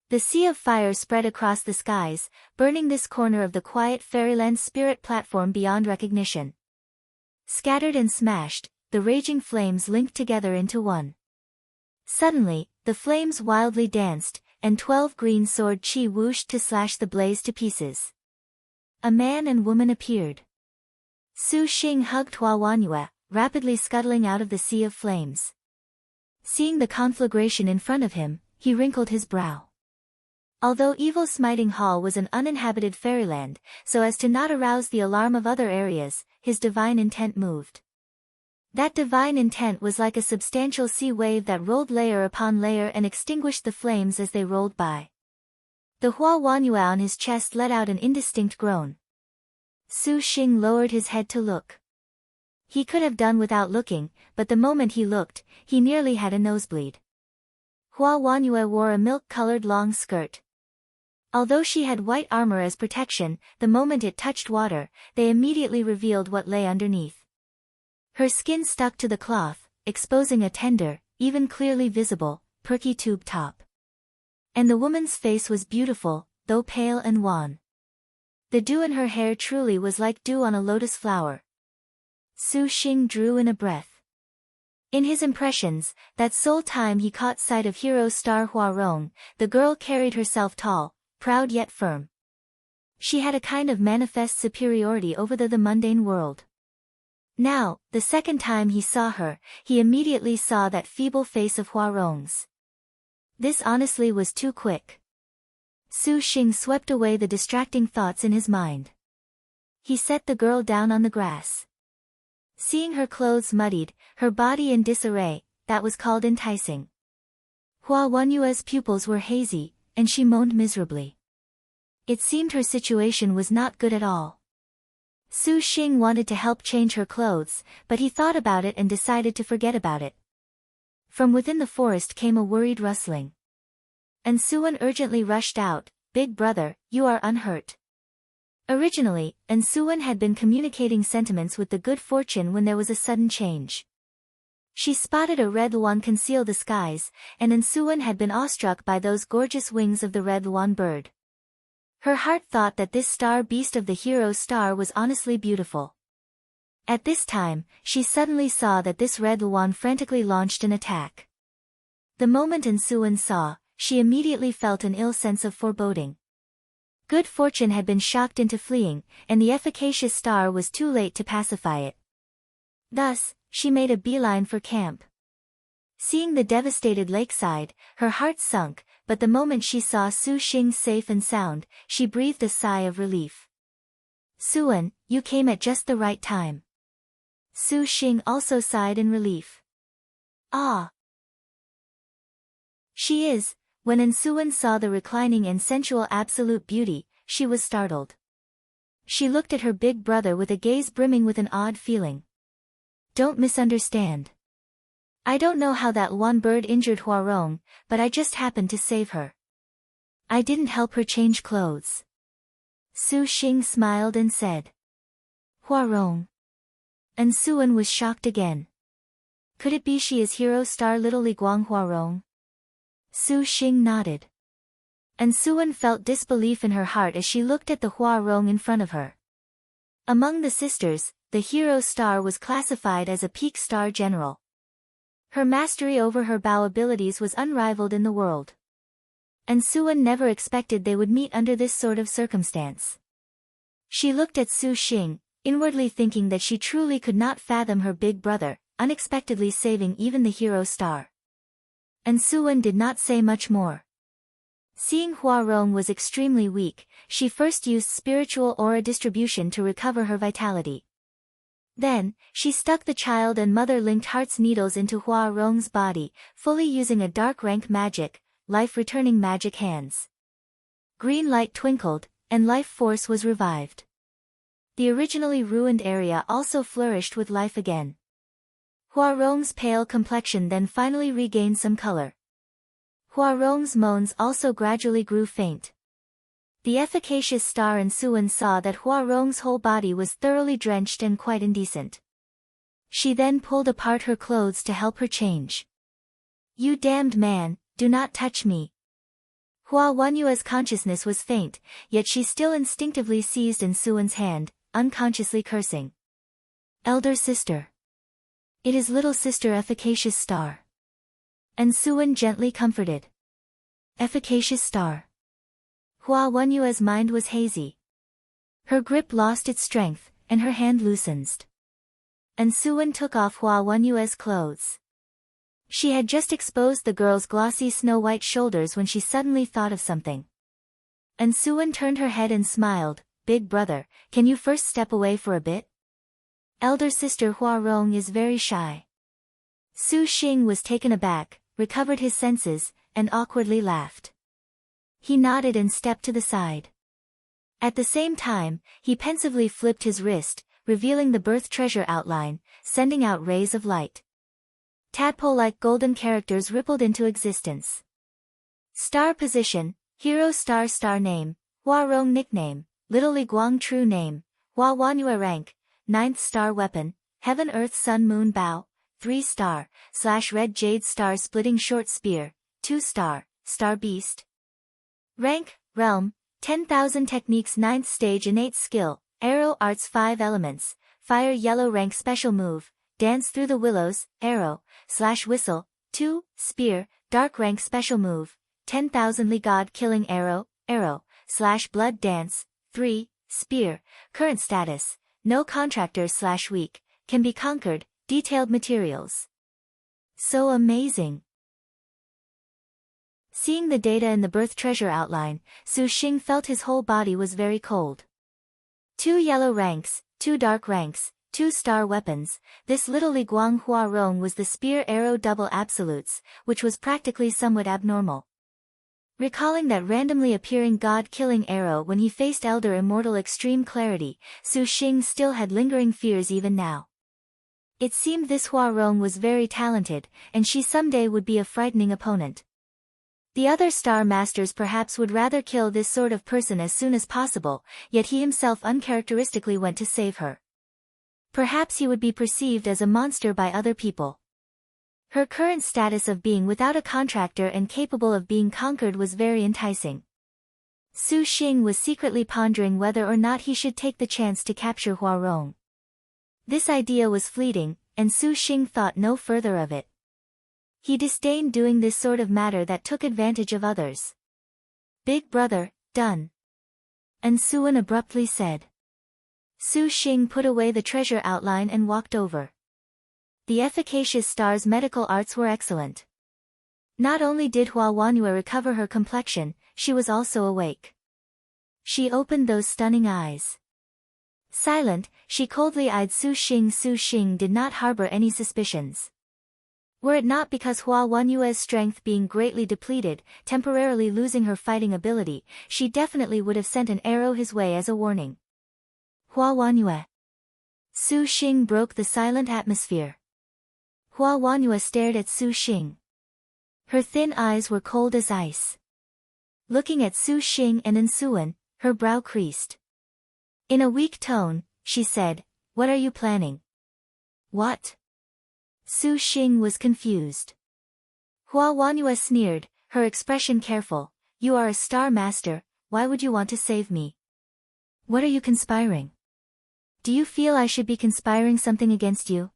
The sea of fire spread across the skies, burning this corner of the quiet fairyland spirit platform beyond recognition. Scattered and smashed, the raging flames linked together into one. Suddenly, the flames wildly danced, and 12 green sword chi whooshed to slash the blaze to pieces. A man and woman appeared. Su Xing hugged Hua Wanyue, rapidly scuttling out of the sea of flames. Seeing the conflagration in front of him, he wrinkled his brow. Although Evil Smiting Hall was an uninhabited fairyland, so as to not arouse the alarm of other areas, his divine intent moved. That divine intent was like a substantial sea wave that rolled layer upon layer and extinguished the flames as they rolled by. The Hua Wanyue on his chest let out an indistinct groan. Su Xing lowered his head to look. He could have done without looking, but the moment he looked, he nearly had a nosebleed. Hua Wanyue wore a milk-colored long skirt. Although she had white armor as protection, the moment it touched water, they immediately revealed what lay underneath. Her skin stuck to the cloth, exposing a tender, even clearly visible, perky tube top. And the woman's face was beautiful, though pale and wan. The dew in her hair truly was like dew on a lotus flower. Su Xing drew in a breath. In his impressions, that sole time he caught sight of hero star Hua Rong, the girl carried herself tall, proud yet firm. She had a kind of manifest superiority over the mundane world. Now, the second time he saw her, he immediately saw that feeble face of Hua Rong's. This honestly was too quick. Su Xing swept away the distracting thoughts in his mind. He set the girl down on the grass. Seeing her clothes muddied, her body in disarray, that was called enticing. Hua Wanyue's pupils were hazy, and she moaned miserably. It seemed her situation was not good at all. Su Xing wanted to help change her clothes, but he thought about it and decided to forget about it. From within the forest came a worried rustling. And Suan urgently rushed out, "Big brother, you are unhurt." Originally, Ansuan had been communicating sentiments with the good fortune when there was a sudden change. She spotted a red luan conceal the skies, and Ansuan had been awestruck by those gorgeous wings of the red luan bird. Her heart thought that this star beast of the hero's star was honestly beautiful. At this time, she suddenly saw that this red luan frantically launched an attack. The moment Ansuan saw, she immediately felt an ill sense of foreboding. Good fortune had been shocked into fleeing, and the efficacious star was too late to pacify it. Thus, she made a beeline for camp. Seeing the devastated lakeside, her heart sunk, but the moment she saw Su Xing safe and sound, she breathed a sigh of relief. "Suan, you came at just the right time." Su Xing also sighed in relief. "Ah. She is." When Ansuan saw the reclining and sensual absolute beauty, she was startled. She looked at her big brother with a gaze brimming with an odd feeling. "Don't misunderstand. I don't know how that one bird injured Huarong, but I just happened to save her. I didn't help her change clothes." Su Xing smiled and said. "Huarong." Ansuan was shocked again. Could it be she is hero star little Li Guang Huarong? Su Xing nodded. Ansuan felt disbelief in her heart as she looked at the Huarong in front of her. Among the sisters, the hero star was classified as a peak star general. Her mastery over her bow abilities was unrivaled in the world. Ansuan never expected they would meet under this sort of circumstance. She looked at Su Xing, inwardly thinking that she truly could not fathom her big brother, unexpectedly saving even the hero star. Ansuan did not say much more. Seeing Huarong was extremely weak, she first used spiritual aura distribution to recover her vitality. Then, she stuck the child and mother-linked heart's needles into Huarong's body, fully using a dark rank magic, life-returning magic hands. Green light twinkled, and life force was revived. The originally ruined area also flourished with life again. Huarong's pale complexion then finally regained some color. Huarong's moans also gradually grew faint. The efficacious star Ansuan saw that Huarong's whole body was thoroughly drenched and quite indecent. She then pulled apart her clothes to help her change. "You damned man, do not touch me." Hua Wanyue's consciousness was faint, yet she still instinctively seized Suwen's hand, unconsciously cursing. Elder sister. It is little sister efficacious star. Suwen gently comforted. Efficacious star. Hua Wanyue's mind was hazy. Her grip lost its strength, and her hand loosened. Suwen took off Hua Wanyue's clothes. She had just exposed the girl's glossy snow-white shoulders when she suddenly thought of something. Suwen turned her head and smiled. Big brother, can you first step away for a bit? Elder sister Hua Rong is very shy. Su Xing was taken aback, recovered his senses, and awkwardly laughed. He nodded and stepped to the side. At the same time, he pensively flipped his wrist, revealing the birth treasure outline, sending out rays of light. Tadpole-like golden characters rippled into existence. Star position, hero star name, Hua Rong nickname, Little Li Guang true name, Hua Wanyue rank, 9th star weapon, Heaven Earth Sun Moon Bow, 3 star, / red jade star splitting short spear, 2 star, star beast. Rank, realm, 10,000 techniques 9th stage innate skill, arrow arts 5 elements, fire yellow rank special move, dance through the willows, arrow, / whistle, 2, spear, dark rank special move, 10,000 Li God killing arrow, / blood dance, 3, spear, current status, no contractor / weak, can be conquered, detailed materials. So amazing. Seeing the data in the birth treasure outline, Su Xing felt his whole body was very cold. 2 yellow ranks, 2 dark ranks, 2 star weapons, this little Li Guang Hua Rong was the spear arrow double absolutes, which was practically somewhat abnormal. Recalling that randomly appearing god-killing arrow when he faced Elder Immortal extreme clarity, Su Xing still had lingering fears even now. It seemed this Hua Rong was very talented, and she someday would be a frightening opponent. The other star masters perhaps would rather kill this sort of person as soon as possible, yet he himself uncharacteristically went to save her. Perhaps he would be perceived as a monster by other people. Her current status of being without a contractor and capable of being conquered was very enticing. Su Xing was secretly pondering whether or not he should take the chance to capture Hua Rong. This idea was fleeting, and Su Xing thought no further of it. He disdained doing this sort of matter that took advantage of others. Big brother, done. Suwen abruptly said. Su Xing put away the treasure outline and walked over. The efficacious star's medical arts were excellent. Not only did Hua Wanyue recover her complexion, she was also awake. She opened those stunning eyes. Silent, she coldly eyed Su Xing. Su Xing did not harbor any suspicions. Were it not because Hua Wanyue's strength being greatly depleted, temporarily losing her fighting ability, she definitely would have sent an arrow his way as a warning. Hua Wanyue. Su Xing broke the silent atmosphere. Hua Wanyue stared at Su Xing. Her thin eyes were cold as ice. Looking at Su Xing and Suwen, her brow creased. In a weak tone, she said, "What are you planning?" "What?" Su Xing was confused. Hua Wanyue sneered, her expression careful. "You are a star master, why would you want to save me? What are you conspiring? Do you feel I should be conspiring something against you?"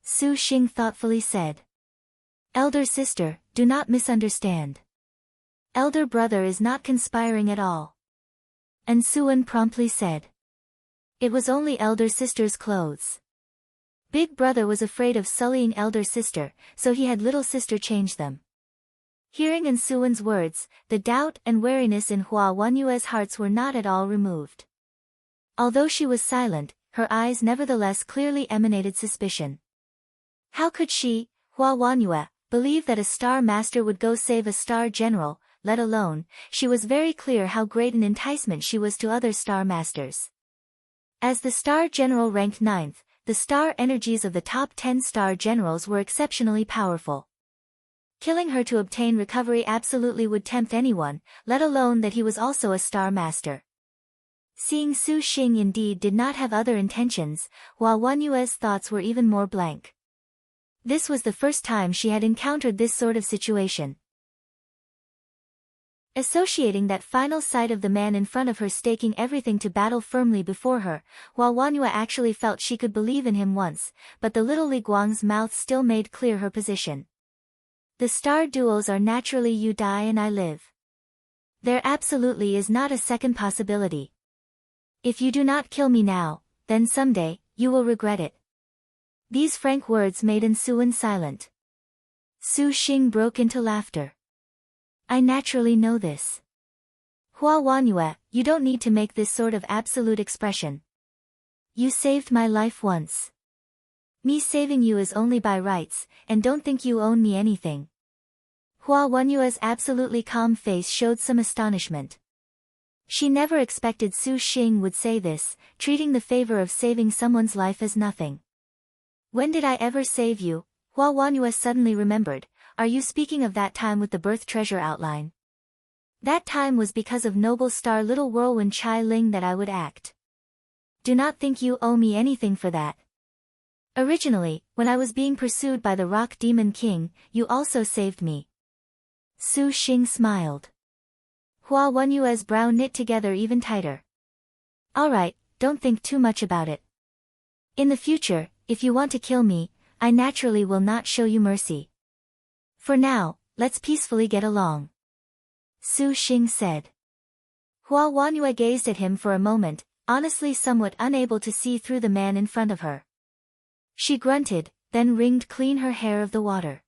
Su Xing thoughtfully said. "Elder sister, do not misunderstand. Elder brother is not conspiring at all." Suwen promptly said. It was only elder sister's clothes. Big brother was afraid of sullying elder sister, so he had little sister change them. Hearing Suwen's words, the doubt and wariness in Hua Wanyue's hearts were not at all removed. Although she was silent, her eyes nevertheless clearly emanated suspicion. How could she, Hua Wanyue, believe that a star master would go save a star general, let alone, she was very clear how great an enticement she was to other star masters. As the star general ranked 9th, the star energies of the top 10 star generals were exceptionally powerful. Killing her to obtain recovery absolutely would tempt anyone, let alone that he was also a star master. Seeing Su Xing indeed did not have other intentions, while Wanyue's thoughts were even more blank. This was the first time she had encountered this sort of situation. Associating that final sight of the man in front of her staking everything to battle firmly before her, while Wanyua actually felt she could believe in him once, but the little Li Guang's mouth still made clear her position. The star duos are naturally you die and I live. There absolutely is not a second possibility. If you do not kill me now, then someday, you will regret it. These frank words made Suwen silent. Su Xing broke into laughter. I naturally know this. Hua Wanyue, you don't need to make this sort of absolute expression. You saved my life once. Me saving you is only by rights, and don't think you own me anything. Hua Wanyue's absolutely calm face showed some astonishment. She never expected Su Xing would say this, treating the favor of saving someone's life as nothing. When did I ever save you? Hua Wanyue suddenly remembered. Are you speaking of that time with the birth treasure outline? That time was because of noble star little whirlwind Chai Ling that I would act. Do not think you owe me anything for that. Originally, when I was being pursued by the Rock Demon King, you also saved me. Su Xing smiled. Hua Wanyue's brow knit together even tighter. Alright, don't think too much about it. In the future, if you want to kill me, I naturally will not show you mercy. For now, let's peacefully get along. Su Xing said. Hua Wanyue gazed at him for a moment, honestly somewhat unable to see through the man in front of her. She grunted, then wringed clean her hair of the water.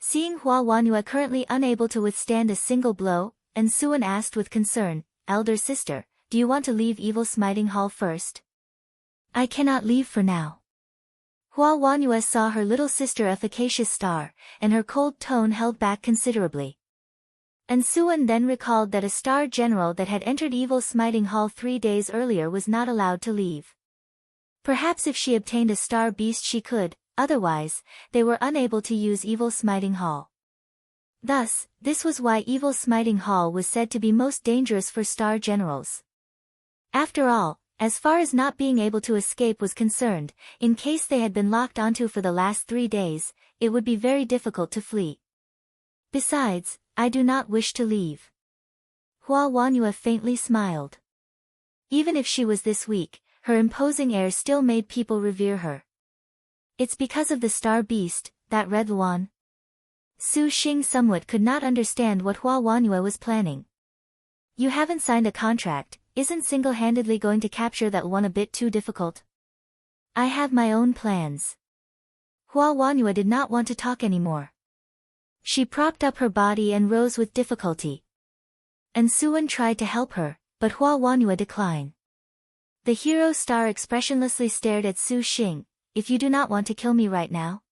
Seeing Hua Wanyue currently unable to withstand a single blow, Suwen asked with concern, Elder sister, do you want to leave Evil Smiting Hall first? I cannot leave for now. Hua Wanyue saw her little sister efficacious star, and her cold tone held back considerably. Suwen then recalled that a star general that had entered Evil Smiting Hall 3 days earlier was not allowed to leave. Perhaps if she obtained a star beast she could, otherwise, they were unable to use Evil Smiting Hall. Thus, this was why Evil Smiting Hall was said to be most dangerous for star generals. After all, as far as not being able to escape was concerned, in case they had been locked onto for the last 3 days, it would be very difficult to flee. Besides, I do not wish to leave. Hua Wanyue faintly smiled. Even if she was this weak, her imposing air still made people revere her. It's because of the star beast, that red Luan. Su Xing somewhat could not understand what Hua Wanyue was planning. You haven't signed a contract. Isn't single-handedly going to capture that one a bit too difficult? I have my own plans. Hua Wanyue did not want to talk anymore. She propped up her body and rose with difficulty. Suwen tried to help her, but Hua Wanyue declined. The hero star expressionlessly stared at Su Xing. If you do not want to kill me right now,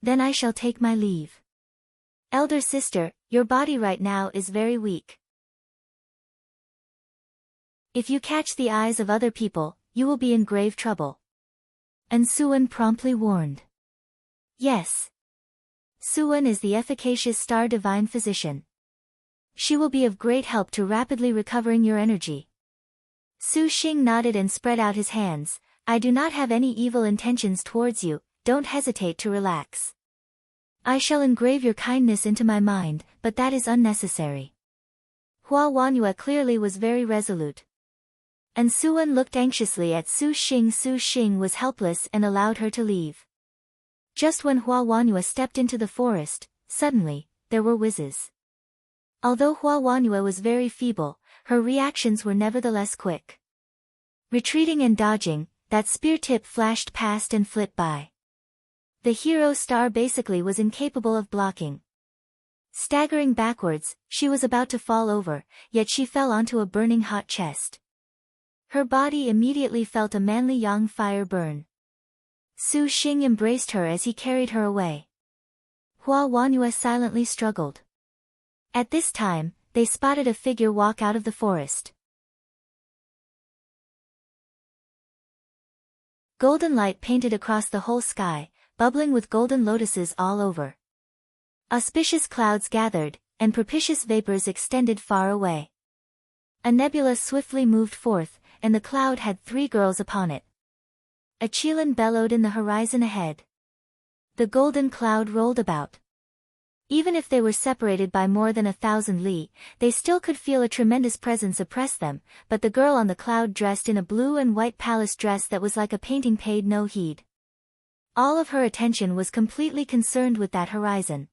then I shall take my leave. Elder sister, your body right now is very weak. If you catch the eyes of other people, you will be in grave trouble. Suwen promptly warned. Yes. Suwen is the efficacious star divine physician. She will be of great help to rapidly recovering your energy. Su Xing nodded and spread out his hands. I do not have any evil intentions towards you, don't hesitate to relax. I shall engrave your kindness into my mind, but that is unnecessary. Hua Wanyue clearly was very resolute. Suwen looked anxiously at Su Xing. Su Xing was helpless and allowed her to leave. Just when Hua Wanyue stepped into the forest, suddenly, there were whizzes. Although Hua Wanyue was very feeble, her reactions were nevertheless quick. Retreating and dodging, that spear tip flashed past and flit by. The hero star basically was incapable of blocking. Staggering backwards, she was about to fall over, yet she fell onto a burning hot chest. Her body immediately felt a manly yang fire burn. Su Xing embraced her as he carried her away. Hua Wanyue silently struggled. At this time, they spotted a figure walk out of the forest. Golden light painted across the whole sky, bubbling with golden lotuses all over. Auspicious clouds gathered, and propitious vapors extended far away. A nebula swiftly moved forth, and the cloud had 3 girls upon it. A qilin bellowed in the horizon ahead. The golden cloud rolled about. Even if they were separated by more than 1,000 li, they still could feel a tremendous presence oppress them, but the girl on the cloud dressed in a blue and white palace dress that was like a painting paid no heed. All of her attention was completely concerned with that horizon.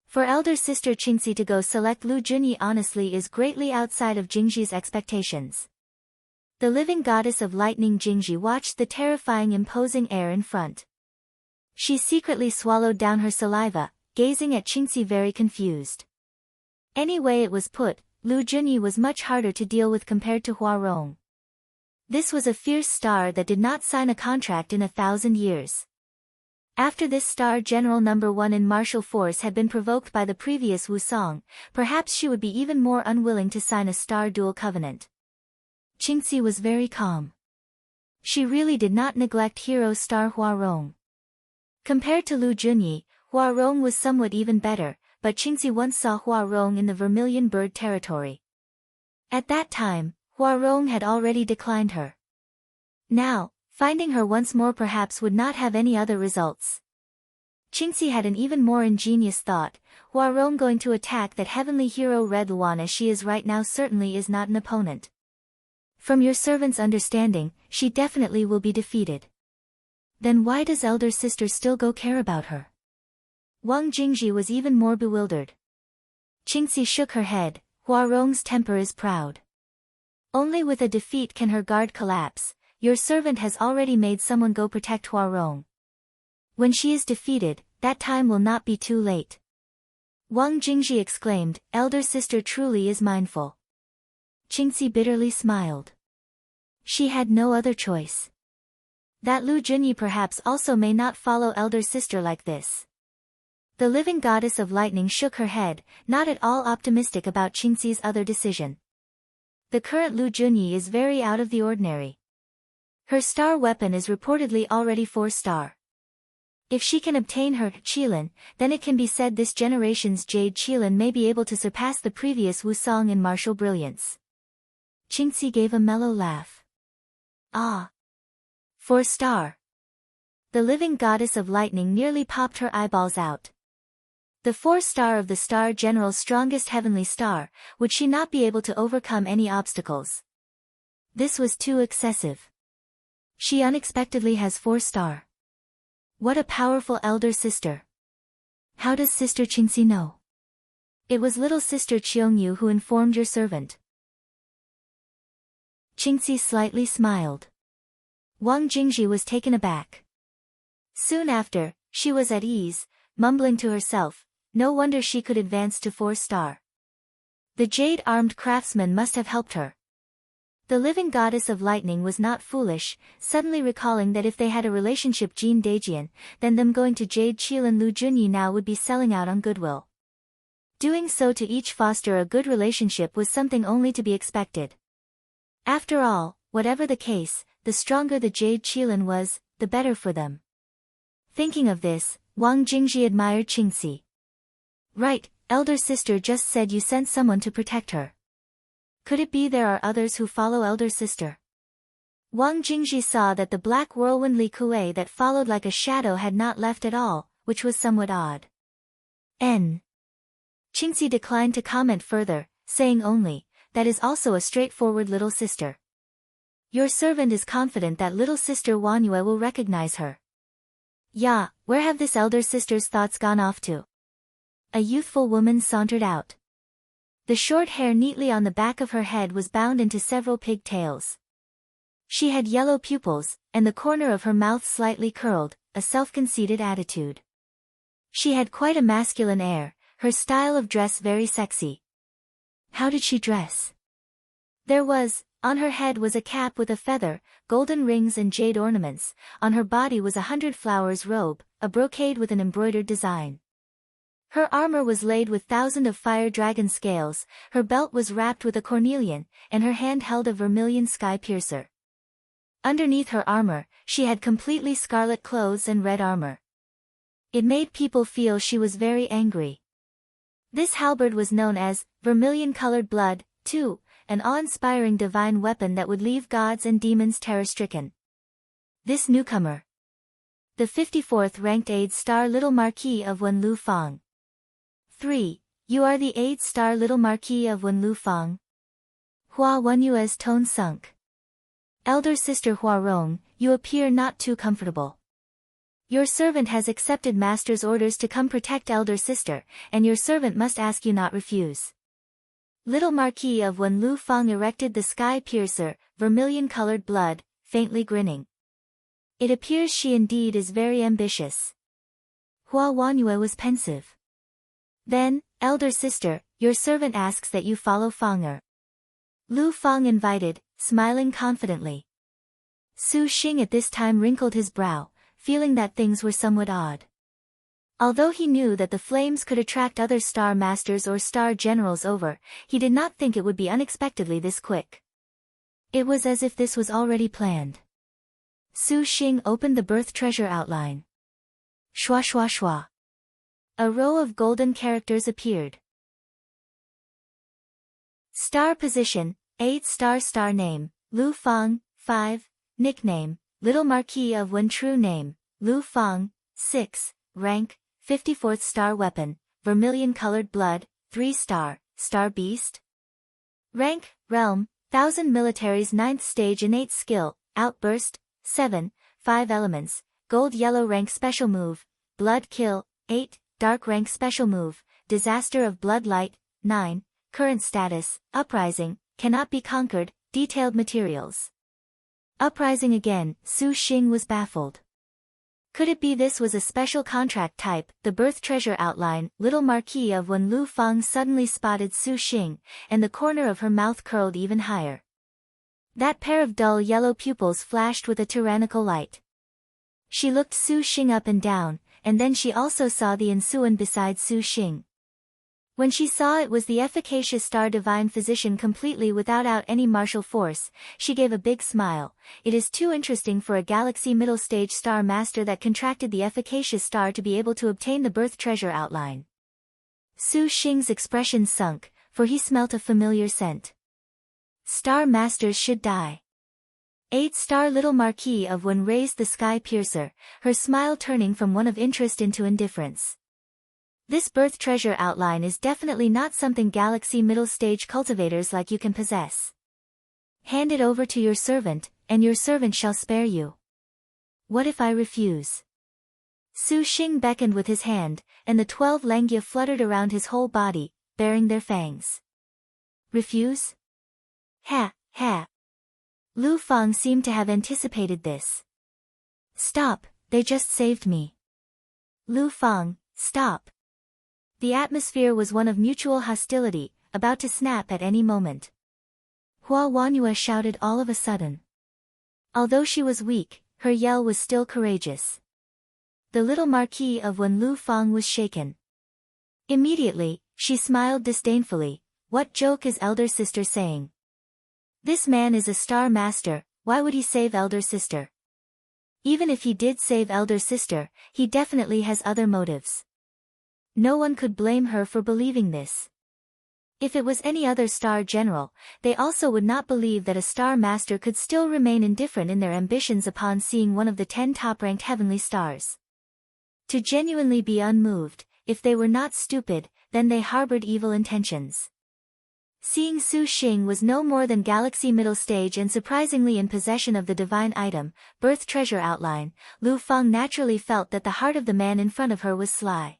For elder sister Qingxi to go select Lu Junyi honestly is greatly outside of Jingji's expectations. The living goddess of lightning Jingji watched the terrifying imposing air in front. She secretly swallowed down her saliva, gazing at Qingxi very confused. Any way it was put, Lu Junyi was much harder to deal with compared to Hua Rong. This was a fierce star that did not sign a contract in 1,000 years. After this star General No. 1 in martial force had been provoked by the previous Wu Song, perhaps she would be even more unwilling to sign a star dual covenant. Qingxi was very calm. She really did not neglect hero star Hua Rong. Compared to Lu Junyi, Hua Rong was somewhat even better, but Qingxi once saw Hua Rong in the Vermilion Bird territory. At that time, Hua Rong had already declined her. Now, finding her once more perhaps would not have any other results. Qingxi had an even more ingenious thought. Hua Rong going to attack that heavenly hero Red Luan as she is right now certainly is not an opponent. From your servant's understanding, she definitely will be defeated. Then why does elder sister still care about her? Wang Jingji was even more bewildered. Qingxi shook her head. Hua Rong's temper is proud. Only with a defeat can her guard collapse. Your servant has already made someone go protect Hua Rong. When she is defeated, that time will not be too late. Wang Jingji exclaimed, elder sister truly is mindful. Qingxi bitterly smiled. She had no other choice. That Lu Junyi perhaps also may not follow elder sister like this. The living goddess of lightning shook her head, not at all optimistic about Qingxi's other decision. The current Lu Junyi is very out of the ordinary. Her star weapon is reportedly already 4-star. If she can obtain her Qilin, then it can be said this generation's Jade Qilin may be able to surpass the previous Wu Song in martial brilliance. Qingxi gave a mellow laugh. Ah! 4-star. The living goddess of lightning nearly popped her eyeballs out. The 4-star of the Star General's strongest heavenly star, would she not be able to overcome any obstacles? This was too excessive. She unexpectedly has 4-star. What a powerful elder sister. How does sister Qingxi know? It was little sister Qiongyu who informed your servant. Qingxi slightly smiled. Wang Jingji was taken aback. Soon after, she was at ease, mumbling to herself, no wonder she could advance to 4-star. The jade-armed craftsman must have helped her. The living goddess of lightning was not foolish, suddenly recalling that if they had a relationship Jin Deijian, then them going to Jade Qilin Lu Junyi now would be selling out on goodwill. Doing so to each foster a good relationship was something only to be expected. After all, whatever the case, the stronger the Jade Qilin was, the better for them. Thinking of this, Wang Jingji admired Qingxi. Right, elder sister just said you sent someone to protect her. Could it be there are others who follow elder sister? Wang Jingji saw that the black whirlwind Li Kuei that followed like a shadow had not left at all, which was somewhat odd. Qingxi declined to comment further, saying only, that is also a straightforward little sister. Your servant is confident that little sister Wanyue will recognize her. Ya, where have this elder sister's thoughts gone off to? A youthful woman sauntered out. The short hair neatly on the back of her head was bound into several pigtails. She had yellow pupils, and the corner of her mouth slightly curled, a self-conceited attitude. She had quite a masculine air, her style of dress very sexy. How did she dress? On her head was a cap with a feather, golden rings and jade ornaments, on her body was a 100 flowers robe, a brocade with an embroidered design. Her armor was laid with thousands of fire dragon scales, her belt was wrapped with a cornelian, and her hand held a vermilion sky piercer. Underneath her armor, she had completely scarlet clothes and red armor. It made people feel she was very angry. This halberd was known as vermilion-colored blood, too, an awe-inspiring divine weapon that would leave gods and demons terror-stricken. This newcomer. The 54th ranked aide star Little Marquis of Wenlu Fang. 3. You are the 8-star little Marquis of Wenlu Fang. Hua Wenyue's tone sunk. Elder sister Hua Rong, you appear not too comfortable. Your servant has accepted master's orders to come protect elder sister, and your servant must ask you not refuse. Little Marquis of Wenlu Fang erected the sky piercer, vermilion-colored blood, faintly grinning. It appears she indeed is very ambitious. Hua Wanyue was pensive. Then, elder sister, your servant asks that you follow Fanger. Lu Fang invited, smiling confidently. Su Xing at this time wrinkled his brow, feeling that things were somewhat odd. Although he knew that the flames could attract other star masters or star generals over, he did not think it would be unexpectedly this quick. It was as if this was already planned. Su Xing opened the birth treasure outline. Shwa shwa shwa. A row of golden characters appeared. Star position, 8-star name, Lu Fang, 5, nickname, Little Marquis of Wen. True name, Lu Fang, 6, rank, 54th star weapon, vermilion-colored blood, 3-star, star beast. Rank, realm, 1000 militaries 9th stage innate skill, outburst, 7, 5 elements, gold-yellow rank special move, blood kill, 8, dark rank special move, disaster of blood light, 9, current status, uprising, cannot be conquered, detailed materials. Uprising again, Su Xing was baffled. Could it be this was a special contract type? The birth treasure outline, Little Marquis of Wenlu Fang suddenly spotted Su Xing, and the corner of her mouth curled even higher. That pair of dull yellow pupils flashed with a tyrannical light. She looked Su Xing up and down, and then she also saw the Insuan beside Su Xing. When she saw it was the efficacious star divine physician completely without any martial force, she gave a big smile. It is too interesting for a galaxy middle stage star master that contracted the efficacious star to be able to obtain the birth treasure outline. Su Xing's expression sunk, for he smelt a familiar scent. Star masters should die. 8-star Little Marquis of Wen raised the sky piercer, her smile turning from one of interest into indifference. This birth treasure outline is definitely not something galaxy middle stage cultivators like you can possess. Hand it over to your servant, and your servant shall spare you. What if I refuse? Su Xing beckoned with his hand, and the 12 Lengia fluttered around his whole body, baring their fangs. Refuse? Ha, ha. Lu Fang seemed to have anticipated this. Stop, they just saved me. Lu Fang, stop. The atmosphere was one of mutual hostility, about to snap at any moment. Hua Wanyue shouted all of a sudden. Although she was weak, her yell was still courageous. The little Marquis of Wenlu Fang was shaken. Immediately, she smiled disdainfully. What joke is elder sister saying? This man is a star master, why would he save elder sister? Even if he did save elder sister, he definitely has other motives. No one could blame her for believing this. If it was any other star general, they also would not believe that a star master could still remain indifferent in their ambitions upon seeing one of the 10 top-ranked heavenly stars. To genuinely be unmoved, if they were not stupid, then they harbored evil intentions. Seeing Su Xing was no more than galaxy middle stage and surprisingly in possession of the divine item, birth treasure outline, Lu Fang naturally felt that the heart of the man in front of her was sly.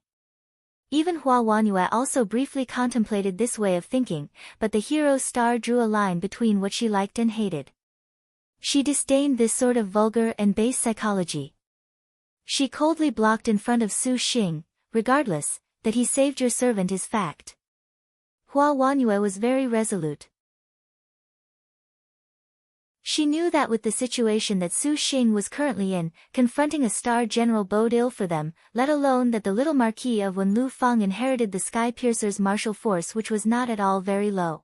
Even Hua Wanyue also briefly contemplated this way of thinking, but the hero star drew a line between what she liked and hated. She disdained this sort of vulgar and base psychology. She coldly blocked in front of Su Xing, regardless, that he saved your servant is fact. Hua Wanyue was very resolute. She knew that with the situation that Su Xing was currently in, confronting a star general bode ill for them, let alone that the little Marquis of Wenlu Fang inherited the Sky Piercer's martial force which was not at all very low.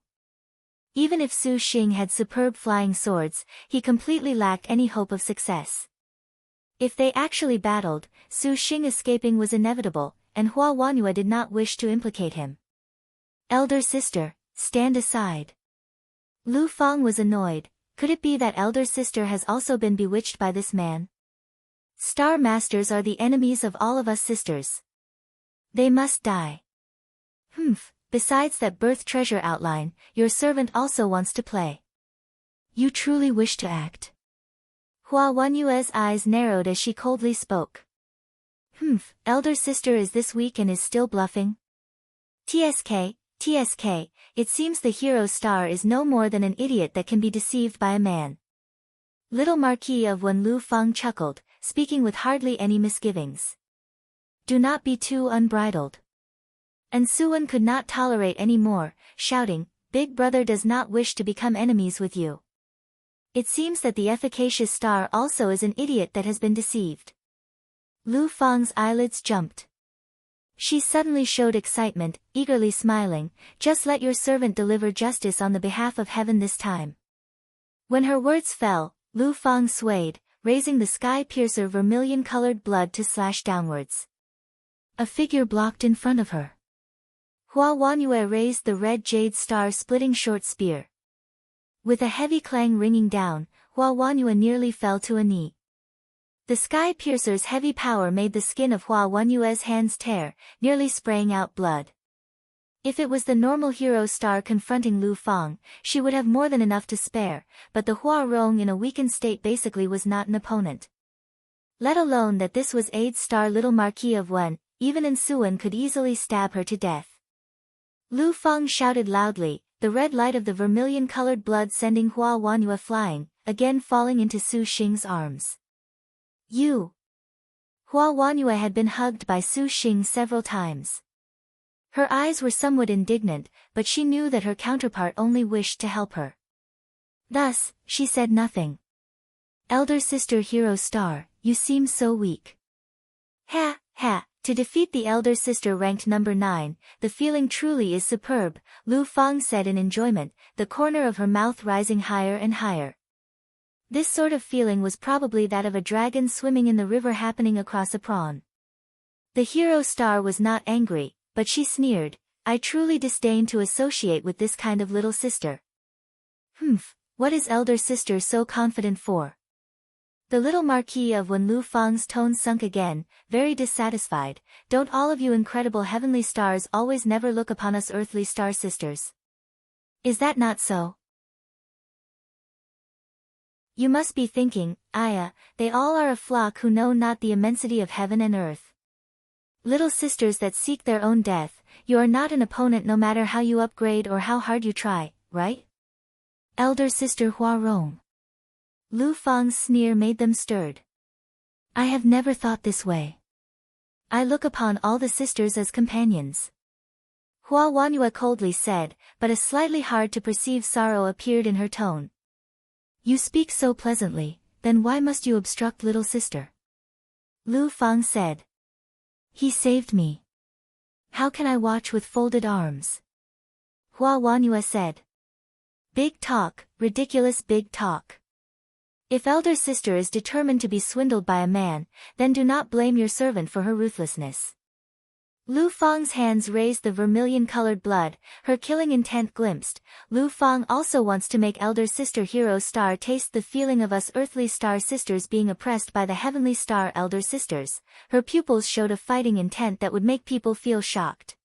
Even if Su Xing had superb flying swords, he completely lacked any hope of success. If they actually battled, Su Xing escaping was inevitable, and Hua Wanyue did not wish to implicate him. Elder sister, stand aside. Lu Fang was annoyed. Could it be that elder sister has also been bewitched by this man? Star masters are the enemies of all of us sisters. They must die. Besides that birth treasure outline, your servant also wants to play. You truly wish to act? Hua Wanyue's eyes narrowed as she coldly spoke. Elder sister is this weak and is still bluffing? TSK, it seems the hero star is no more than an idiot that can be deceived by a man. Little Marquis of Wen Lu Fang chuckled, speaking with hardly any misgivings. Do not be too unbridled. And Suwen could not tolerate any more, shouting, Big brother does not wish to become enemies with you. It seems that the efficacious star also is an idiot that has been deceived. Lu Fang's eyelids jumped. She suddenly showed excitement, eagerly smiling, just let your servant deliver justice on the behalf of heaven this time. When her words fell, Lu Fang swayed, raising the sky-piercer vermilion-colored blood to slash downwards. A figure blocked in front of her. Hua Wanyue raised the red jade star-splitting short spear. With a heavy clang ringing down, Hua Wanyue nearly fell to a knee. The sky-piercer's heavy power made the skin of Hua Wanyue's hands tear, nearly spraying out blood. If it was the normal hero star confronting Lu Fang, she would have more than enough to spare, but the Hua Rong in a weakened state basically was not an opponent. Let alone that this was Aid star Little Marquis of Wen, even in Suwen could easily stab her to death. Lu Fang shouted loudly, the red light of the vermilion-colored blood sending Hua Wanyue flying, again falling into Su Xing's arms. You! Hua Wanyue had been hugged by Su Xing several times. Her eyes were somewhat indignant, but she knew that her counterpart only wished to help her. Thus, she said nothing. Elder sister hero star, you seem so weak. Ha, to defeat the elder sister ranked number 9, the feeling truly is superb, Lu Fang said in enjoyment, the corner of her mouth rising higher and higher. This sort of feeling was probably that of a dragon swimming in the river happening across a pond. The hero star was not angry, but she sneered, I truly disdain to associate with this kind of little sister. What is elder sister so confident for? The little Marquis of Wen Lu Fang's tone sunk again, very dissatisfied, don't all of you incredible heavenly stars always never look upon us earthly star sisters? Is that not so? You must be thinking, Aya, they all are a flock who know not the immensity of heaven and earth. Little sisters that seek their own death, you are not an opponent no matter how you upgrade or how hard you try, right? Elder sister Hua Rong. Lu Fang's sneer made them stirred. I have never thought this way. I look upon all the sisters as companions. Hua Wanyue coldly said, but a slightly hard-to-perceive sorrow appeared in her tone. You speak so pleasantly, then why must you obstruct little sister? Lu Fang said. He saved me. How can I watch with folded arms? Hua Wanyue said. Big talk, ridiculous big talk. If elder sister is determined to be swindled by a man, then do not blame your servant for her ruthlessness. Lu Fang's hands raised the vermilion-colored blood, her killing intent glimpsed. Lu Fang also wants to make elder sister hero star taste the feeling of us earthly star sisters being oppressed by the heavenly star elder sisters. Her pupils showed a fighting intent that would make people feel shocked.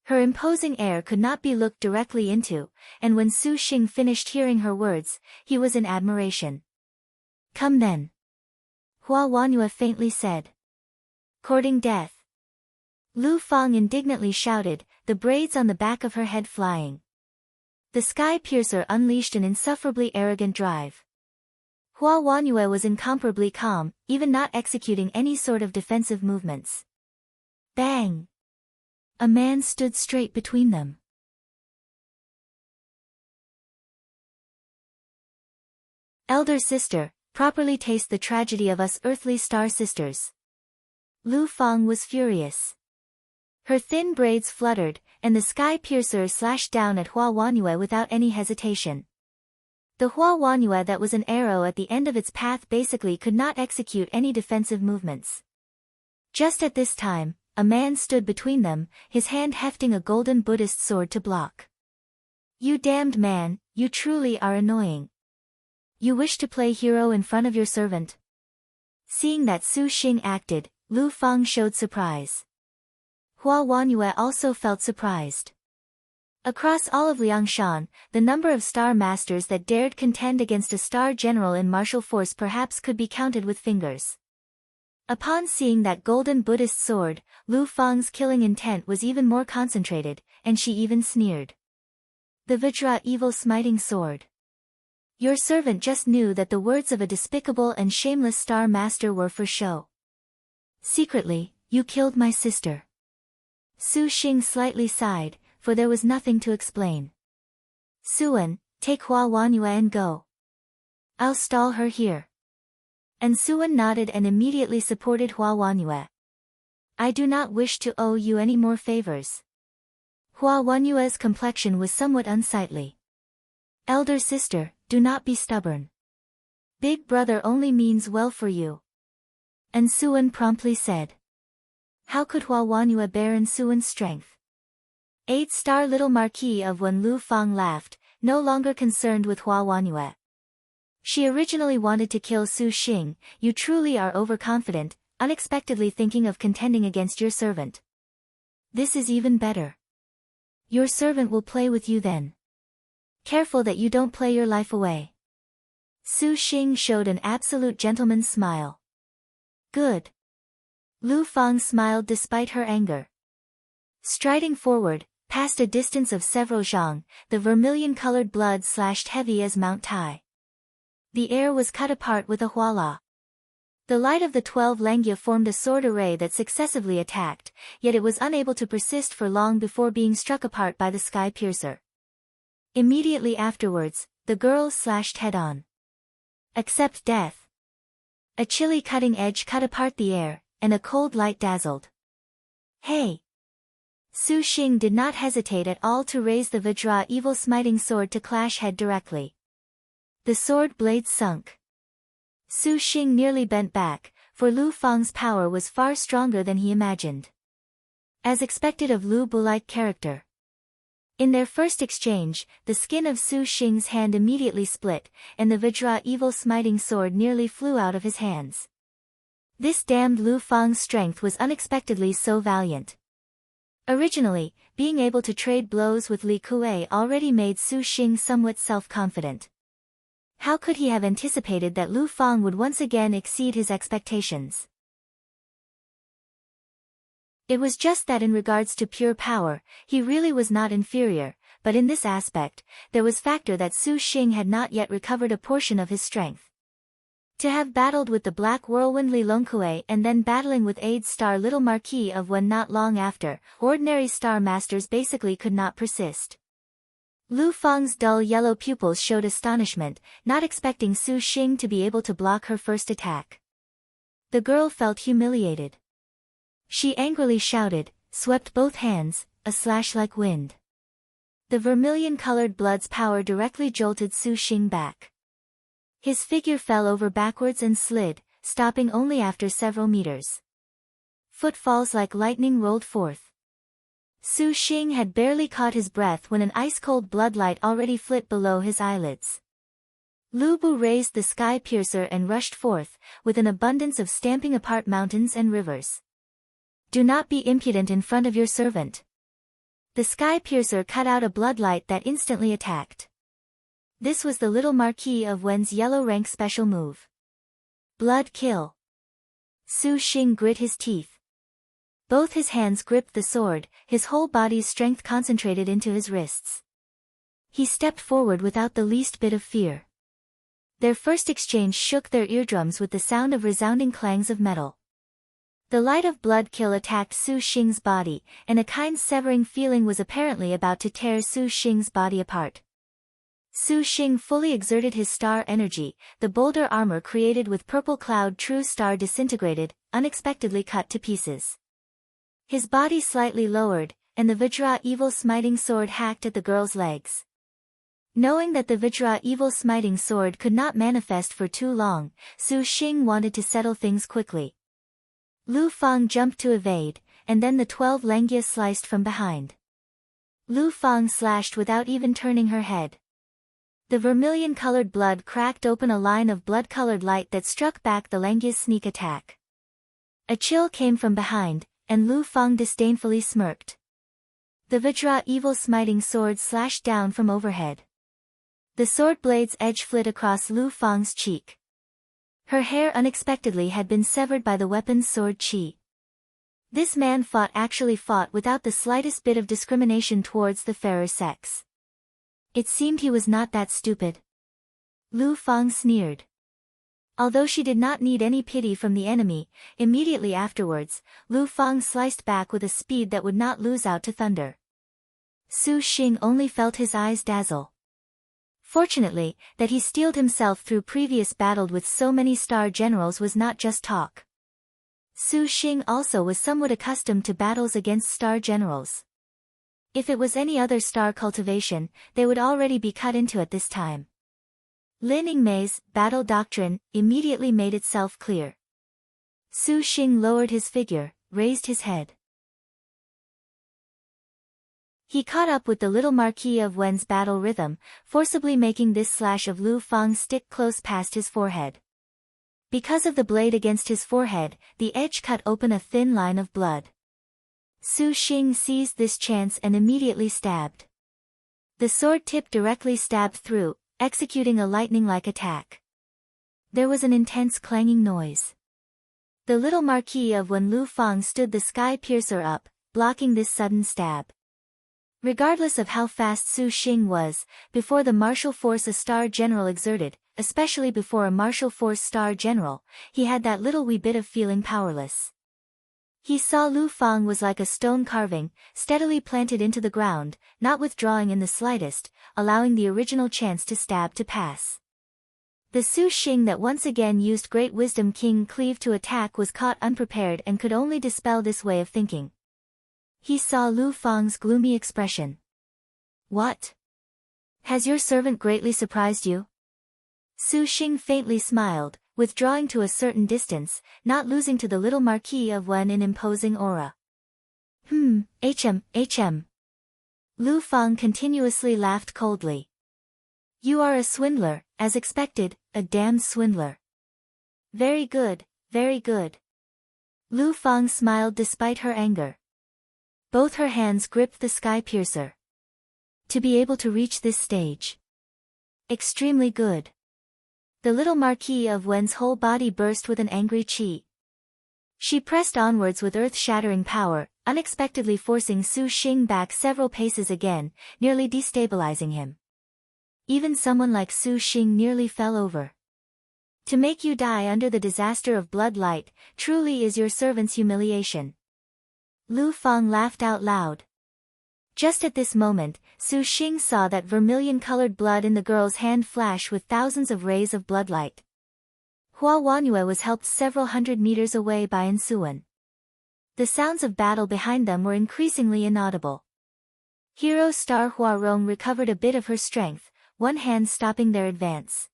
Her imposing air could not be looked directly into, and when Su Xing finished hearing her words, he was in admiration. Come then. Hua Wanyue faintly said. Courting death. Lu Fang indignantly shouted, the braids on the back of her head flying. The sky-piercer unleashed an insufferably arrogant drive. Hua Wanyue was incomparably calm, even not executing any sort of defensive movements. Bang! A man stood straight between them. Elder sister, properly taste the tragedy of us earthly star sisters. Lu Fang was furious. Her thin braids fluttered, and the sky-piercer slashed down at Hua Wanyue without any hesitation. The Hua Wanyue that was an arrow at the end of its path basically could not execute any defensive movements. Just at this time, a man stood between them, his hand hefting a golden Buddhist sword to block. You damned man, you truly are annoying. You wish to play hero in front of your servant? Seeing that Su Xing acted, Lu Fang showed surprise. Hua Wanyue also felt surprised. Across all of Liangshan, the number of star masters that dared contend against a star general in martial force perhaps could be counted with fingers. Upon seeing that golden Buddhist sword, Lu Fang's killing intent was even more concentrated, and she even sneered. The Vajra evil smiting sword. Your servant just knew that the words of a despicable and shameless star master were for show. Secretly, you killed my sister. Su Xing slightly sighed, for there was nothing to explain. Suan, take Hua Wanyue and go. I'll stall her here. And Suan nodded and immediately supported Hua Wanyue. I do not wish to owe you any more favors. Hua Wanyue's complexion was somewhat unsightly. Elder sister, do not be stubborn. Big brother only means well for you. And Suan promptly said. How could Hua Wanyue bear in Suan's strength? 8-star little Marquis of Wen Lu Fang laughed, no longer concerned with Hua Wanyue. She originally wanted to kill Su Xing. You truly are overconfident, unexpectedly thinking of contending against your servant. This is even better. Your servant will play with you then. Careful that you don't play your life away. Su Xing showed an absolute gentleman's smile. Good. Lu Fang smiled despite her anger. Striding forward, past a distance of several zhang, the vermilion-colored blood slashed heavy as Mount Tai. The air was cut apart with a huala. The light of the 12 Lengia formed a sword array that successively attacked, yet it was unable to persist for long before being struck apart by the sky piercer. Immediately afterwards, the girls slashed head-on. Accept death. A chilly cutting edge cut apart the air, and a cold light dazzled. Hey! Su Xing did not hesitate at all to raise the Vajra evil smiting sword to clash head directly. The sword blade sunk. Su Xing nearly bent back, for Lu Fang's power was far stronger than he imagined. As expected of Lu Bu-like character. In their first exchange, the skin of Su Xing's hand immediately split, and the Vajra evil smiting sword nearly flew out of his hands. This damned Lu Fang's strength was unexpectedly so valiant. Originally, being able to trade blows with Li Kuei already made Su Xing somewhat self-confident. How could he have anticipated that Lu Fang would once again exceed his expectations? It was just that in regards to pure power, he really was not inferior, but in this aspect, there was factor that Su Xing had not yet recovered a portion of his strength. To have battled with the Black Whirlwind Li Longkue and then battling with 8-star little Marquis of Wen not long after, ordinary star masters basically could not persist. Lu Fang's dull yellow pupils showed astonishment, not expecting Su Xing to be able to block her first attack. The girl felt humiliated. She angrily shouted, swept both hands, a slash like wind. The vermilion-colored blood's power directly jolted Su Xing back. His figure fell over backwards and slid, stopping only after several meters. Footfalls like lightning rolled forth. Su Xing had barely caught his breath when an ice-cold bloodlight already flit below his eyelids. Lu Bu raised the sky piercer and rushed forth, with an abundance of stamping apart mountains and rivers. Do not be impudent in front of your servant. The sky piercer cut out a bloodlight that instantly attacked. This was the little Marquis of Wen's yellow rank special move. Blood kill. Su Xing grit his teeth. Both his hands gripped the sword, his whole body's strength concentrated into his wrists. He stepped forward without the least bit of fear. Their first exchange shook their eardrums with the sound of resounding clangs of metal. The light of blood kill attacked Su Xing's body, and a kind severing feeling was apparently about to tear Su Xing's body apart. Su Xing fully exerted his star energy, the boulder armor created with purple cloud true star disintegrated, unexpectedly cut to pieces. His body slightly lowered, and the Vajra evil smiting sword hacked at the girl's legs. Knowing that the Vajra evil smiting sword could not manifest for too long, Su Xing wanted to settle things quickly. Lu Fang jumped to evade, and then the 12 Lengia sliced from behind. Lu Fang slashed without even turning her head. The vermilion-colored blood cracked open a line of blood-colored light that struck back the Lengia's sneak attack. A chill came from behind, and Lu Fang disdainfully smirked. The Vajra evil smiting sword slashed down from overhead. The sword blade's edge flit across Lu Fang's cheek. Her hair unexpectedly had been severed by the weapon's sword chi. This man actually fought without the slightest bit of discrimination towards the fairer sex. It seemed he was not that stupid. Lu Fang sneered. Although she did not need any pity from the enemy, immediately afterwards, Lu Fang sliced back with a speed that would not lose out to thunder. Su Xing only felt his eyes dazzle. Fortunately, that he steeled himself through previous battle with so many star generals was not just talk. Su Xing also was somewhat accustomed to battles against star generals. If it was any other star cultivation, they would already be cut into at this time. Lin Yingmei's battle doctrine immediately made itself clear. Su Xing lowered his figure, raised his head. He caught up with the little Marquis of Wen's battle rhythm, forcibly making this slash of Lu Fang stick close past his forehead. Because of the blade against his forehead, the edge cut open a thin line of blood. Su Xing seized this chance and immediately stabbed. The sword tip directly stabbed through, executing a lightning-like attack. There was an intense clanging noise. The little Marquis of Wen Lu Fang stood the sky piercer up, blocking this sudden stab. Regardless of how fast Su Xing was, before the martial force a star general exerted, especially before a martial force star general, he had that little wee bit of feeling powerless. He saw Lu Fang was like a stone carving, steadily planted into the ground, not withdrawing in the slightest, allowing the original chance to stab to pass. The Su Xing that once again used great wisdom King Cleave to attack was caught unprepared and could only dispel this way of thinking. He saw Lu Fang's gloomy expression. "What? Has your servant greatly surprised you?" Su Xing faintly smiled, withdrawing to a certain distance, not losing to the little Marquis of Wen in imposing aura. HM. Lu Fang continuously laughed coldly. "You are a swindler, as expected, a damned swindler." Very good, very good." Lu Fang smiled despite her anger. Both her hands gripped the sky piercer. To be able to reach this stage. Extremely good. The little Marquis of Wen's whole body burst with an angry chi. She pressed onwards with earth-shattering power, unexpectedly forcing Su Xing back several paces again, nearly destabilizing him. Even someone like Su Xing nearly fell over. To make you die under the disaster of blood light, truly is your servant's humiliation. Lu Fang laughed out loud. Just at this moment, Su Xing saw that vermilion-colored blood in the girl's hand flash with thousands of rays of bloodlight. Hua Wanyue was helped several hundred meters away by Ensuan. The sounds of battle behind them were increasingly inaudible. Hero star Hua Rong recovered a bit of her strength, one hand stopping their advance.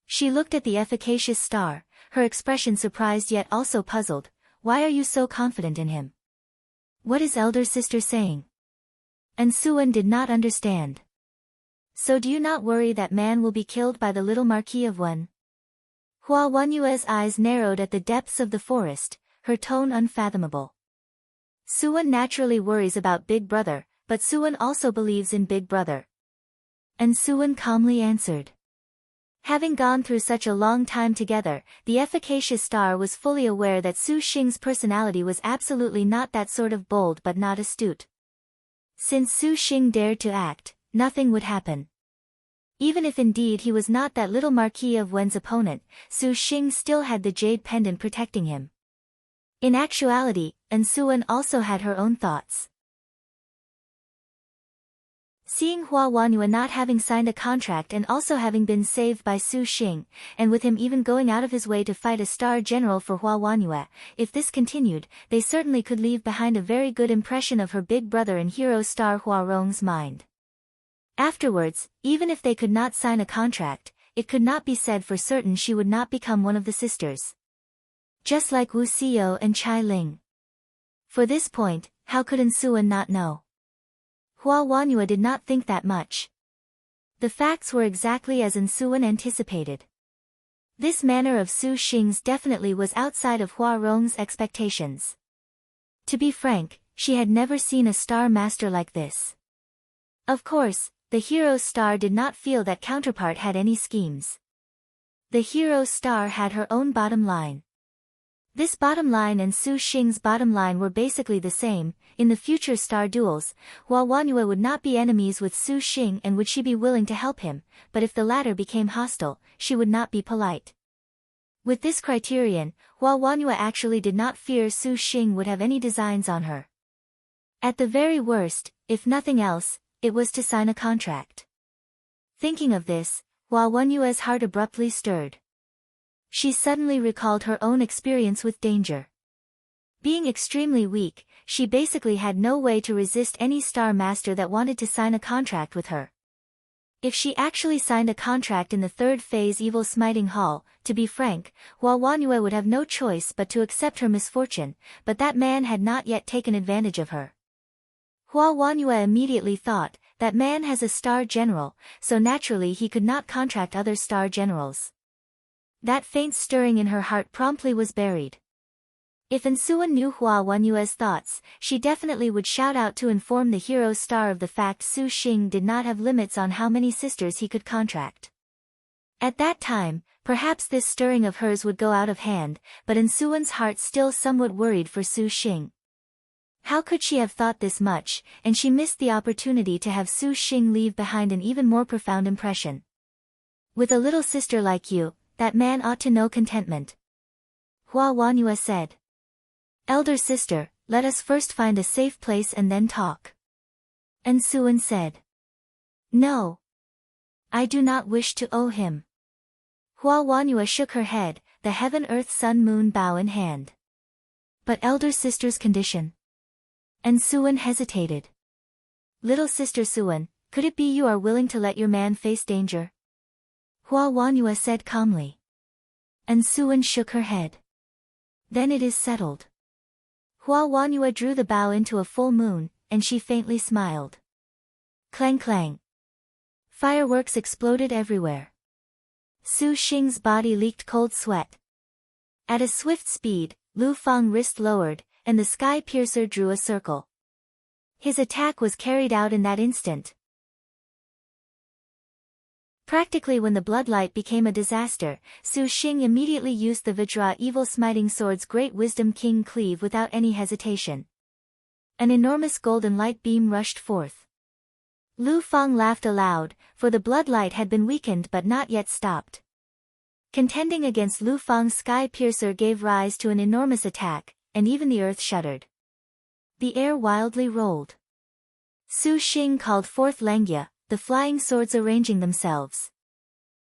She looked at the efficacious star, her expression surprised yet also puzzled. "Why are you so confident in him? What is elder sister saying?" And Suan did not understand. "So do you not worry that man will be killed by the little Marquis of Wen?" Hua Wanyue's eyes narrowed at the depths of the forest, her tone unfathomable. Suan naturally worries about Big Brother, but Suan also believes in Big Brother. And Suan calmly answered. Having gone through such a long time together, the efficacious star was fully aware that Su Xing's personality was absolutely not that sort of bold but not astute. Since Su Xing dared to act, nothing would happen. Even if indeed he was not that little Marquis of Wen's opponent, Su Xing still had the jade pendant protecting him. In actuality, Suan also had her own thoughts. Seeing Hua Wanyue not having signed a contract and also having been saved by Su Xing, and with him even going out of his way to fight a star general for Hua Wanyue, if this continued, they certainly could leave behind a very good impression of her big brother in hero star Hua Rong's mind. Afterwards, even if they could not sign a contract, it could not be said for certain she would not become one of the sisters. Just like Wu Xiao and Chai Ling. For this point, how could Suan not know? Hua Wanyue did not think that much. The facts were exactly as Suan anticipated. This manner of Su Xing's definitely was outside of Hua Rong's expectations. To be frank, she had never seen a star master like this. Of course, the hero's star did not feel that counterpart had any schemes. The hero's star had her own bottom line. This bottom line and Su Xing's bottom line were basically the same. In the future star duels, Hua Wanyue would not be enemies with Su Xing and would she be willing to help him, but if the latter became hostile, she would not be polite. With this criterion, Hua Wanyue actually did not fear Su Xing would have any designs on her. At the very worst, if nothing else, it was to sign a contract. Thinking of this, Hua Wanyue's heart abruptly stirred. She suddenly recalled her own experience with danger. Being extremely weak, she basically had no way to resist any star master that wanted to sign a contract with her. If she actually signed a contract in the third phase Evil Smiting Hall, to be frank, Hua Wanyue would have no choice but to accept her misfortune, but that man had not yet taken advantage of her. Hua Wanyue immediately thought, that man has a star general, so naturally he could not contract other star generals. That faint stirring in her heart promptly was buried. If Ansuan knew Hua Wanyue's thoughts, she definitely would shout out to inform the hero's star of the fact Su Xing did not have limits on how many sisters he could contract. At that time, perhaps this stirring of hers would go out of hand, but Ansuan's heart still somewhat worried for Su Xing. How could she have thought this much, and she missed the opportunity to have Su Xing leave behind an even more profound impression. With a little sister like you, that man ought to know contentment. Hua Wanyue said. Elder sister, let us first find a safe place and then talk. Ansuan said. No. I do not wish to owe him. Hua Wanyue shook her head, the heaven earth sun moon bow in hand. But elder sister's condition. Ansuan hesitated. Little sister Suan, could it be you are willing to let your man face danger? Hua Wanyue said calmly. Ansuan shook her head. Then it is settled. Hua Wanyue drew the bow into a full moon, and she faintly smiled. Clang clang. Fireworks exploded everywhere. Su Xing's body leaked cold sweat. At a swift speed, Lu Fang's wrist lowered, and the sky piercer drew a circle. His attack was carried out in that instant. Practically when the bloodlight became a disaster, Su Xing immediately used the Vajra Evil Smiting Sword's Great Wisdom King Cleave without any hesitation. An enormous golden light beam rushed forth. Lu Fang laughed aloud, for the bloodlight had been weakened but not yet stopped. Contending against Lu Fang's Sky Piercer gave rise to an enormous attack, and even the earth shuddered. The air wildly rolled. Su Xing called forth Lengia, the flying swords arranging themselves.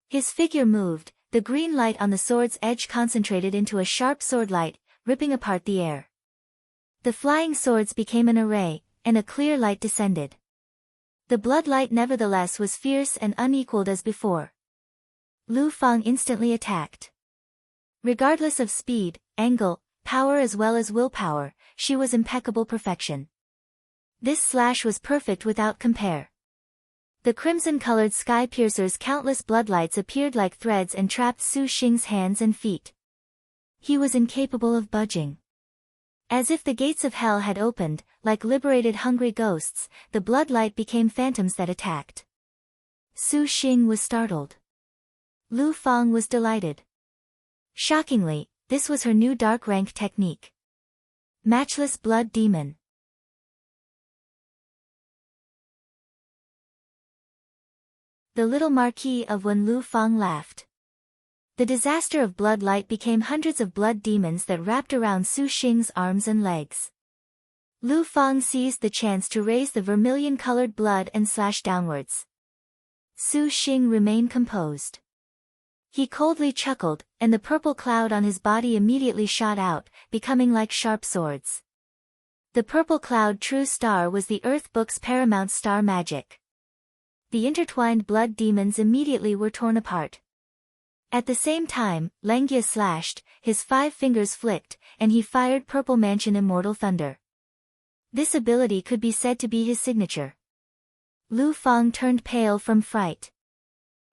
His figure moved, the green light on the sword's edge concentrated into a sharp swordlight, ripping apart the air. The flying swords became an array, and a clear light descended. The bloodlight nevertheless was fierce and unequaled as before. Lu Fang instantly attacked. Regardless of speed, angle, power as well as willpower, she was impeccable perfection. This slash was perfect without compare. The crimson-colored sky piercer's countless bloodlights appeared like threads and trapped Su Xing's hands and feet. He was incapable of budging. As if the gates of hell had opened, like liberated hungry ghosts, the bloodlight became phantoms that attacked. Su Xing was startled. Lu Fang was delighted. Shockingly, this was her new dark rank technique. Matchless Blood Demon. The little Marquis of When Lu Fang laughed. The disaster of blood light became hundreds of blood demons that wrapped around Su Xing's arms and legs. Lu Fang seized the chance to raise the vermilion-colored blood and slash downwards. Su Xing remained composed. He coldly chuckled, and the purple cloud on his body immediately shot out, becoming like sharp swords. The purple cloud true star was the Earth Book's paramount star magic. The intertwined blood demons immediately were torn apart. At the same time, Lengia slashed, his 5 fingers flicked, and he fired Purple Mansion Immortal Thunder. This ability could be said to be his signature. Lu Fang turned pale from fright.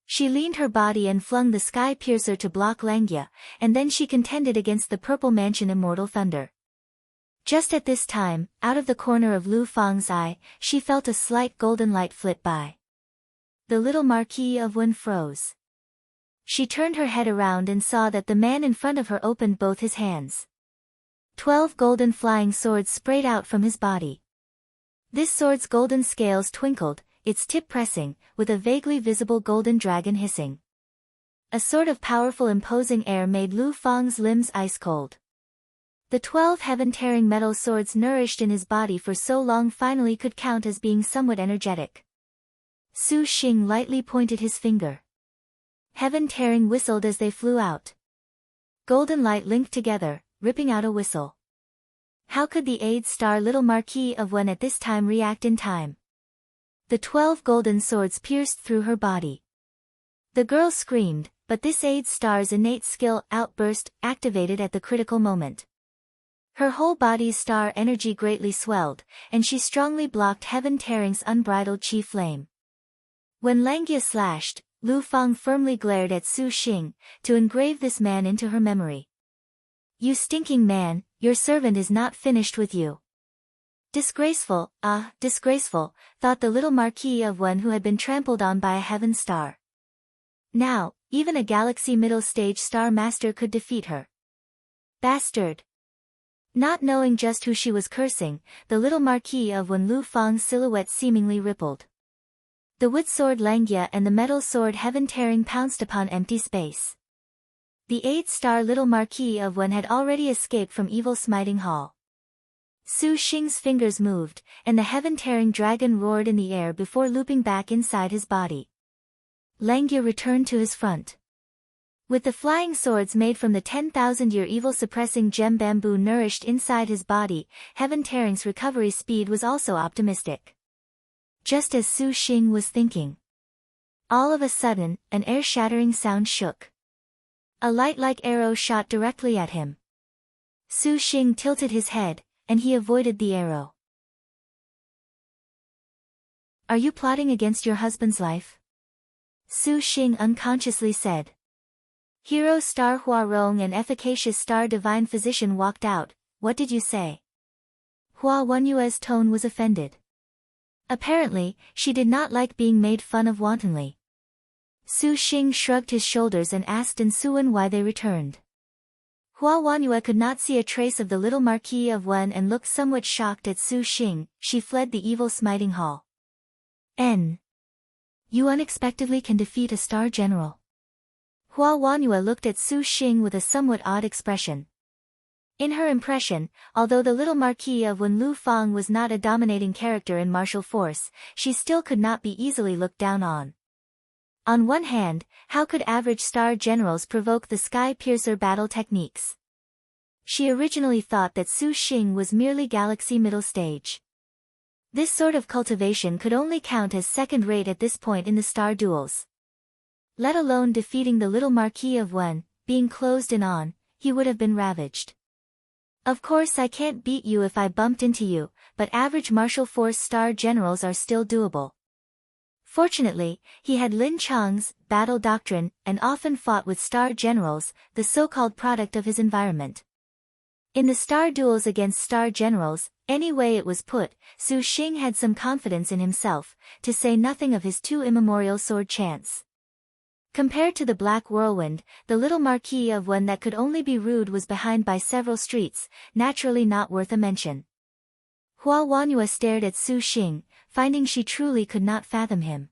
She leaned her body and flung the Sky Piercer to block Lengia, and then she contended against the Purple Mansion Immortal Thunder. Just at this time, out of the corner of Lu Fang's eye, she felt a slight golden light flit by. The little Marquis of Wen froze. She turned her head around and saw that the man in front of her opened both his hands. 12 golden flying swords sprayed out from his body. This sword's golden scales twinkled, its tip pressing, with a vaguely visible golden dragon hissing. A sort of powerful imposing air made Lu Fang's limbs ice cold. The 12 heaven-tearing metal swords nourished in his body for so long finally could count as being somewhat energetic. Su Xing lightly pointed his finger. Heaven-tearing whistled as they flew out. Golden light linked together, ripping out a whistle. How could the 8-star little Marquis of Wen at this time react in time? The 12 golden swords pierced through her body. The girl screamed, but this 8-star's innate skill outburst activated at the critical moment. Her whole body's star energy greatly swelled, and she strongly blocked Heaven-tearing's unbridled chi flame. When Langia slashed, Lu Fang firmly glared at Su Xing, to engrave this man into her memory. "You stinking man, your servant is not finished with you." Disgraceful, disgraceful, thought the little Marquis of Wen who had been trampled on by a heaven star. Now, even a galaxy middle stage star master could defeat her. Bastard! Not knowing just who she was cursing, the little Marquis of Wen Lu Fang's silhouette seemingly rippled. The wood sword Langia and the metal sword Heaven-tearing pounced upon empty space. The 8-star little Marquis of Wen had already escaped from Evil Smiting Hall. Su Xing's fingers moved, and the heaven-tearing dragon roared in the air before looping back inside his body. Langia returned to his front. With the flying swords made from the 10,000-year evil-suppressing gem bamboo nourished inside his body, Heaven-tearing's recovery speed was also optimistic. Just as Su Xing was thinking. All of a sudden, an air-shattering sound shook. A light-like arrow shot directly at him. Su Xing tilted his head, and he avoided the arrow. "Are you plotting against your husband's life?" Su Xing unconsciously said. Hero Star Huarong and efficacious Star Divine Physician walked out. "What did you say?" Hua Wenyue's tone was offended. Apparently, she did not like being made fun of wantonly. Su Xing shrugged his shoulders and asked Suwen why they returned. Hua Wenyue could not see a trace of the little Marquis of Wen and looked somewhat shocked at Su Xing. She fled the evil smiting hall. You unexpectedly can defeat a star general. Hua Wenyue looked at Su Xing with a somewhat odd expression. In her impression, although the little Marquis of Wen Lu Fang was not a dominating character in martial force, she still could not be easily looked down on. On one hand, how could average star generals provoke the sky-piercer battle techniques? She originally thought that Su Xing was merely galaxy middle stage. This sort of cultivation could only count as second-rate at this point in the star duels. Let alone defeating the little Marquis of Wen, being closed in on, he would have been ravaged. "Of course I can't beat you if I bumped into you, but average martial force star generals are still doable." Fortunately, he had Lin Chang's battle doctrine and often fought with star generals, the so-called product of his environment. In the star duels against star generals, any way it was put, Su Xing had some confidence in himself, to say nothing of his two immemorial sword chants. Compared to the Black Whirlwind, the little Marquis of Wen that could only be rude was behind by several streets, naturally not worth a mention. Hua Wenyue stared at Su Xing, finding she truly could not fathom him.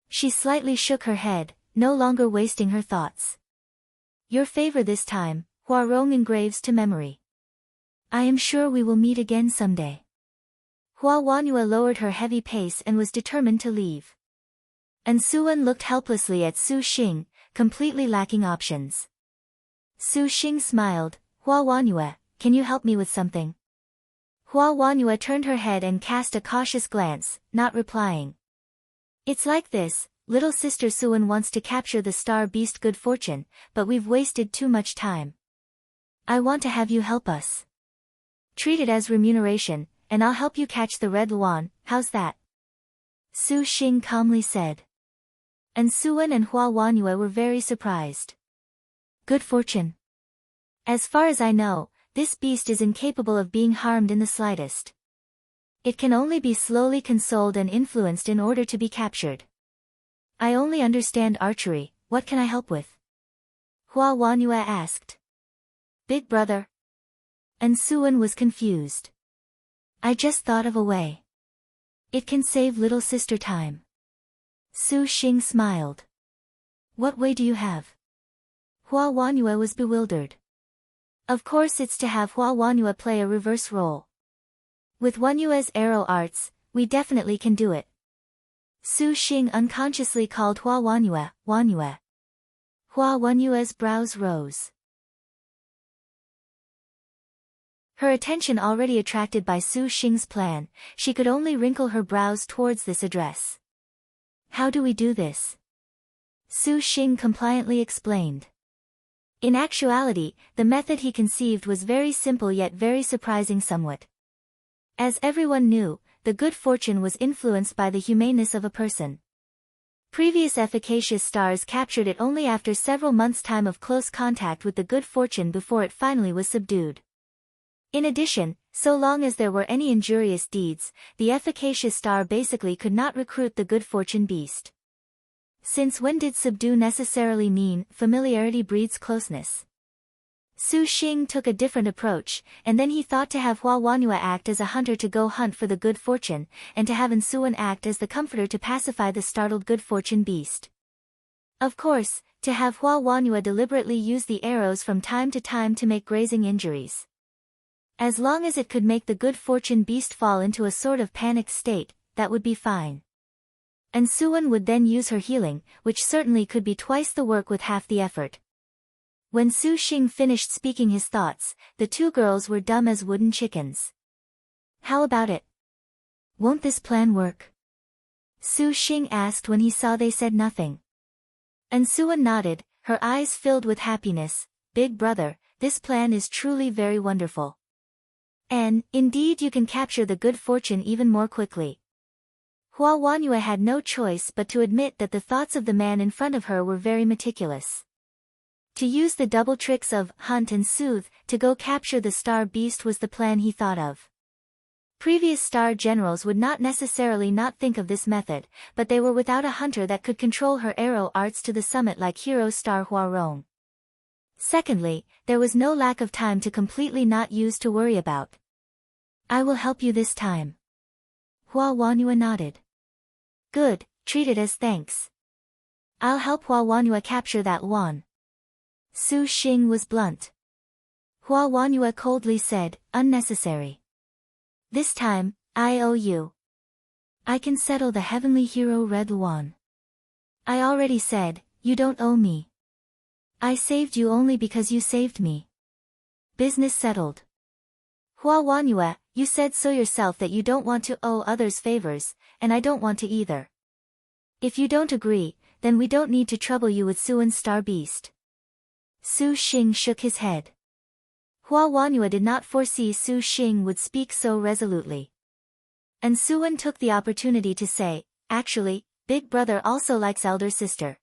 She slightly shook her head, no longer wasting her thoughts. "Your favor this time, Huarong engraves to memory. I am sure we will meet again someday." Hua Wenyue lowered her heavy pace and was determined to leave. Suwen looked helplessly at Su Xing, completely lacking options. Su Xing smiled. "Hua Wenyue, can you help me with something?" Hua Wenyue turned her head and cast a cautious glance, not replying. "It's like this, little sister Suwen wants to capture the star beast Good Fortune, but we've wasted too much time. I want to have you help us. Treat it as remuneration, and I'll help you catch the red Luan, how's that?" Su Xing calmly said. Suwen and Hua Wenyue were very surprised. Good Fortune. As far as I know, this beast is incapable of being harmed in the slightest. It can only be slowly consoled and influenced in order to be captured. I only understand archery, what can I help with? Hua Wanyue asked. Big brother. And Suan was confused. I just thought of a way. It can save little sister time. Su Xing smiled. What way do you have? Hua Wanyue was bewildered. Of course it's to have Hua Wanyue play a reverse role. With Wanyue's arrow arts, we definitely can do it. Su Xing unconsciously called Hua Wanyue, Wanyue. Hua Wanyue's brows rose. Her attention already attracted by Su Xing's plan, she could only wrinkle her brows towards this address. How do we do this? Su Xing compliantly explained. In actuality, the method he conceived was very simple yet very surprising somewhat. As everyone knew, the good fortune was influenced by the humaneness of a person. Previous efficacious stars captured it only after several months' time of close contact with the good fortune before it finally was subdued. In addition, so long as there were any injurious deeds, the efficacious star basically could not recruit the good fortune beast. Since when did subdue necessarily mean familiarity breeds closeness? Su Xing took a different approach, and then he thought to have Hua Wanyue act as a hunter to go hunt for the good fortune, and to have Suan act as the comforter to pacify the startled good fortune beast. Of course, to have Hua Wanyue deliberately use the arrows from time to time to make grazing injuries. As long as it could make the good fortune beast fall into a sort of panicked state, that would be fine. And Suan would then use her healing, which certainly could be twice the work with half the effort. When Su Xing finished speaking his thoughts, the two girls were dumb as wooden chickens. How about it? Won't this plan work? Su Xing asked when he saw they said nothing. And Suan nodded, her eyes filled with happiness. Big brother, this plan is truly very wonderful. And, indeed you can capture the good fortune even more quickly. Hua Wanyue had no choice but to admit that the thoughts of the man in front of her were very meticulous. To use the double tricks of hunt and soothe to go capture the star beast was the plan he thought of. Previous star generals would not necessarily not think of this method, but they were without a hunter that could control her arrow arts to the summit like hero star Hua Rong. Secondly, there was no lack of time to completely not use to worry about. I will help you this time. Hua Wanyue nodded. Good, treat it as thanks. I'll help Hua Wanyue capture that Wan. Su Xing was blunt. Hua Wanyue coldly said, unnecessary. This time, I owe you. I can settle the heavenly hero Red Luan. I already said, you don't owe me. I saved you only because you saved me. Business settled. Hua Wanyue, you said so yourself that you don't want to owe others favors, and I don't want to either. If you don't agree, then we don't need to trouble you with Suan's star beast. Su Xing shook his head. Hua Wanyue did not foresee Su Xing would speak so resolutely. And Suan took the opportunity to say, actually, big brother also likes elder sister.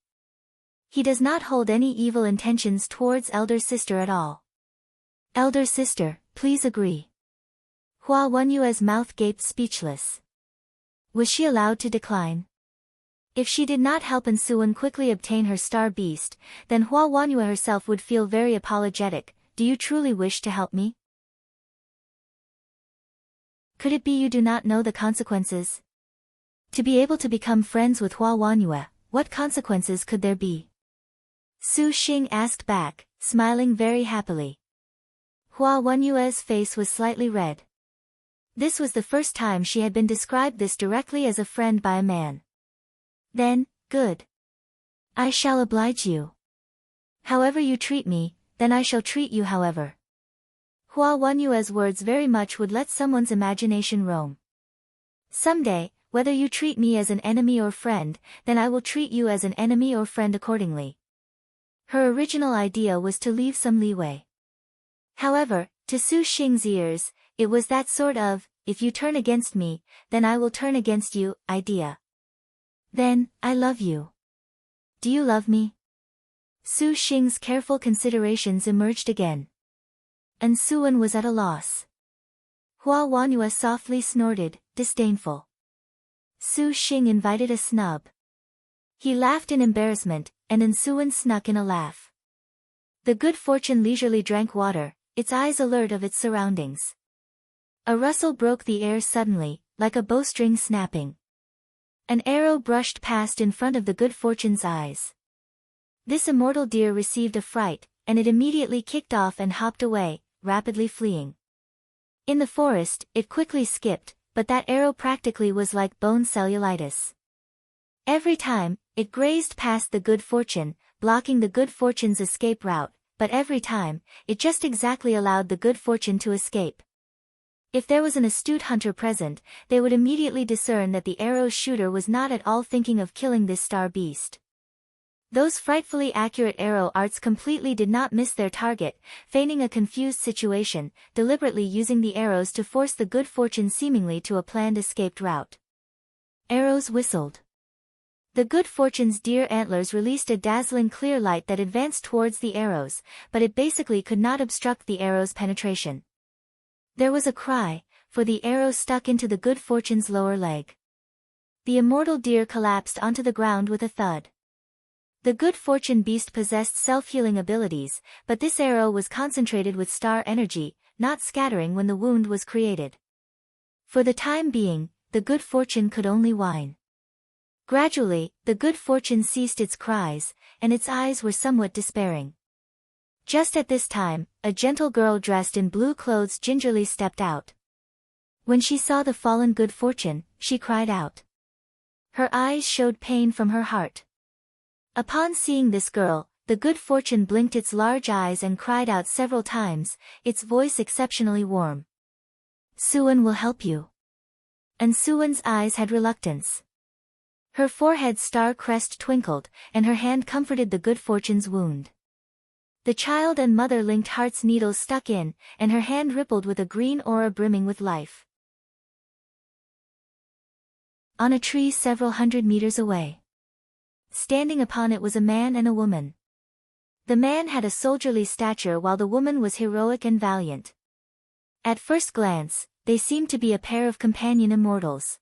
He does not hold any evil intentions towards elder sister at all. Elder sister, please agree. Hua Wanyue's mouth gaped speechless. Was she allowed to decline? If she did not help Suan quickly obtain her star beast, then Hua Wanyue herself would feel very apologetic. Do you truly wish to help me? Could it be you do not know the consequences? To be able to become friends with Hua Wanyue, what consequences could there be? Su Xing asked back, smiling very happily. Hua Wanyue's face was slightly red. This was the first time she had been described this directly as a friend by a man. Then, good. I shall oblige you. However you treat me, then I shall treat you however. Hua Wanyue's words very much would let someone's imagination roam. Someday, whether you treat me as an enemy or friend, then I will treat you as an enemy or friend accordingly. Her original idea was to leave some leeway. However, to Su Xing's ears, it was that sort of, if you turn against me, then I will turn against you, idea. Then, I love you. Do you love me? Su Xing's careful considerations emerged again. and Suan was at a loss. Hua Wanhua softly snorted, disdainful. Su Xing invited a snub. He laughed in embarrassment, and Suan snuck in a laugh. The good fortune leisurely drank water, its eyes alert of its surroundings. A rustle broke the air suddenly, like a bowstring snapping. An arrow brushed past in front of the good fortune's eyes. This immortal deer received a fright, and it immediately kicked off and hopped away, rapidly fleeing. In the forest, it quickly skipped, but that arrow practically was like bone cellulitis. Every time, it grazed past the good fortune, blocking the good fortune's escape route, but every time, it just exactly allowed the good fortune to escape. If there was an astute hunter present, they would immediately discern that the arrow's shooter was not at all thinking of killing this star beast. Those frightfully accurate arrow arts completely did not miss their target, feigning a confused situation, deliberately using the arrows to force the good fortune seemingly to a planned escaped route. Arrows whistled. The good fortune's deer antlers released a dazzling clear light that advanced towards the arrows, but it basically could not obstruct the arrow's penetration. There was a cry, for the arrow stuck into the good fortune's lower leg. The immortal deer collapsed onto the ground with a thud. The good fortune beast possessed self-healing abilities, but this arrow was concentrated with star energy, not scattering when the wound was created. For the time being, the good fortune could only whine. Gradually, the good fortune ceased its cries, and its eyes were somewhat despairing. Just at this time, a gentle girl dressed in blue clothes gingerly stepped out. When she saw the fallen good fortune, she cried out. Her eyes showed pain from her heart. Upon seeing this girl, the good fortune blinked its large eyes and cried out several times, its voice exceptionally warm. Suan will help you. And Suan's eyes had reluctance. Her forehead's star crest twinkled, and her hand comforted the good fortune's wound. The child and mother linked heart's needles stuck in, and her hand rippled with a green aura brimming with life. On a tree several hundred meters away. Standing upon it was a man and a woman. The man had a soldierly stature while the woman was heroic and valiant. At first glance, they seemed to be a pair of companion immortals.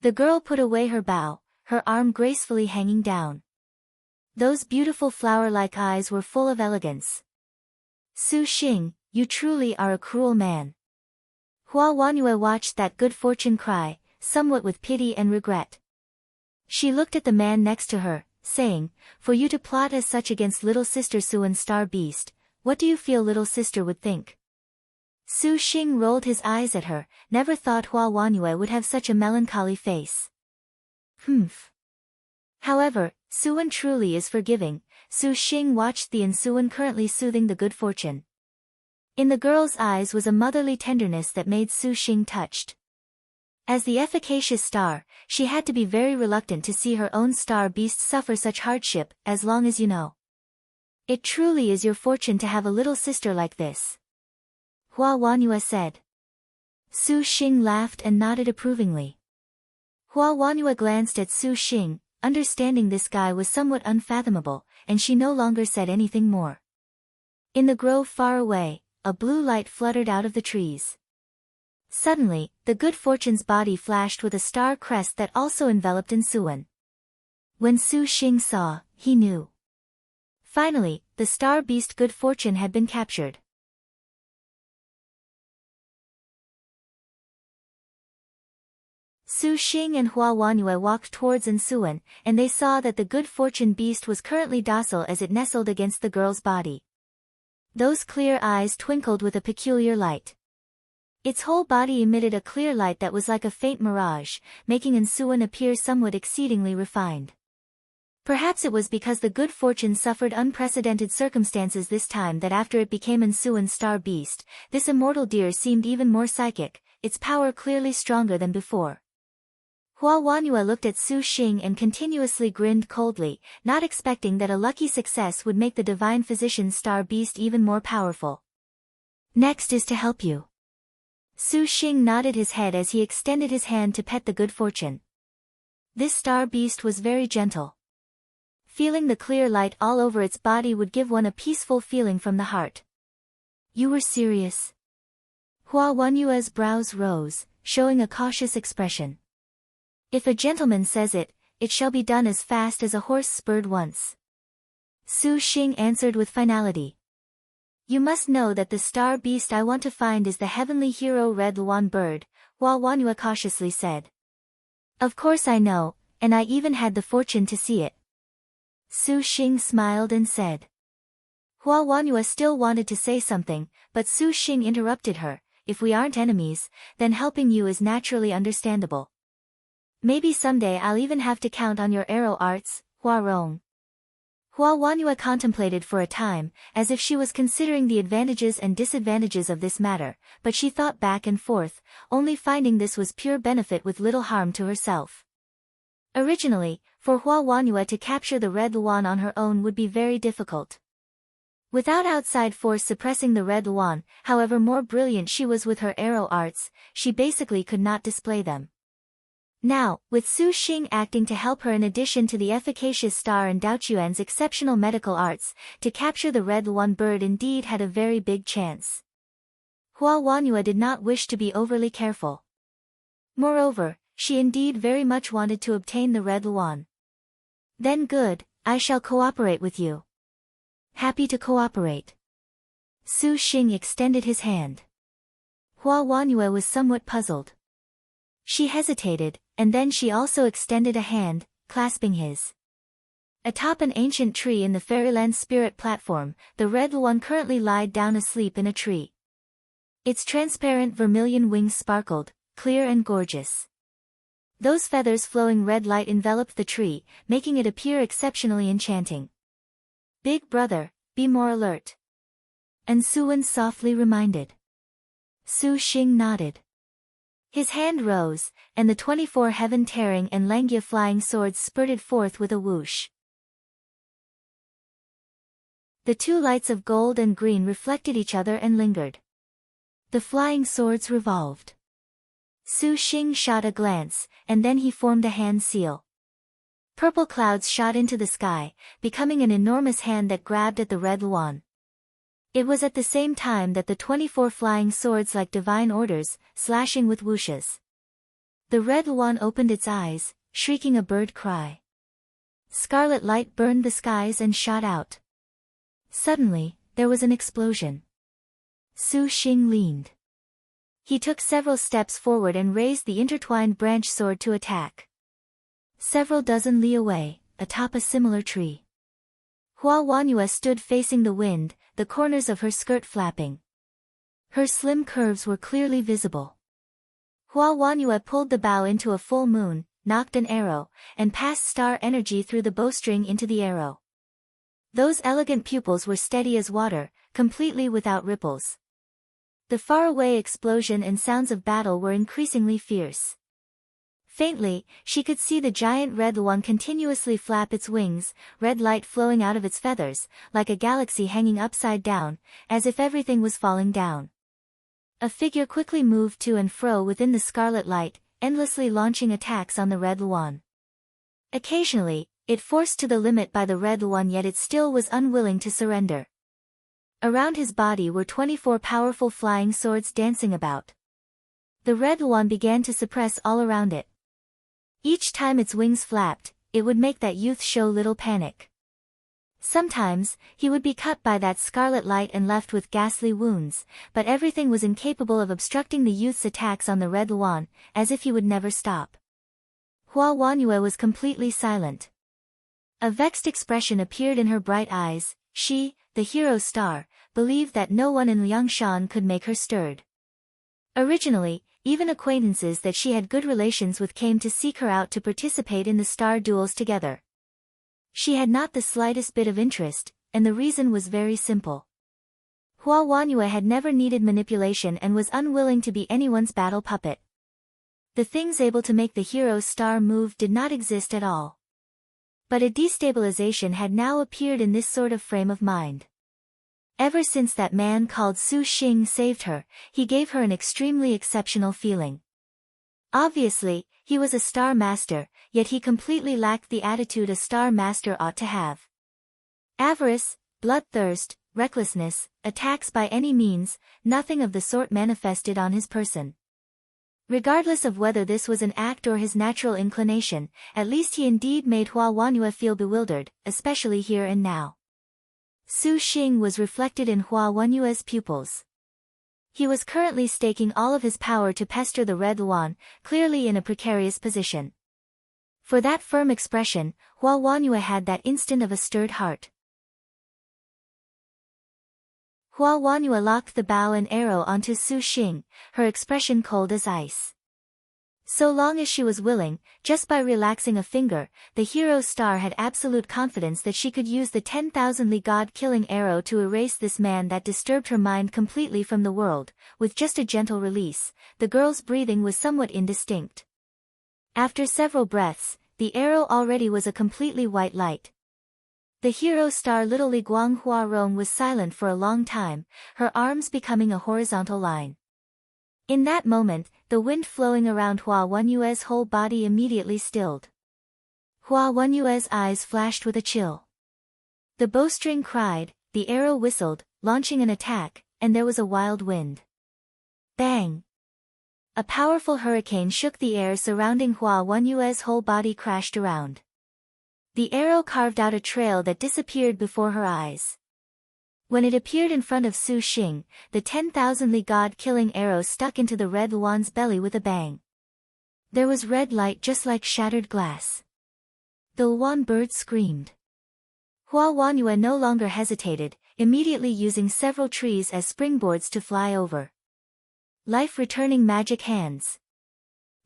The girl put away her bow, her arm gracefully hanging down. Those beautiful flower-like eyes were full of elegance. Su Xing, you truly are a cruel man. Hua Wanhua watched that good fortune cry, somewhat with pity and regret. She looked at the man next to her, saying, for you to plot as such against little sister Suan's star beast, what do you feel little sister would think? Su Xing rolled his eyes at her, never thought Hua Wanhua would have such a melancholy face. Humph. However, Suan truly is forgiving. Su Xing watched the Suan currently soothing the good fortune. In the girl's eyes was a motherly tenderness that made Su Xing touched. As the efficacious star, she had to be very reluctant to see her own star beast suffer such hardship, as long as you know. It truly is your fortune to have a little sister like this. Hua Wanhua said. Su Xing laughed and nodded approvingly. Hua Wanhua glanced at Su Xing, understanding this guy was somewhat unfathomable, and she no longer said anything more. In the grove far away, a blue light fluttered out of the trees. Suddenly, the good fortune's body flashed with a star crest that also enveloped Suan. When Su Xing saw, he knew. Finally, the star beast good fortune had been captured. Su Xing and Hua Wanhua walked towards Suan, and they saw that the good fortune beast was currently docile as it nestled against the girl's body. Those clear eyes twinkled with a peculiar light. Its whole body emitted a clear light that was like a faint mirage, making Suan appear somewhat exceedingly refined. Perhaps it was because the good fortune suffered unprecedented circumstances this time that after it became Suan's star beast, this immortal deer seemed even more psychic, its power clearly stronger than before. Hua Wanhua looked at Su Xing and continuously grinned coldly, not expecting that a lucky success would make the divine physician's star beast even more powerful. Next is to help you. Su Xing nodded his head as he extended his hand to pet the good fortune. This star beast was very gentle. Feeling the clear light all over its body would give one a peaceful feeling from the heart. You were serious? Hua Wanyue's brows rose, showing a cautious expression. If a gentleman says it, it shall be done as fast as a horse spurred once. Su Xing answered with finality. You must know that the star beast I want to find is the heavenly hero Red Luan bird, Hua Wanyue cautiously said. Of course I know, and I even had the fortune to see it. Su Xing smiled and said. Hua Wanyue still wanted to say something, but Su Xing interrupted her. If we aren't enemies, then helping you is naturally understandable. Maybe someday I'll even have to count on your arrow arts, Hua Rong. Hua Wanyue contemplated for a time, as if she was considering the advantages and disadvantages of this matter, but she thought back and forth, only finding this was pure benefit with little harm to herself. Originally, for Hua Wanyue to capture the Red Luan on her own would be very difficult. Without outside force suppressing the Red Luan, however more brilliant she was with her arrow arts, she basically could not display them. Now, with Su Xing acting to help her in addition to the efficacious star and Dao Chuan's exceptional medical arts, to capture the Red Luan bird indeed had a very big chance. Hua Wanyue did not wish to be overly careful. Moreover, she indeed very much wanted to obtain the Red Luan. Then good, I shall cooperate with you. Happy to cooperate. Su Xing extended his hand. Hua Wanyue was somewhat puzzled. She hesitated, and then she also extended a hand, clasping his. Atop an ancient tree in the Fairyland Spirit platform, the Red Luan currently lied down asleep in a tree. Its transparent vermilion wings sparkled, clear and gorgeous. Those feathers flowing red light enveloped the tree, making it appear exceptionally enchanting. Big brother, be more alert. And Suwen softly reminded. Su Xing nodded. His hand rose, and the 24 heaven-tearing and Langia flying swords spurted forth with a whoosh. The two lights of gold and green reflected each other and lingered. The flying swords revolved. Su Xing shot a glance, and then he formed a hand seal. Purple clouds shot into the sky, becoming an enormous hand that grabbed at the Red Luan. It was at the same time that the 24 flying swords like divine orders, slashing with whooshes. The Red Luan opened its eyes, shrieking a bird cry. Scarlet light burned the skies and shot out. Suddenly, there was an explosion. Su Xing leaned. He took several steps forward and raised the intertwined branch sword to attack. Several dozen li away, atop a similar tree. Hua Wanyue stood facing the wind, the corners of her skirt flapping. Her slim curves were clearly visible. Hua Wanyue pulled the bow into a full moon, nocked an arrow, and passed star energy through the bowstring into the arrow. Those elegant pupils were steady as water, completely without ripples. The faraway explosion and sounds of battle were increasingly fierce. Faintly, she could see the giant Red Luan continuously flap its wings, red light flowing out of its feathers, like a galaxy hanging upside down, as if everything was falling down. A figure quickly moved to and fro within the scarlet light, endlessly launching attacks on the Red Luan. Occasionally, it forced to the limit by the Red Luan, yet it still was unwilling to surrender. Around his body were 24 powerful flying swords dancing about. The Red Luan began to suppress all around it. Each time its wings flapped, it would make that youth show little panic. Sometimes, he would be cut by that scarlet light and left with ghastly wounds, but everything was incapable of obstructing the youth's attacks on the Red Luan, as if he would never stop. Hua Wanyue was completely silent. A vexed expression appeared in her bright eyes. She, the hero star, believed that no one in Liangshan could make her stirred. Originally, even acquaintances that she had good relations with came to seek her out to participate in the star duels together. She had not the slightest bit of interest, and the reason was very simple. Hua Wanyue had never needed manipulation and was unwilling to be anyone's battle puppet. The things able to make the hero's star move did not exist at all. But a destabilization had now appeared in this sort of frame of mind. Ever since that man called Su Xing saved her, he gave her an extremely exceptional feeling. Obviously, he was a star master, yet he completely lacked the attitude a star master ought to have. Avarice, bloodthirst, recklessness, attacks by any means, nothing of the sort manifested on his person. Regardless of whether this was an act or his natural inclination, at least he indeed made Hua Wanyu feel bewildered, especially here and now. Su Xing was reflected in Hua Wanyu's pupils. He was currently staking all of his power to pester the Red Luan, clearly in a precarious position. For that firm expression, Hua Wanyu had that instant of a stirred heart. Hua Wanyu locked the bow and arrow onto Su Xing, her expression cold as ice. So long as she was willing, just by relaxing a finger, the hero star had absolute confidence that she could use the 10,000 Li god-killing arrow to erase this man that disturbed her mind completely from the world. With just a gentle release, the girl's breathing was somewhat indistinct. After several breaths, the arrow already was a completely white light. The hero star little Li Guanghua Rong was silent for a long time, her arms becoming a horizontal line. In that moment, the wind flowing around Hua Wanyu's whole body immediately stilled. Hua Wanyu's eyes flashed with a chill. The bowstring cried, the arrow whistled, launching an attack, and there was a wild wind. Bang! A powerful hurricane shook the air surrounding Hua Wanyu's whole body crashed around. The arrow carved out a trail that disappeared before her eyes. When it appeared in front of Su Xing, the 10,000 Li god-killing arrow stuck into the Red Luan's belly with a bang. There was red light just like shattered glass. The Luan bird screamed. Hua Wanyu no longer hesitated, immediately using several trees as springboards to fly over. Life-returning magic hands.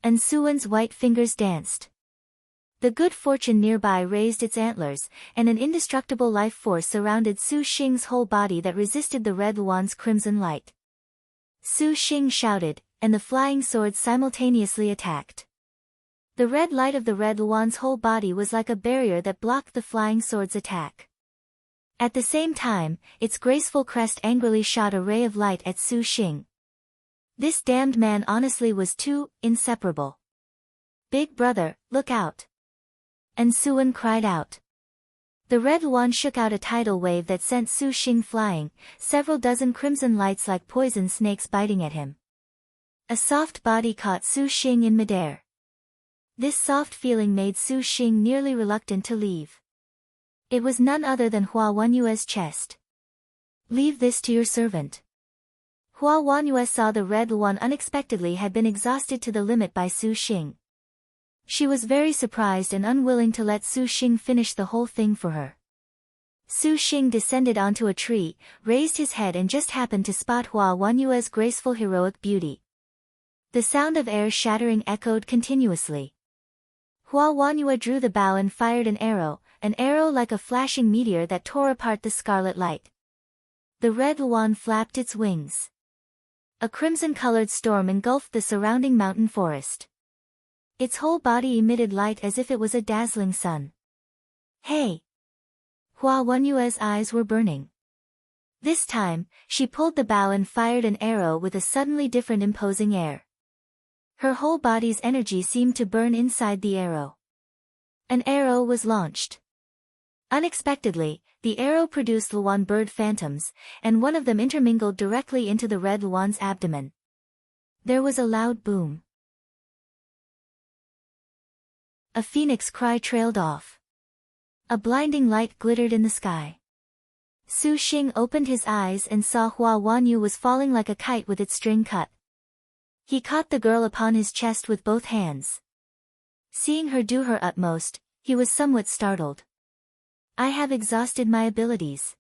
And Suwen's white fingers danced. The good fortune nearby raised its antlers, and an indestructible life force surrounded Su Xing's whole body that resisted the Red Luan's crimson light. Su Xing shouted, and the flying swords simultaneously attacked. The red light of the Red Luan's whole body was like a barrier that blocked the flying sword's attack. At the same time, its graceful crest angrily shot a ray of light at Su Xing. This damned man honestly was too inseparable. Big brother, look out! And Suwen cried out. The Red Luan shook out a tidal wave that sent Su Xing flying, several dozen crimson lights like poison snakes biting at him. A soft body caught Su Xing in midair. This soft feeling made Su Xing nearly reluctant to leave. It was none other than Hua Wanyu's chest. Leave this to your servant. Hua Wanyu saw the Red Luan unexpectedly had been exhausted to the limit by Su Xing. She was very surprised and unwilling to let Su Xing finish the whole thing for her. Su Xing descended onto a tree, raised his head and just happened to spot Hua Wanyu's graceful heroic beauty. The sound of air shattering echoed continuously. Hua Wanyu drew the bow and fired an arrow like a flashing meteor that tore apart the scarlet light. The Red Luan flapped its wings. A crimson-colored storm engulfed the surrounding mountain forest. Its whole body emitted light as if it was a dazzling sun. Hey! Hua Wanyu's eyes were burning. This time, she pulled the bow and fired an arrow with a suddenly different imposing air. Her whole body's energy seemed to burn inside the arrow. An arrow was launched. Unexpectedly, the arrow produced Luan bird phantoms, and one of them intermingled directly into the Red Luan's abdomen. There was a loud boom. A phoenix cry trailed off. A blinding light glittered in the sky. Su Xing opened his eyes and saw Hua Wanyu was falling like a kite with its string cut. He caught the girl upon his chest with both hands. Seeing her do her utmost, he was somewhat startled. I have exhausted my abilities.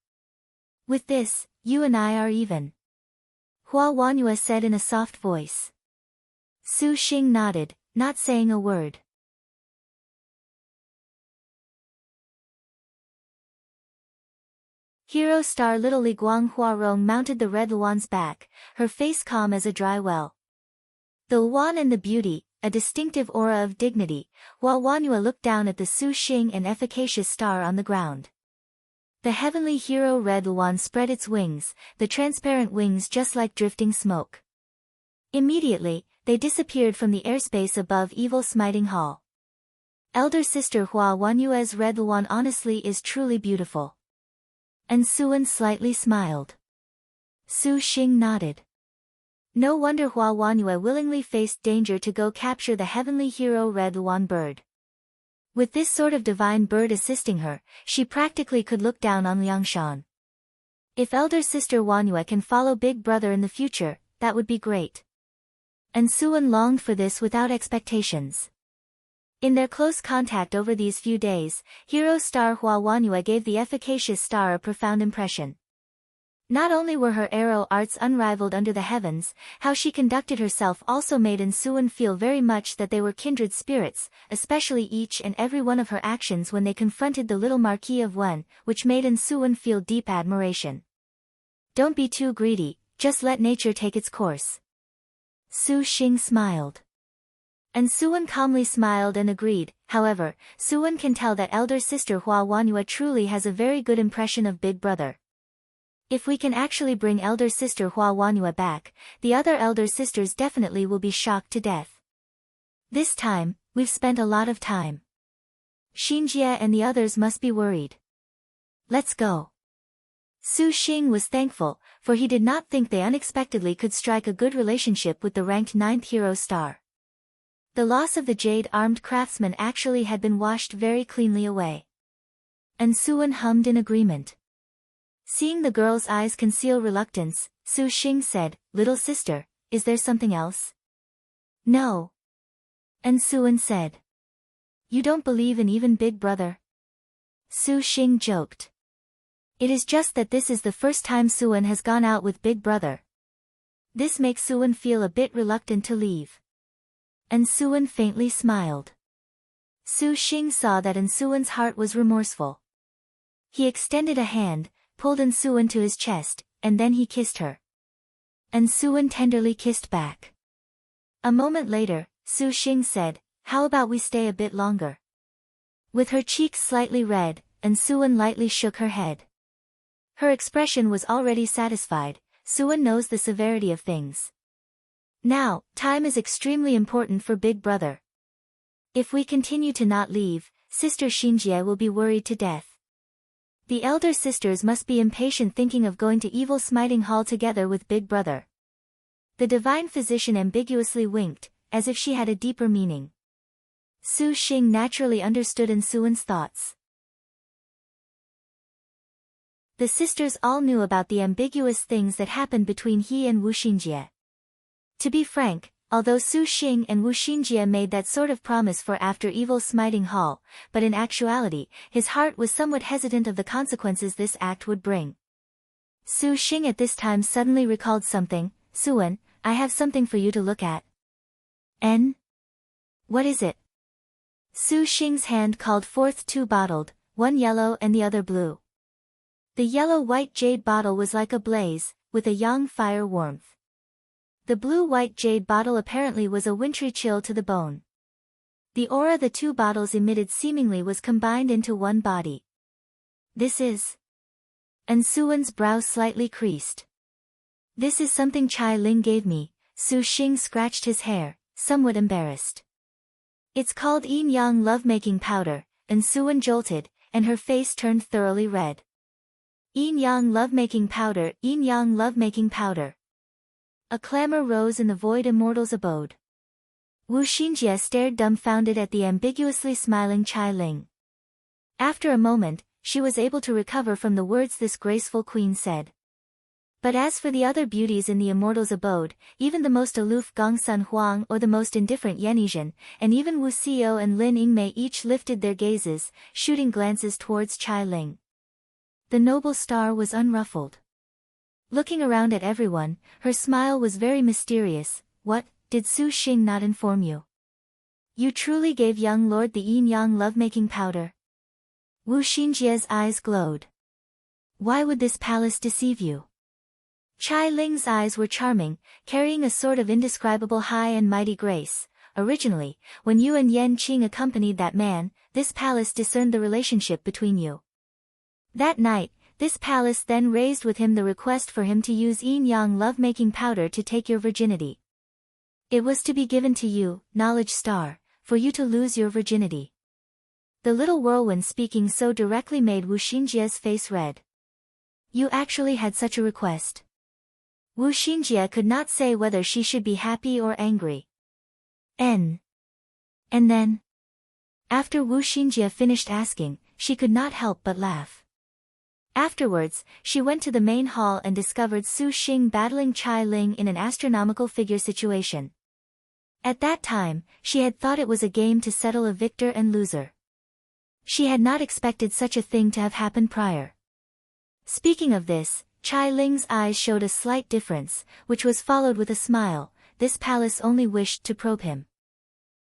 With this, you and I are even. Hua Wanyu said in a soft voice. Su Xing nodded, not saying a word. Hero star little Li Guanghua Rong mounted the Red Luan's back, her face calm as a dry well. The Luan and the beauty, a distinctive aura of dignity, while Wanyu looked down at the Su Xing and efficacious star on the ground. The heavenly hero Red Luan spread its wings, the transparent wings just like drifting smoke. Immediately, they disappeared from the airspace above Evil Smiting Hall. Elder sister Hua Wanyu's Red Luan honestly is truly beautiful. And Suan slightly smiled. Su Xing nodded. No wonder Hua Wanyue willingly faced danger to go capture the heavenly hero Red Luan bird. With this sort of divine bird assisting her, she practically could look down on Liangshan. If elder sister Wanyue can follow big brother in the future, that would be great. And Suan longed for this without expectations. In their close contact over these few days, hero star Hua Wanyue gave the efficacious star a profound impression. Not only were her arrow arts unrivaled under the heavens, how she conducted herself also made Suan feel very much that they were kindred spirits, especially each and every one of her actions when they confronted the little Marquis of Wen, which made Suan feel deep admiration. Don't be too greedy, just let nature take its course. Su Xing smiled. And Suan calmly smiled and agreed. However, Suan can tell that elder sister Hua Wanyue truly has a very good impression of big brother. If we can actually bring elder sister Hua Wanyue back, the other elder sisters definitely will be shocked to death. This time, we've spent a lot of time. Xinjie and the others must be worried. Let's go. Su Xing was thankful, for he did not think they unexpectedly could strike a good relationship with the ranked 9th hero star. The loss of the jade-armed craftsman actually had been washed very cleanly away. And Suan hummed in agreement. Seeing the girl's eyes conceal reluctance, Su Xing said, "Little sister, is there something else?" "No." And Suan said, "You don't believe in even big brother?" Su Xing joked. It is just that this is the first time Suan has gone out with big brother. This makes Suan feel a bit reluctant to leave. And Suan faintly smiled. Su Xing saw that Suan's heart was remorseful. He extended a hand, pulled Suan to his chest, and then he kissed her. And Suan tenderly kissed back. A moment later, Su Xing said, "How about we stay a bit longer?" With her cheeks slightly red, Suan lightly shook her head. Her expression was already satisfied. Suan knows the severity of things. Now, time is extremely important for big brother. If we continue to not leave, sister Xinjie will be worried to death. The elder sisters must be impatient thinking of going to evil smiting hall together with big brother. The divine physician ambiguously winked, as if she had a deeper meaning. Su Xing naturally understood Suan's thoughts. The sisters all knew about the ambiguous things that happened between he and Wu Xinjie. To be frank, although Su Xing and Wu Xinjie made that sort of promise for after evil smiting hall, but in actuality, his heart was somewhat hesitant of the consequences this act would bring. Su Xing at this time suddenly recalled something. "Suan, I have something for you to look at." "N? What is it?" Su Xing's hand called forth 2 bottled, one yellow and the other blue. The yellow-white jade bottle was like a blaze, with a young fire warmth. The blue-white jade bottle apparently was a wintry chill to the bone. The aura the 2 bottles emitted seemingly was combined into one body. This is... And Suan's brow slightly creased. "This is something Chai Ling gave me." Su Xing scratched his hair, somewhat embarrassed. "It's called Yin Yang Lovemaking Powder," and Suan jolted, and her face turned thoroughly red. "Yin Yang Lovemaking Powder, Yin Yang Lovemaking Powder." A clamor rose in the void immortal's abode. Wu Xinjie stared dumbfounded at the ambiguously smiling Chai Ling. After a moment, she was able to recover from the words this graceful queen said. But as for the other beauties in the immortal's abode, even the most aloof Gongsun Huang or the most indifferent Yanizhen, and even Wu Xiao and Lin Yingmei each lifted their gazes, shooting glances towards Chai Ling. The noble star was unruffled. Looking around at everyone, her smile was very mysterious. "What, did Su Xing not inform you? You truly gave young lord the Yin Yang lovemaking powder?" Wu Xinjie's eyes glowed. "Why would this palace deceive you?" Chai Ling's eyes were charming, carrying a sort of indescribable high and mighty grace. "Originally, when you and Yan Qing accompanied that man, this palace discerned the relationship between you. That night, this palace then raised with him the request for him to use Yin Yang lovemaking powder to take your virginity. It was to be given to you, knowledge star, for you to lose your virginity." The little whirlwind speaking so directly made Wu Xinjie's face red. You actually had such a request. Wu Xinjie could not say whether she should be happy or angry. And then, after Wu Xinjie finished asking, she could not help but laugh. Afterwards, she went to the main hall and discovered Su Xing battling Chai Ling in an astronomical figure situation. At that time, she had thought it was a game to settle a victor and loser. She had not expected such a thing to have happened prior. Speaking of this, Chai Ling's eyes showed a slight difference, which was followed with a smile. This palace only wished to probe him.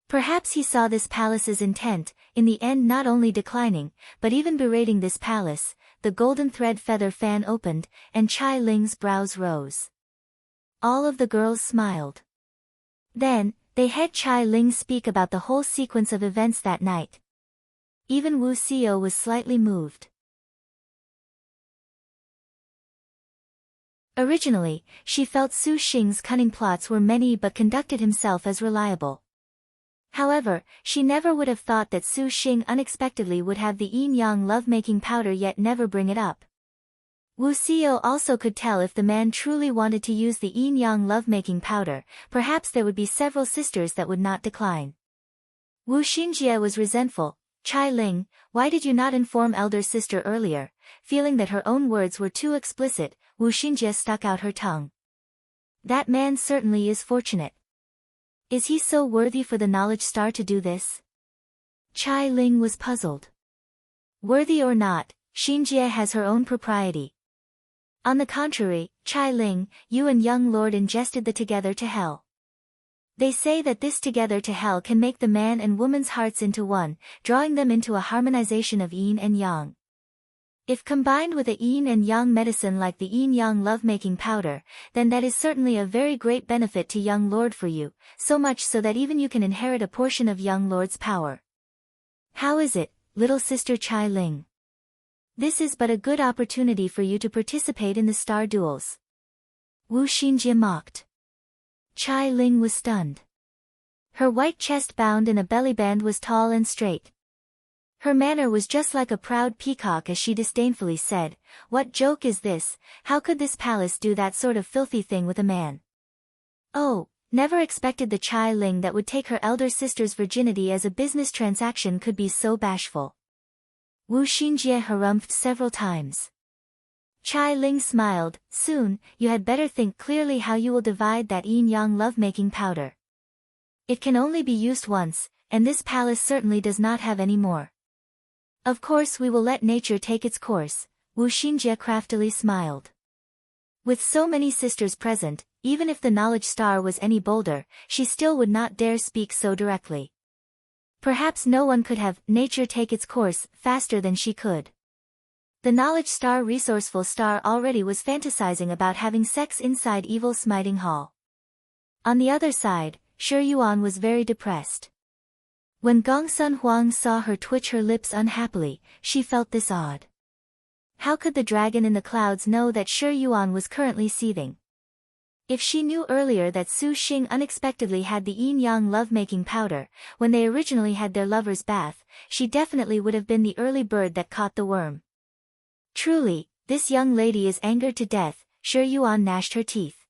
Perhaps he saw this palace's intent, in the end not only declining, but even berating this palace. The golden thread feather fan opened, and Chai Ling's brows rose. All of the girls smiled. Then, they had Chai Ling speak about the whole sequence of events that night. Even Wu Xiao was slightly moved. Originally, she felt Su Xing's cunning plots were many but conducted himself as reliable. However, she never would have thought that Su Xing unexpectedly would have the yin-yang love-making powder yet never bring it up. Wu Xiao also could tell if the man truly wanted to use the yin-yang love-making powder, perhaps there would be several sisters that would not decline. Wu Xinjie was resentful. Chai Ling, why did you not inform elder sister earlier? Feeling that her own words were too explicit, Wu Xinjie stuck out her tongue. That man certainly is fortunate. Is he so worthy for the knowledge star to do this? Chai Ling was puzzled. Worthy or not, Xinjie has her own propriety. On the contrary, Chai Ling, you and young lord ingested the together to hell. They say that this together to hell can make the man and woman's hearts into one, drawing them into a harmonization of yin and yang. If combined with a yin and yang medicine like the yin-yang love-making powder, then that is certainly a very great benefit to young lord for you, so much so that even you can inherit a portion of young lord's power. How is it, little sister Chai Ling? This is but a good opportunity for you to participate in the star duels. Wu Xinjie mocked. Chai Ling was stunned. Her white chest bound in a bellyband was tall and straight. Her manner was just like a proud peacock as she disdainfully said, "What joke is this? How could this palace do that sort of filthy thing with a man?" Oh, never expected the Chai Ling that would take her elder sister's virginity as a business transaction could be so bashful. Wu Xinjie harumphed several times. Chai Ling smiled. Soon, you had better think clearly how you will divide that yin-yang love-making powder. It can only be used once, and this palace certainly does not have any more. Of course we will let nature take its course, Wu Xinjie craftily smiled. With so many sisters present, even if the knowledge star was any bolder, she still would not dare speak so directly. Perhaps no one could have nature take its course faster than she could. The knowledge star resourceful star already was fantasizing about having sex inside evil smiting hall. On the other side, Shi Yuan was very depressed. When Gongsun Huang saw her twitch her lips unhappily, she felt this odd. How could the dragon in the clouds know that Shi Yuan was currently seething? If she knew earlier that Su Xing unexpectedly had the yin-yang love-making powder, when they originally had their lover's bath, she definitely would have been the early bird that caught the worm. Truly, this young lady is angered to death, Shi Yuan gnashed her teeth.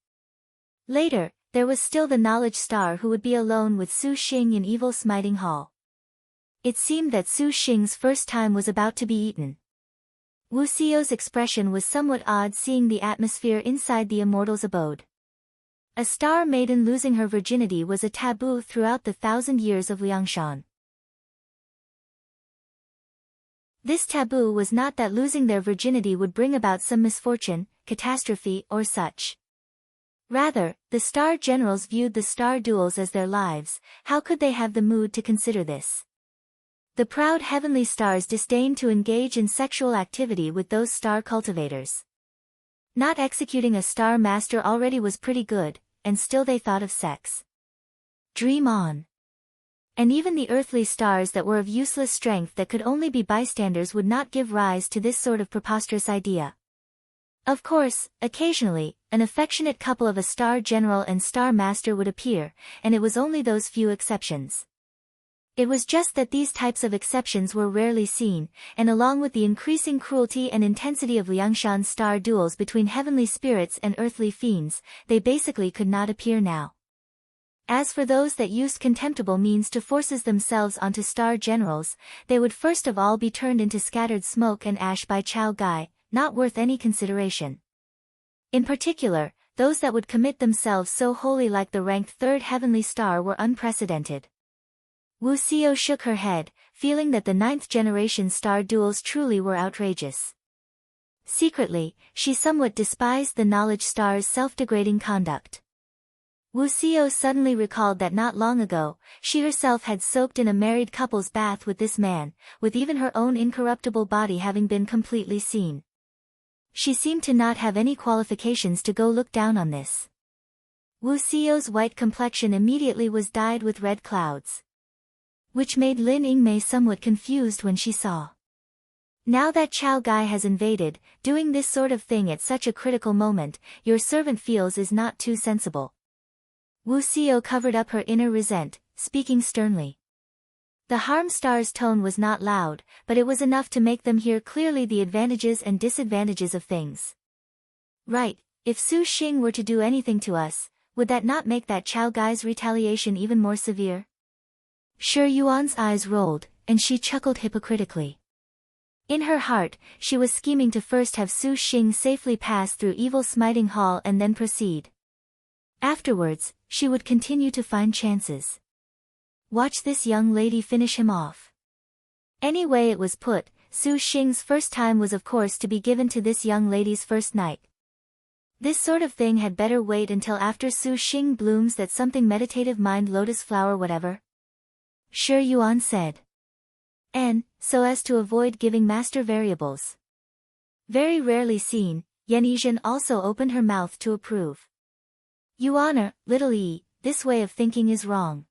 Later, there was still the knowledge star who would be alone with Su Xing in evil smiting hall. It seemed that Su Xing's first time was about to be eaten. Wu Xiao's expression was somewhat odd seeing the atmosphere inside the immortal's abode. A star maiden losing her virginity was a taboo throughout the 1,000 years of Liangshan. This taboo was not that losing their virginity would bring about some misfortune, catastrophe, or such. Rather, the star generals viewed the star duels as their lives. How could they have the mood to consider this? The proud heavenly stars disdained to engage in sexual activity with those star cultivators. Not executing a star master already was pretty good, and still they thought of sex. Dream on. And even the earthly stars that were of useless strength that could only be bystanders would not give rise to this sort of preposterous idea. Of course, occasionally, an affectionate couple of a star general and star master would appear, and it was only those few exceptions. It was just that these types of exceptions were rarely seen, and along with the increasing cruelty and intensity of Liangshan's star duels between heavenly spirits and earthly fiends, they basically could not appear now. As for those that used contemptible means to forces themselves onto star generals, they would first of all be turned into scattered smoke and ash by Chao Gai, not worth any consideration. In particular, those that would commit themselves so wholly like the ranked third heavenly star were unprecedented. Wu Xiao shook her head, feeling that the 9th generation star duels truly were outrageous. Secretly, she somewhat despised the knowledge star's self-degrading conduct. Wu Xiao suddenly recalled that not long ago, she herself had soaked in a married couple's bath with this man, with even her own incorruptible body having been completely seen. She seemed to not have any qualifications to go look down on this. Wu Xiao's white complexion immediately was dyed with red clouds, which made Lin Yingmei somewhat confused when she saw. Now that Chao Gai has invaded, doing this sort of thing at such a critical moment, your servant feels is not too sensible. Wu Xiao covered up her inner resent, speaking sternly. The harm star's tone was not loud, but it was enough to make them hear clearly the advantages and disadvantages of things. Right, if Su Xing were to do anything to us, would that not make that Chao Gai's retaliation even more severe? Shi Yuan's eyes rolled, and she chuckled hypocritically. In her heart, she was scheming to first have Su Xing safely pass through Evil Smiting Hall and then proceed. Afterwards, she would continue to find chances. Watch this young lady finish him off. Any way it was put, Su Xing's first time was of course to be given to this young lady's first night. This sort of thing had better wait until after Su Xing blooms that something meditative mind lotus flower whatever. Shi Yuan said. And, so as to avoid giving master variables. Very rarely seen, Yan Yizhen also opened her mouth to approve. Your Honor, little E, this way of thinking is wrong.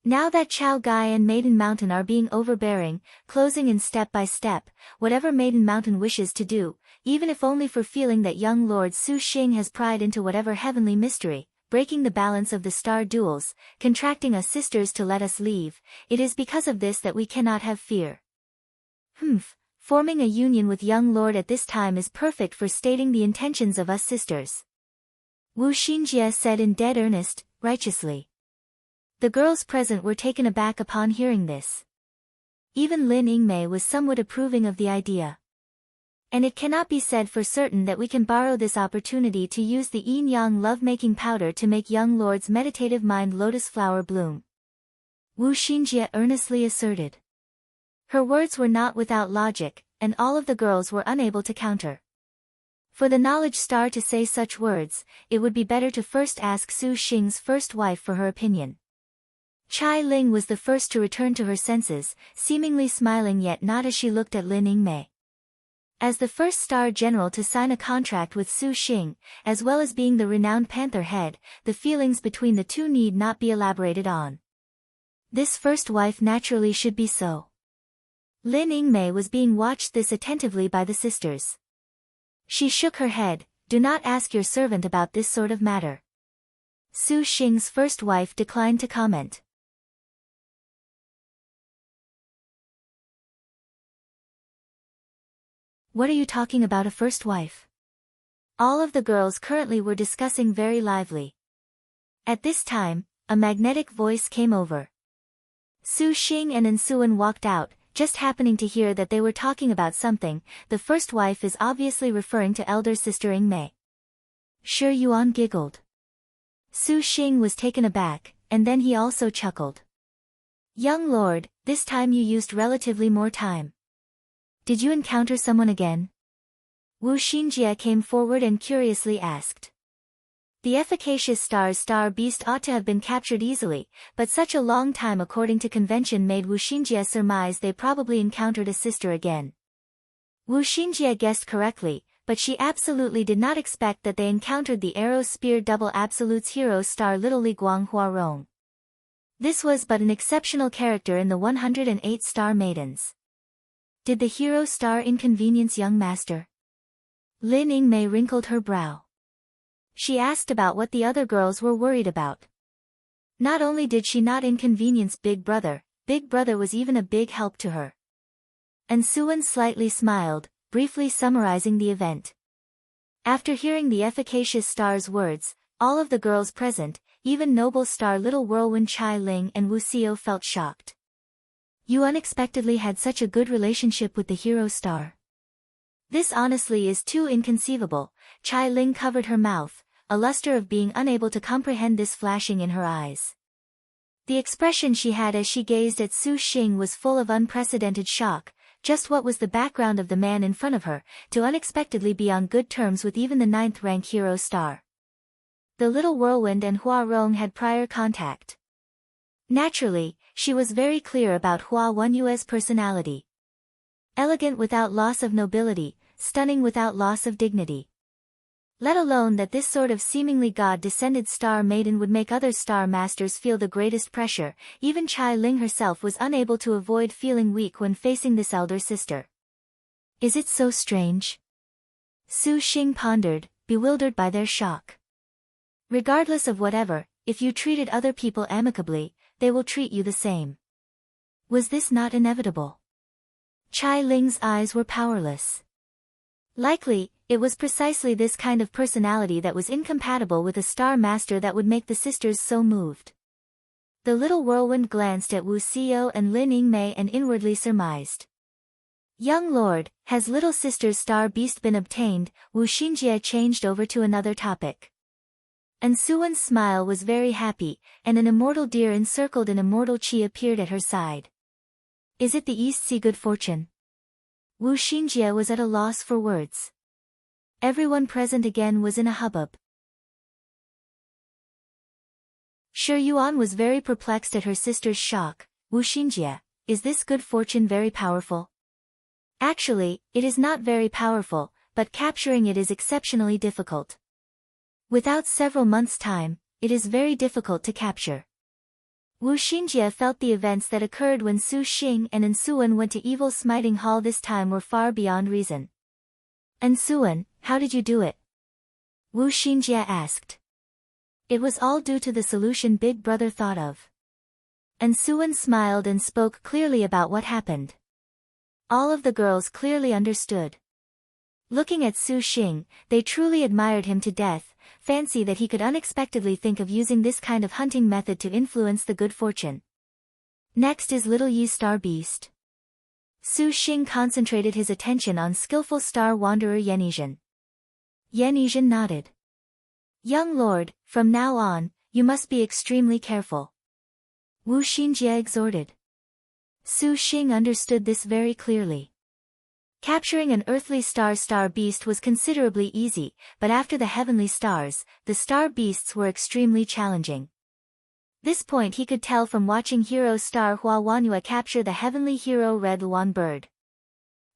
Now that Chao Gai and Maiden Mountain are being overbearing, closing in step by step, whatever Maiden Mountain wishes to do, even if only for feeling that young Lord Su Xing has pried into whatever heavenly mystery, breaking the balance of the star duels, contracting us sisters to let us leave, it is because of this that we cannot have fear. Forming a union with young lord at this time is perfect for stating the intentions of us sisters. Wu Xinjie said in dead earnest, righteously. The girls present were taken aback upon hearing this. Even Lin Yingmei was somewhat approving of the idea. And it cannot be said for certain that we can borrow this opportunity to use the yin-yang love-making powder to make young lord's meditative mind lotus flower bloom. Wu Xinjie earnestly asserted. Her words were not without logic, and all of the girls were unable to counter. For the knowledge star to say such words, it would be better to first ask Su Xing's first wife for her opinion. Chai Ling was the first to return to her senses, seemingly smiling yet not as she looked at Lin Yingmei. As the first star general to sign a contract with Su Xing, as well as being the renowned panther head, the feelings between the two need not be elaborated on. This first wife naturally should be so. Lin Yingmei was being watched this attentively by the sisters. She shook her head, do not ask your servant about this sort of matter. Su Xing's first wife declined to comment. What are you talking about, a first wife? All of the girls currently were discussing very lively. At this time, a magnetic voice came over. Su Xing and Ensuan walked out, just happening to hear that they were talking about something. The first wife is obviously referring to elder sister Yingmei. Shi Yuan giggled. Su Xing was taken aback, and then he also chuckled. Young lord, this time you used relatively more time. Did you encounter someone again? Wu Xinjie came forward and curiously asked. The efficacious star's star beast ought to have been captured easily, but such a long time according to convention made Wu Xinjie surmise they probably encountered a sister again. Wu Xinjie guessed correctly, but she absolutely did not expect that they encountered the Arrow Spear Double Absolute's hero star Little Li Guang Huarong. This was but an exceptional character in the 108 star maidens. Did the hero star inconvenience young master? Lin Yingmei wrinkled her brow. She asked about what the other girls were worried about. Not only did she not inconvenience Big Brother was even a big help to her. And Suan slightly smiled, briefly summarizing the event. After hearing the efficacious star's words, all of the girls present, even noble star Little Whirlwind Chai Ling and Wu Xiao, felt shocked. You unexpectedly had such a good relationship with the hero star. This honestly is too inconceivable. Chai Ling covered her mouth, a luster of being unable to comprehend this flashing in her eyes. The expression she had as she gazed at Su Xing was full of unprecedented shock. Just what was the background of the man in front of her, to unexpectedly be on good terms with even the 9th-rank hero star? The Little Whirlwind and Hua Rong had prior contact. Naturally, she was very clear about Hua Wenyue's personality. Elegant without loss of nobility, stunning without loss of dignity. Let alone that this sort of seemingly god-descended star maiden would make other star masters feel the greatest pressure, even Chai Ling herself was unable to avoid feeling weak when facing this elder sister. Is it so strange? Su Xing pondered, bewildered by their shock. Regardless of whatever, if you treated other people amicably, they will treat you the same. Was this not inevitable? Chai Ling's eyes were powerless. Likely, it was precisely this kind of personality that was incompatible with a star master that would make the sisters so moved. The Little Whirlwind glanced at Wu Xiao and Lin Yingmei and inwardly surmised. Young lord, has little sister's star beast been obtained? Wu Xinjie changed over to another topic. And Suan's smile was very happy, and an immortal deer encircled in immortal chi appeared at her side. Is it the East Sea good fortune? Wu Xinjie was at a loss for words. Everyone present again was in a hubbub. Shi Yuan was very perplexed at her sister's shock. Wu Xinjie, is this good fortune very powerful? Actually, it is not very powerful, but capturing it is exceptionally difficult. Without several months' time, it is very difficult to capture. Wu Xinjie felt the events that occurred when Su Xing and Ansuan went to Evil Smiting Hall this time were far beyond reason. Ansuan, how did you do it? Wu Xinjie asked. It was all due to the solution Big Brother thought of. Ansuan smiled and spoke clearly about what happened. All of the girls clearly understood. Looking at Su Xing, they truly admired him to death. Fancy that he could unexpectedly think of using this kind of hunting method to influence the good fortune. Next is Little Yi's star beast. Su Xing concentrated his attention on skillful star wanderer Yanizhan. Yanizhan nodded. Young lord, from now on, you must be extremely careful. Wu Xinjie exhorted. Su Xing understood this very clearly. Capturing an earthly star beast was considerably easy, but after the heavenly stars, the star beasts were extremely challenging. This point he could tell from watching hero star Hua Wanyue capture the heavenly hero Red Luan bird.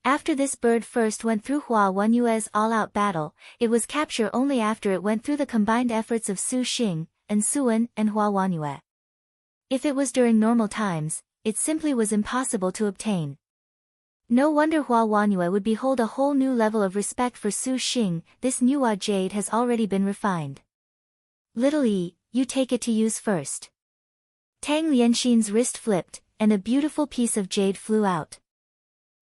After this bird first went through Hua Wanyue's all-out battle, it was capture only after it went through the combined efforts of Su Xing, Ansuan, and Hua Wanyue. If it was during normal times, it simply was impossible to obtain. No wonder Hua Wanyue would behold a whole new level of respect for Su Xing. This Nuwa jade has already been refined. Little Yi, you take it to use first. Tang Lianxin's wrist flipped, and a beautiful piece of jade flew out.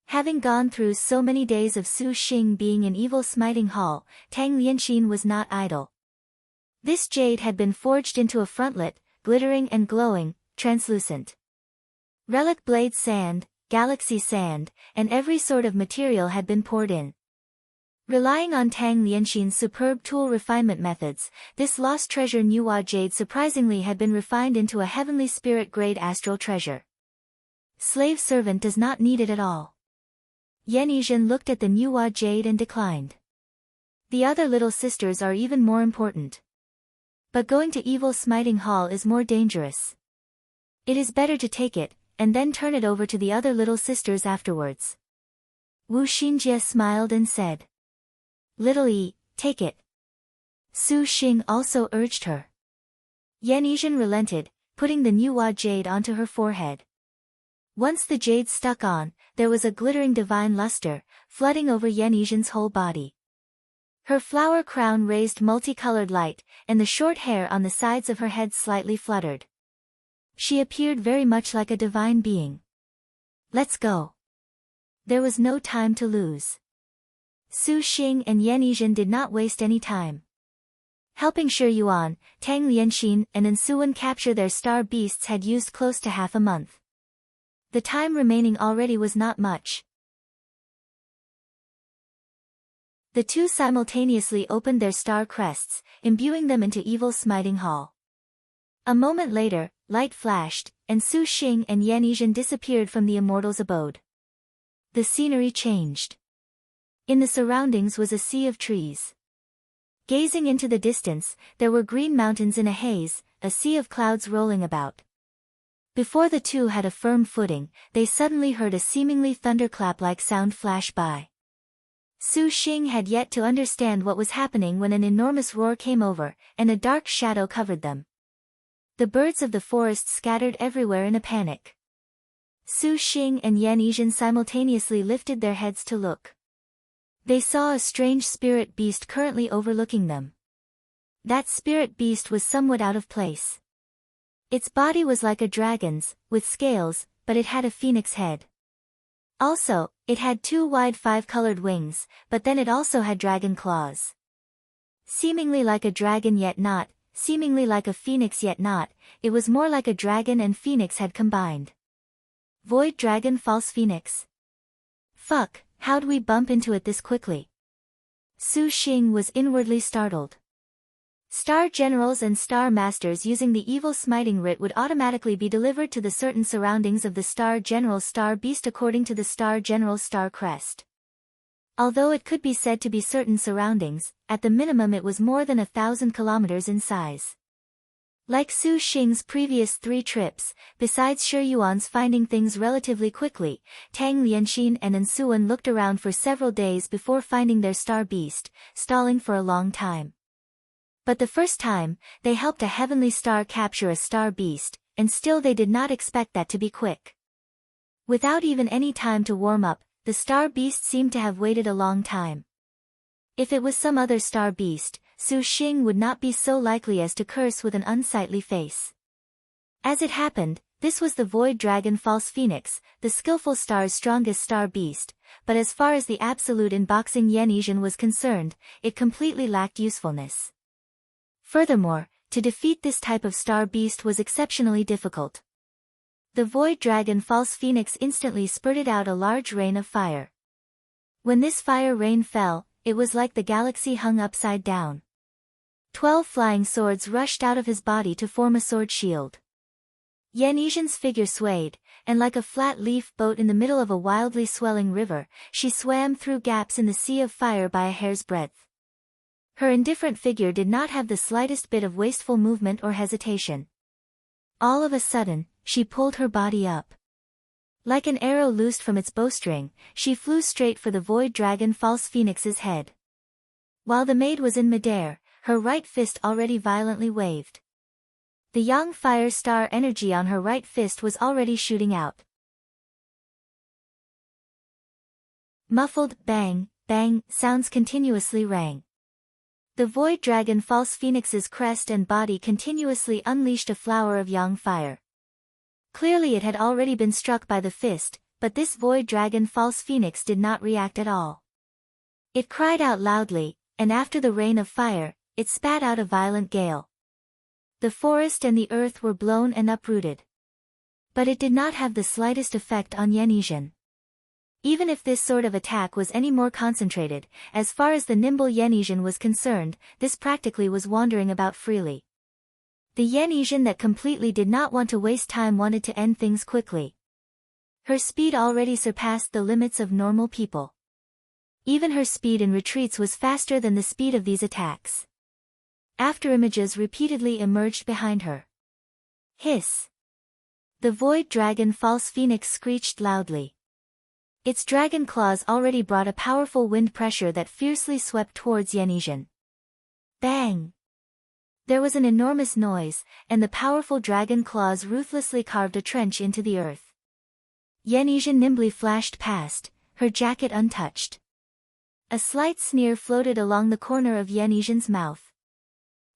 Having gone through so many days of Su Xing being in Evil Smiting Hall, Tang Lianxin was not idle. This jade had been forged into a frontlet, glittering and glowing, translucent. Relic blade sand, galaxy sand, and every sort of material had been poured in. Relying on Tang Lianxin's superb tool refinement methods, this lost treasure Nuwa jade surprisingly had been refined into a heavenly spirit-grade astral treasure. Slave servant does not need it at all. Yanizhan looked at the Nuwa jade and declined. The other little sisters are even more important. But going to Evil Smiting Hall is more dangerous. It is better to take it, and then turn it over to the other little sisters afterwards. Wu Xinjie smiled and said. Little Yi, take it. Su Xing also urged her. Yanizhan relented, putting the Nuwa jade onto her forehead. Once the jade stuck on, there was a glittering divine luster, flooding over Yanizhan's whole body. Her flower crown raised multicolored light, and the short hair on the sides of her head slightly fluttered. She appeared very much like a divine being. Let's go. There was no time to lose. Su Xing and Yan Yizhen did not waste any time. Helping Shi Yuan, Tang Lianxin and Ensuan capture their star beasts had used close to half a month. The time remaining already was not much. The two simultaneously opened their star crests, imbuing them into evil smiting hall. A moment later, light flashed, and Su Xing and Yan Yizhen disappeared from the immortal's abode. The scenery changed. In the surroundings was a sea of trees. Gazing into the distance, there were green mountains in a haze, a sea of clouds rolling about. Before the two had a firm footing, they suddenly heard a seemingly thunderclap-like sound flash by. Su Xing had yet to understand what was happening when an enormous roar came over, and a dark shadow covered them. The birds of the forest scattered everywhere in a panic. Su Xing and Yan Yizhen simultaneously lifted their heads to look. They saw a strange spirit beast currently overlooking them. That spirit beast was somewhat out of place. Its body was like a dragon's, with scales, but it had a phoenix head. Also, it had two wide five-colored wings, but then it also had dragon claws. Seemingly like a dragon yet not, seemingly like a phoenix yet not, it was more like a dragon and phoenix had combined. Void Dragon False Phoenix. Fuck, how'd we bump into it this quickly? Su Xing was inwardly startled. Star Generals and Star Masters using the evil smiting writ would automatically be delivered to the certain surroundings of the Star General's Star Beast according to the Star General's Star Crest. Although it could be said to be certain surroundings, at the minimum it was more than 1,000 kilometers in size. Like Su Xing's previous 3 trips, besides Shi Yuan's finding things relatively quickly, Tang Lianxin and Ensuan looked around for several days before finding their star beast, stalling for a long time. But the first time, they helped a heavenly star capture a star beast, and still they did not expect that to be quick. Without even any time to warm up, the star beast seemed to have waited a long time. If it was some other star beast, Su Xing would not be so likely as to curse with an unsightly face. As it happened, this was the Void Dragon False Phoenix, the skillful star's strongest star beast, but as far as the absolute in boxing Yan Yizhen was concerned, it completely lacked usefulness. Furthermore, to defeat this type of star beast was exceptionally difficult. The Void Dragon False Phoenix instantly spurted out a large rain of fire. When this fire rain fell, it was like the galaxy hung upside down. 12 flying swords rushed out of his body to form a sword shield. Yan Yizhen's figure swayed, and like a flat leaf boat in the middle of a wildly swelling river, she swam through gaps in the sea of fire by a hair's breadth. Her indifferent figure did not have the slightest bit of wasteful movement or hesitation. All of a sudden, she pulled her body up. Like an arrow loosed from its bowstring, she flew straight for the Void Dragon False Phoenix's head. While the maid was in midair, her right fist already violently waved. The Yang Fire Star energy on her right fist was already shooting out. Muffled bang, bang sounds continuously rang. The Void Dragon False Phoenix's crest and body continuously unleashed a flower of Yang fire. Clearly it had already been struck by the fist, but this Void Dragon False Phoenix did not react at all. It cried out loudly, and after the rain of fire, it spat out a violent gale. The forest and the earth were blown and uprooted. But it did not have the slightest effect on Yan Yizhen. Even if this sort of attack was any more concentrated, as far as the nimble Yan Yizhen was concerned, this practically was wandering about freely. The Yan Yizhen that completely did not want to waste time wanted to end things quickly. Her speed already surpassed the limits of normal people. Even her speed in retreats was faster than the speed of these attacks. After images repeatedly emerged behind her. Hiss! The Void Dragon False Phoenix screeched loudly. Its dragon claws already brought a powerful wind pressure that fiercely swept towards Yan Yizhen. Bang! There was an enormous noise, and the powerful dragon claws ruthlessly carved a trench into the earth. Yan Yizhen nimbly flashed past, her jacket untouched. A slight sneer floated along the corner of Yan Yizhen's mouth.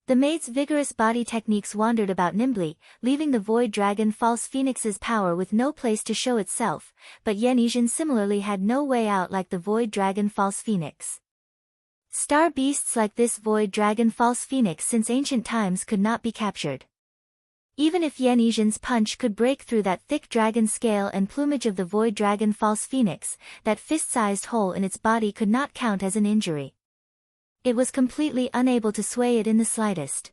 The maid's vigorous body techniques wandered about nimbly, leaving the void dragon false phoenix's power with no place to show itself, but Yanisian similarly had no way out like the void dragon false phoenix. Star beasts like this void dragon false phoenix since ancient times could not be captured. Even if Yanisian's punch could break through that thick dragon scale and plumage of the void dragon false phoenix, that fist-sized hole in its body could not count as an injury. It was completely unable to sway it in the slightest.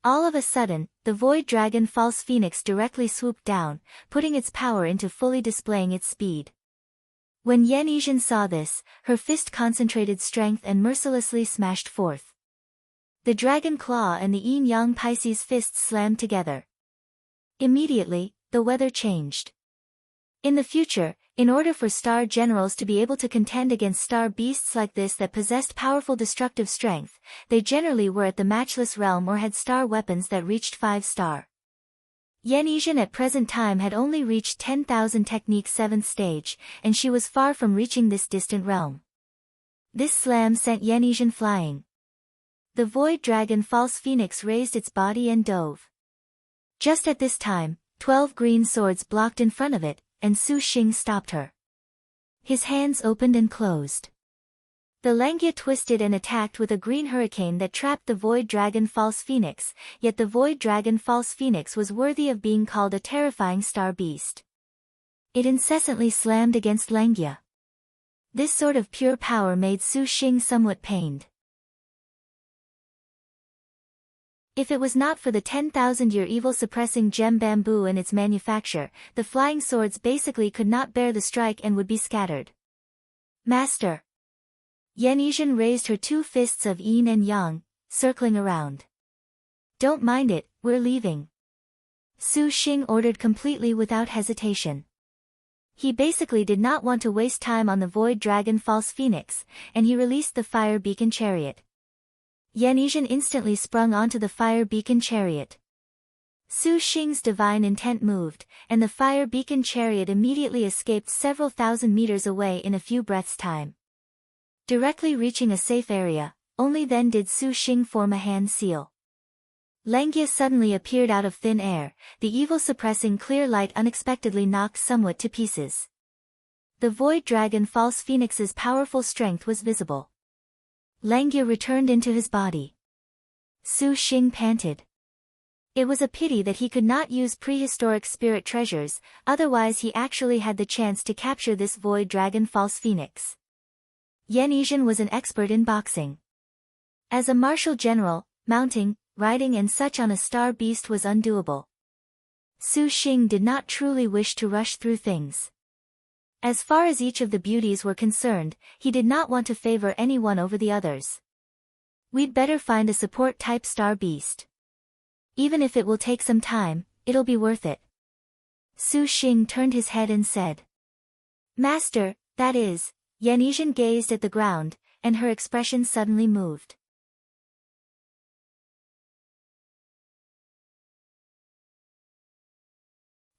All of a sudden, the void dragon false phoenix directly swooped down, putting its power into fully displaying its speed. When Yanisian saw this, her fist concentrated strength and mercilessly smashed forth. The dragon claw and the yin-yang Pisces fists slammed together. Immediately, the weather changed. In the future, in order for star generals to be able to contend against star beasts like this that possessed powerful destructive strength, they generally were at the matchless realm or had star weapons that reached 5-star. Yanisian at present time had only reached 10,000 technique 7th stage, and she was far from reaching this distant realm. This slam sent Yanisian flying. The void dragon false phoenix raised its body and dove. Just at this time, 12 green swords blocked in front of it, and Su Xing stopped her. His hands opened and closed. The Langia twisted and attacked with a green hurricane that trapped the void dragon false phoenix, yet the void dragon false phoenix was worthy of being called a terrifying star beast. It incessantly slammed against Langia. This sort of pure power made Su Xing somewhat pained. If it was not for the 10,000-year evil-suppressing gem bamboo and its manufacture, the flying swords basically could not bear the strike and would be scattered. Master! Yanisian raised her 2 fists of yin and yang, circling around. Don't mind it, we're leaving. Su Xing ordered completely without hesitation. He basically did not want to waste time on the void dragon false phoenix, and he released the fire beacon chariot. Yanisian instantly sprung onto the fire beacon chariot. Su Xing's divine intent moved, and the fire beacon chariot immediately escaped several thousand meters away in a few breaths' time. Directly reaching a safe area, only then did Su Xing form a hand seal. Langia suddenly appeared out of thin air, the evil-suppressing clear light unexpectedly knocked somewhat to pieces. The void dragon false phoenix's powerful strength was visible. Langia returned into his body. Su Xing panted. It was a pity that he could not use prehistoric spirit treasures, otherwise he actually had the chance to capture this void dragon false phoenix. Yanisian was an expert in boxing. As a martial general, mounting, riding and such on a star beast was undoable. Su Xing did not truly wish to rush through things. As far as each of the beauties were concerned, he did not want to favor any one over the others. We'd better find a support-type star beast. Even if it will take some time, it'll be worth it. Su Xing turned his head and said. Master, that is. Yanisian gazed at the ground, and her expression suddenly moved.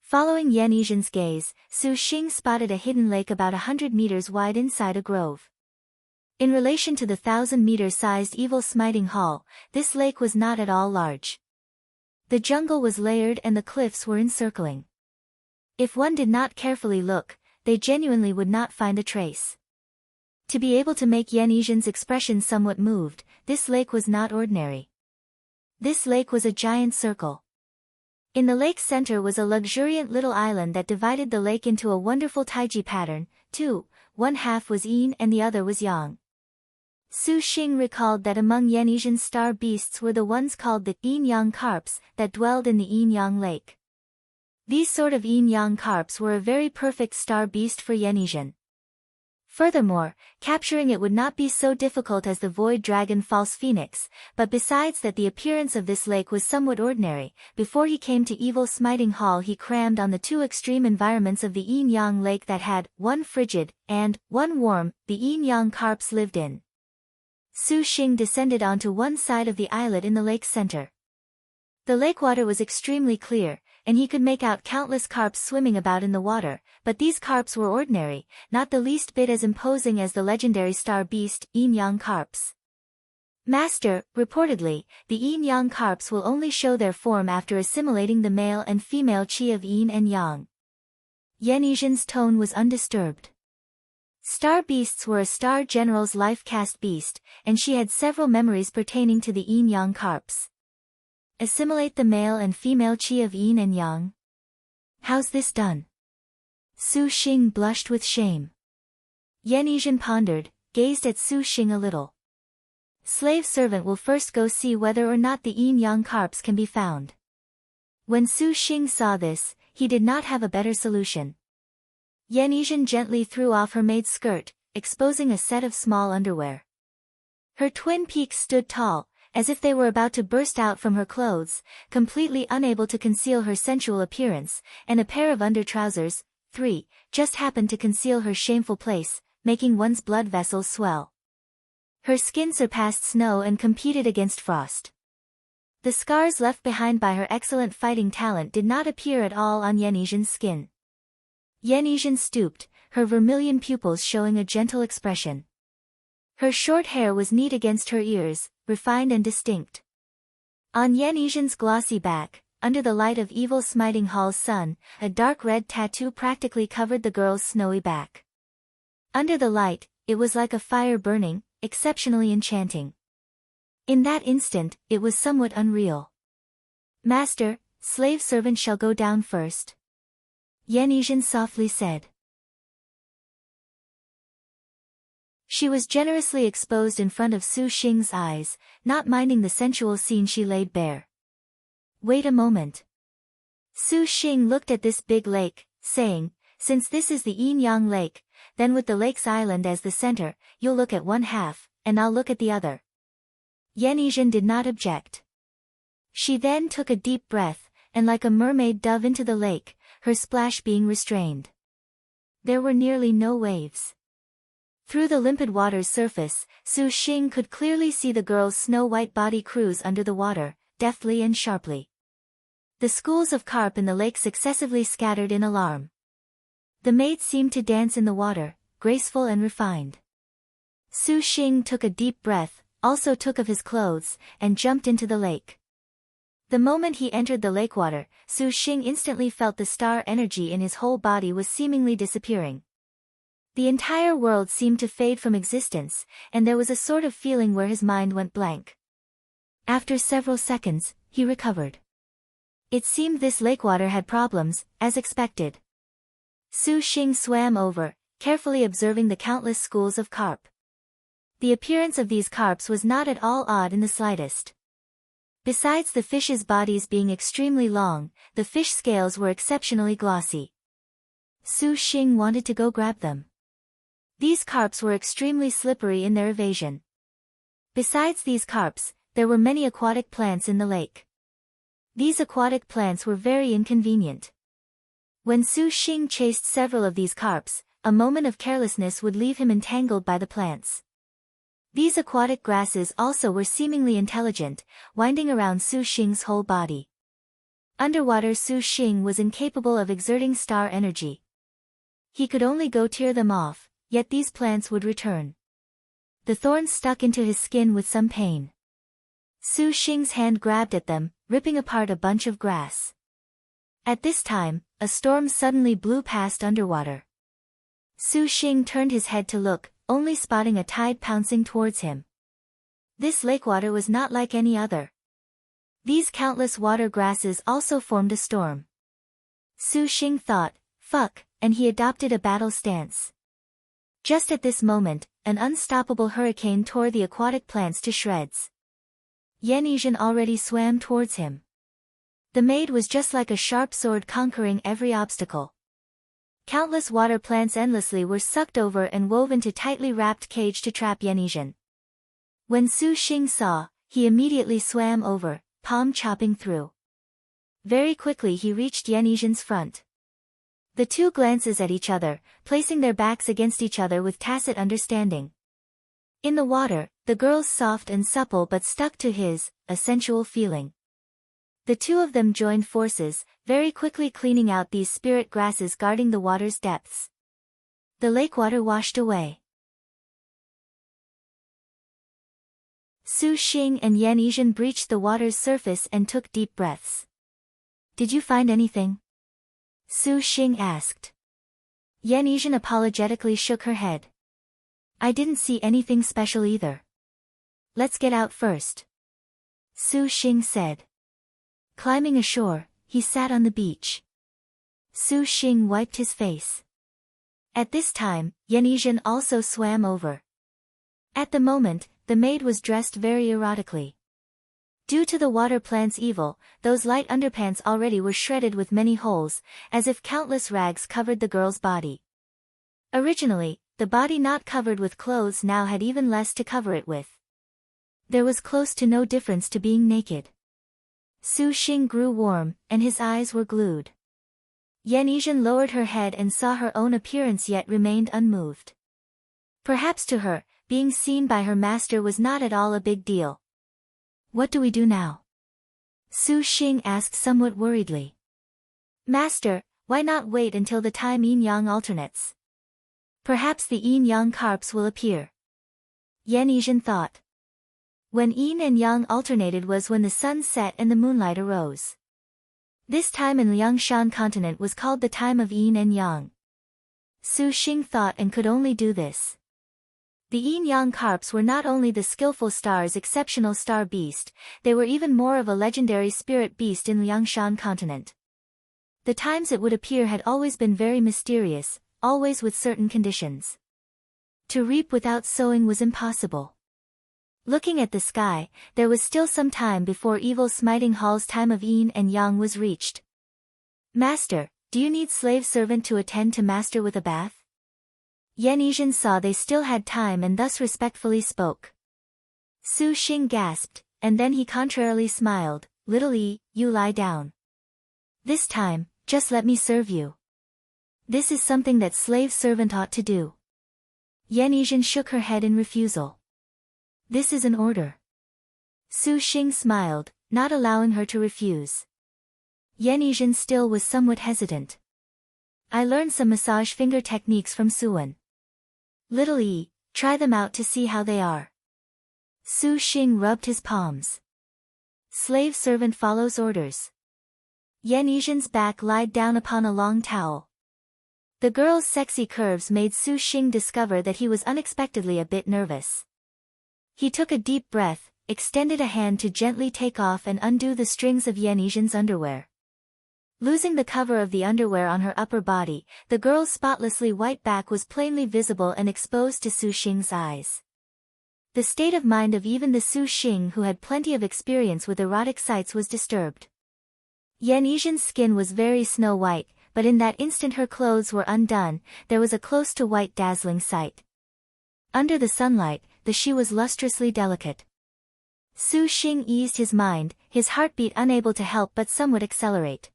Following Yanisian's gaze, Su Xing spotted a hidden lake about 100 meters wide inside a grove. In relation to the 1,000-meter-sized evil smiting hall, this lake was not at all large. The jungle was layered and the cliffs were encircling. If one did not carefully look, they genuinely would not find a trace. To be able to make Yanisian's expression somewhat moved, this lake was not ordinary. This lake was a giant circle. In the lake's center was a luxuriant little island that divided the lake into a wonderful taiji pattern, too, one half was yin and the other was yang. Su Xing recalled that among Yanisian's star beasts were the ones called the yin-yang carps that dwelled in the yin-yang lake. These sort of yin-yang carps were a very perfect star beast for Yanisian. Furthermore, capturing it would not be so difficult as the void dragon false phoenix, but besides that the appearance of this lake was somewhat ordinary, before he came to evil smiting hall he crammed on the 2 extreme environments of the yin-yang lake that had, one frigid, and, one warm, the yin-yang carps lived in. Su Xing descended onto one side of the islet in the lake's center. The lake water was extremely clear, and he could make out countless carps swimming about in the water, but these carps were ordinary, not the least bit as imposing as the legendary star beast, yin-yang carps. Master, reportedly, the yin-yang carps will only show their form after assimilating the male and female qi of yin and yang. Yanizhan's tone was undisturbed. Star beasts were a star general's life caste beast, and she had several memories pertaining to the yin-yang carps. Assimilate the male and female qi of yin and yang? How's this done? Su Xing blushed with shame. Yanizhan pondered, gazed at Su Xing a little. Slave servant will first go see whether or not the yin-yang carps can be found. When Su Xing saw this, he did not have a better solution. Yanizhan gently threw off her maid's skirt, exposing a set of small underwear. Her twin peaks stood tall, as if they were about to burst out from her clothes, completely unable to conceal her sensual appearance, and a pair of under-trousers, 3, just happened to conceal her shameful place, making one's blood vessels swell. Her skin surpassed snow and competed against frost. The scars left behind by her excellent fighting talent did not appear at all on Yanizhan's skin. Yanizhan stooped, her vermilion pupils showing a gentle expression. Her short hair was neat against her ears, refined and distinct. On Yanizhan's glossy back, under the light of evil smiting Hall's sun, a dark red tattoo practically covered the girl's snowy back. Under the light, it was like a fire burning, exceptionally enchanting. In that instant, it was somewhat unreal. Master, slave servant shall go down first. Yanizhan softly said. She was generously exposed in front of Su Xing's eyes, not minding the sensual scene she laid bare. Wait a moment. Su Xing looked at this big lake, saying, since this is the yin-yang lake, then with the lake's island as the center, you'll look at one half, and I'll look at the other. Yanizhan did not object. She then took a deep breath, and like a mermaid dove into the lake, her splash being restrained. There were nearly no waves. Through the limpid water's surface, Su Xing could clearly see the girl's snow-white body cruise under the water, deftly and sharply. The schools of carp in the lake successively scattered in alarm. The maid seemed to dance in the water, graceful and refined. Su Xing took a deep breath, also took of his clothes, and jumped into the lake. The moment he entered the lake water, Su Xing instantly felt the star energy in his whole body was seemingly disappearing. The entire world seemed to fade from existence, and there was a sort of feeling where his mind went blank. After several seconds, he recovered. It seemed this lake water had problems, as expected. Su Xing swam over, carefully observing the countless schools of carp. The appearance of these carps was not at all odd in the slightest. Besides the fish's bodies being extremely long, the fish scales were exceptionally glossy. Su Xing wanted to go grab them. These carps were extremely slippery in their evasion. Besides these carps, there were many aquatic plants in the lake. These aquatic plants were very inconvenient. When Su Xing chased several of these carps, a moment of carelessness would leave him entangled by the plants. These aquatic grasses also were seemingly intelligent, winding around Su Xing's whole body. Underwater Su Xing was incapable of exerting star energy. He could only go tear them off, yet these plants would return. The thorns stuck into his skin with some pain. Su Xing's hand grabbed at them, ripping apart a bunch of grass. At this time, a storm suddenly blew past underwater. Su Xing turned his head to look, only spotting a tide pouncing towards him. This lake water was not like any other. These countless water grasses also formed a storm. Su Xing thought, fuck, and he adopted a battle stance. Just at this moment, an unstoppable hurricane tore the aquatic plants to shreds. Yanizhan already swam towards him. The maid was just like a sharp sword conquering every obstacle. Countless water plants endlessly were sucked over and wove into tightly wrapped cage to trap Yanizhan. When Su Xing saw, he immediately swam over, palm chopping through. Very quickly he reached Yanizhan's front. The two glances at each other, placing their backs against each other with tacit understanding. In the water, the girl's soft and supple but stuck to his, a sensual feeling. The two of them joined forces, very quickly cleaning out these spirit grasses guarding the water's depths. The lake water washed away. Su Xing and Yan Yizhen breached the water's surface and took deep breaths. Did you find anything? Su Xing asked. Yan Yizhen apologetically shook her head. I didn't see anything special either. Let's get out first. Su Xing said. Climbing ashore, he sat on the beach. Su Xing wiped his face. At this time, Yan Yizhen also swam over. At the moment, the maid was dressed very erotically. Due to the water plant's evil, those light underpants already were shredded with many holes, as if countless rags covered the girl's body. Originally, the body not covered with clothes now had even less to cover it with. There was close to no difference to being naked. Su Xing grew warm, and his eyes were glued. Yan Yizhen lowered her head and saw her own appearance yet remained unmoved. Perhaps to her, being seen by her master was not at all a big deal. What do we do now? Su Xing asked somewhat worriedly. Master, why not wait until the time yin-yang alternates? Perhaps the yin-yang carps will appear. Yan Yizhen thought. When yin and yang alternated was when the sun set and the moonlight arose. This time in Liangshan continent was called the time of yin and yang. Su Xing thought and could only do this. The yin-yang carps were not only the skillful star's exceptional star beast, they were even more of a legendary spirit beast in Liangshan continent. The times it would appear had always been very mysterious, always with certain conditions. To reap without sowing was impossible. Looking at the sky, there was still some time before evil smiting Hall's time of yin and yang was reached. Master, do you need slave servant to attend to master with a bath? Yan Yizhen saw they still had time and thus respectfully spoke. Su Xing gasped, and then he contrarily smiled, Little E, you lie down. This time, just let me serve you. This is something that slave servant ought to do. Yan Yizhen shook her head in refusal. This is an order. Su Xing smiled, not allowing her to refuse. Yan Yizhen still was somewhat hesitant. I learned some massage finger techniques from Suwen. Little E, try them out to see how they are. Su Xing rubbed his palms. Slave servant follows orders. Yan Yizhen's back lied down upon a long towel. The girl's sexy curves made Su Xing discover that he was unexpectedly a bit nervous. He took a deep breath, extended a hand to gently take off and undo the strings of Yan Yizhen's underwear. Losing the cover of the underwear on her upper body, the girl's spotlessly white back was plainly visible and exposed to Su Xing's eyes. The state of mind of even the Su Xing who had plenty of experience with erotic sights was disturbed. Yan Yizhen's skin was very snow-white, but in that instant her clothes were undone, there was a close-to-white dazzling sight. Under the sunlight, the she was lustrously delicate. Su Xing eased his mind, his heartbeat unable to help but somewhat accelerate.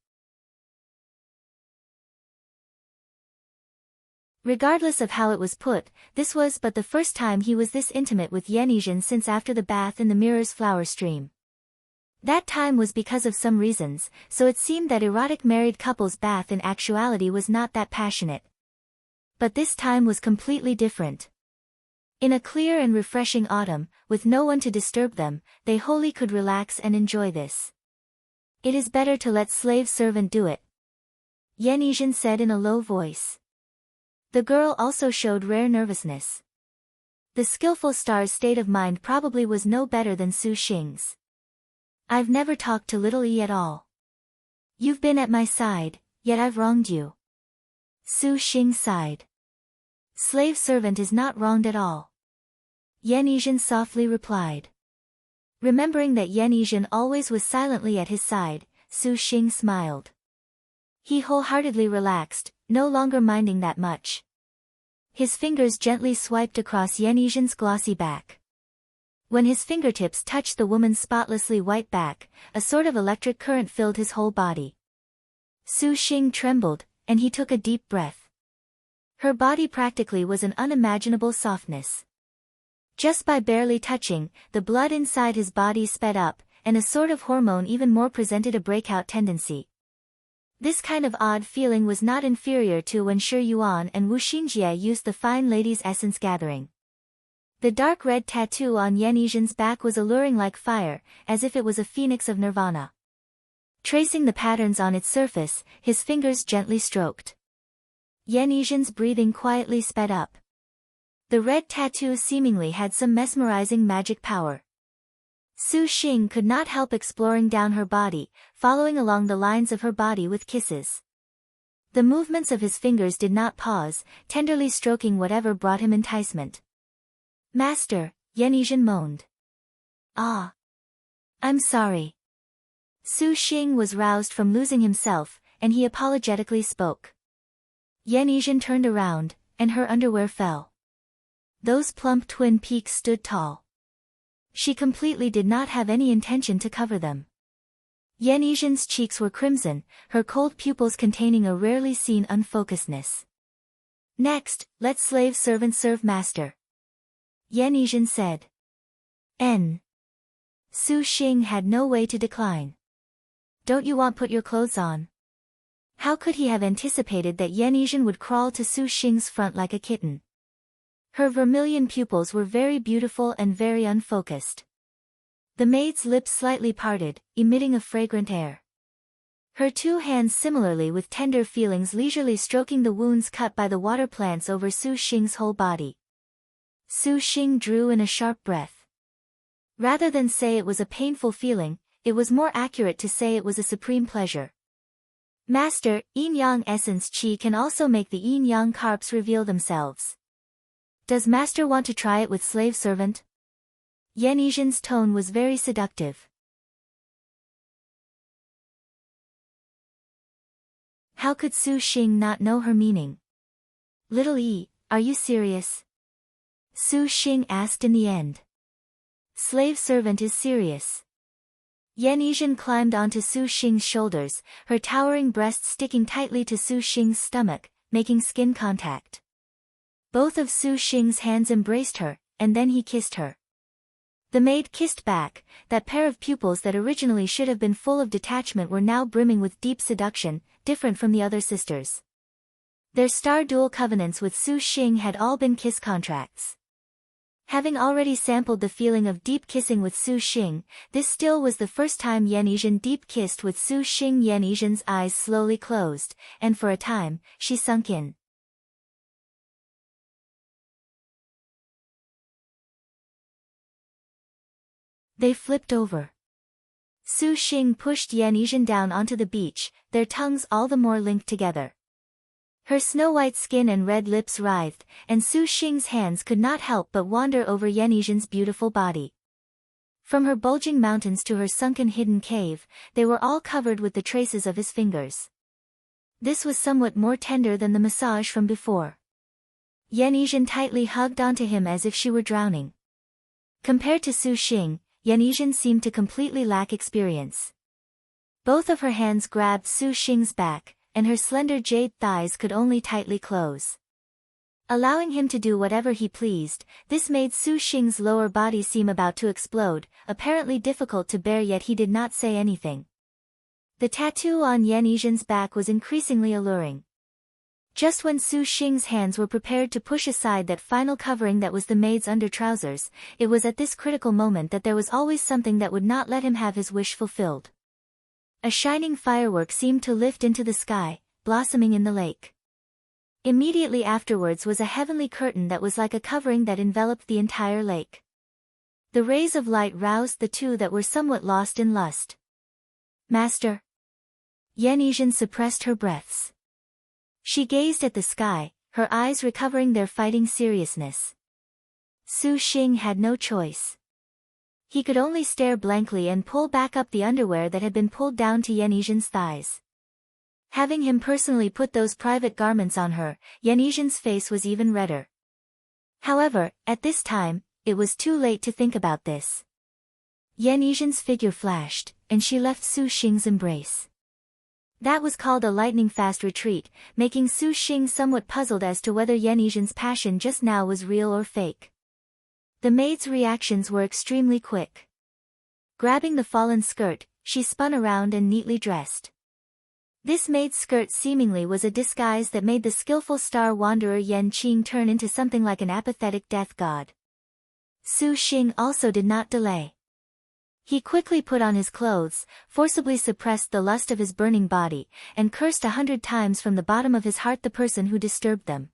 Regardless of how it was put, this was but the first time he was this intimate with Yan Yizhen since after the bath in the mirror's flower stream. That time was because of some reasons, so it seemed that erotic married couples' bath in actuality was not that passionate. But this time was completely different. In a clear and refreshing autumn, with no one to disturb them, they wholly could relax and enjoy this. It is better to let slave servant do it, Yan Yizhen said in a low voice. The girl also showed rare nervousness. The skillful star's state of mind probably was no better than Su Xing's. I've never talked to Little E at all. You've been at my side, yet I've wronged you. Su Xing sighed. Slave servant is not wronged at all. Yan Yizhen softly replied. Remembering that Yan Yizhen always was silently at his side, Su Xing smiled. He wholeheartedly relaxed, no longer minding that much. His fingers gently swiped across Yan Yizhen's glossy back. When his fingertips touched the woman's spotlessly white back, a sort of electric current filled his whole body. Su Xing trembled, and he took a deep breath. Her body practically was an unimaginable softness. Just by barely touching, the blood inside his body sped up, and a sort of hormone even more presented a breakout tendency. This kind of odd feeling was not inferior to when Shi Yuan and Wu Xinjie used the fine lady's essence gathering. The dark red tattoo on Yan Yizhen's back was alluring like fire, as if it was a phoenix of nirvana. Tracing the patterns on its surface, his fingers gently stroked. Yan Yizhen's breathing quietly sped up. The red tattoo seemingly had some mesmerizing magic power. Su Xing could not help exploring down her body, following along the lines of her body with kisses. The movements of his fingers did not pause, tenderly stroking whatever brought him enticement. "Master," Yan Yizhen moaned. "Ah. I'm sorry." Su Xing was roused from losing himself, and he apologetically spoke. Yan Yizhen turned around, and her underwear fell. Those plump twin peaks stood tall. She completely did not have any intention to cover them. Yan Yizhen's cheeks were crimson, her cold pupils containing a rarely seen unfocusedness. "Next, let slave servant serve master," Yan Yizhen said. Su Xing had no way to decline. "Don't you want put your clothes on?" How could he have anticipated that Yan Yizhen would crawl to Su Xing's front like a kitten? Her vermilion pupils were very beautiful and very unfocused. The maid's lips slightly parted, emitting a fragrant air. Her two hands similarly with tender feelings leisurely stroking the wounds cut by the water plants over Su Xing's whole body. Su Xing drew in a sharp breath. Rather than say it was a painful feeling, it was more accurate to say it was a supreme pleasure. "Master, yin-yang essence qi can also make the yin-yang carps reveal themselves. Does master want to try it with slave servant?" Yan Yizhen's tone was very seductive. How could Su Xing not know her meaning? "Little E, are you serious?" Su Xing asked in the end. "Slave servant is serious." Yan Yizhen climbed onto Su Xing's shoulders, her towering breasts sticking tightly to Su Xing's stomach, making skin contact. Both of Su Xing's hands embraced her, and then he kissed her. The maid kissed back, that pair of pupils that originally should have been full of detachment were now brimming with deep seduction, different from the other sisters. Their star dual covenants with Su Xing had all been kiss contracts. Having already sampled the feeling of deep kissing with Su Xing, this still was the first time Yan Yizhen deep kissed with Su Xing. Yan Yizhen's eyes slowly closed, and for a time, she sunk in. They flipped over. Su Xing pushed Yan Yizhen down onto the beach, their tongues all the more linked together. Her snow-white skin and red lips writhed, and Su Xing's hands could not help but wander over Yan Yizhen's beautiful body. From her bulging mountains to her sunken hidden cave, they were all covered with the traces of his fingers. This was somewhat more tender than the massage from before. Yan Yizhen tightly hugged onto him as if she were drowning. Compared to Su Xing, Yan Yizhen seemed to completely lack experience. Both of her hands grabbed Su Xing's back, and her slender jade thighs could only tightly close. Allowing him to do whatever he pleased, this made Su Xing's lower body seem about to explode, apparently difficult to bear, yet he did not say anything. The tattoo on Yan Yizhen's back was increasingly alluring. Just when Su Xing's hands were prepared to push aside that final covering that was the maid's undertrousers, it was at this critical moment that there was always something that would not let him have his wish fulfilled. A shining firework seemed to lift into the sky, blossoming in the lake. Immediately afterwards was a heavenly curtain that was like a covering that enveloped the entire lake. The rays of light roused the two that were somewhat lost in lust. "Master." Yan Yizhen suppressed her breaths. She gazed at the sky, her eyes recovering their fighting seriousness. Su Xing had no choice. He could only stare blankly and pull back up the underwear that had been pulled down to Yan Yizhen's thighs. Having him personally put those private garments on her, Yan Yizhen's face was even redder. However, at this time, it was too late to think about this. Yan Yizhen's figure flashed, and she left Su Xing's embrace. That was called a lightning-fast retreat, making Su Xing somewhat puzzled as to whether Yan Yizhen's passion just now was real or fake. The maid's reactions were extremely quick. Grabbing the fallen skirt, she spun around and neatly dressed. This maid's skirt seemingly was a disguise that made the skillful star wanderer Yan Qing turn into something like an apathetic death god. Su Xing also did not delay. He quickly put on his clothes, forcibly suppressed the lust of his burning body, and cursed 100 times from the bottom of his heart the person who disturbed them.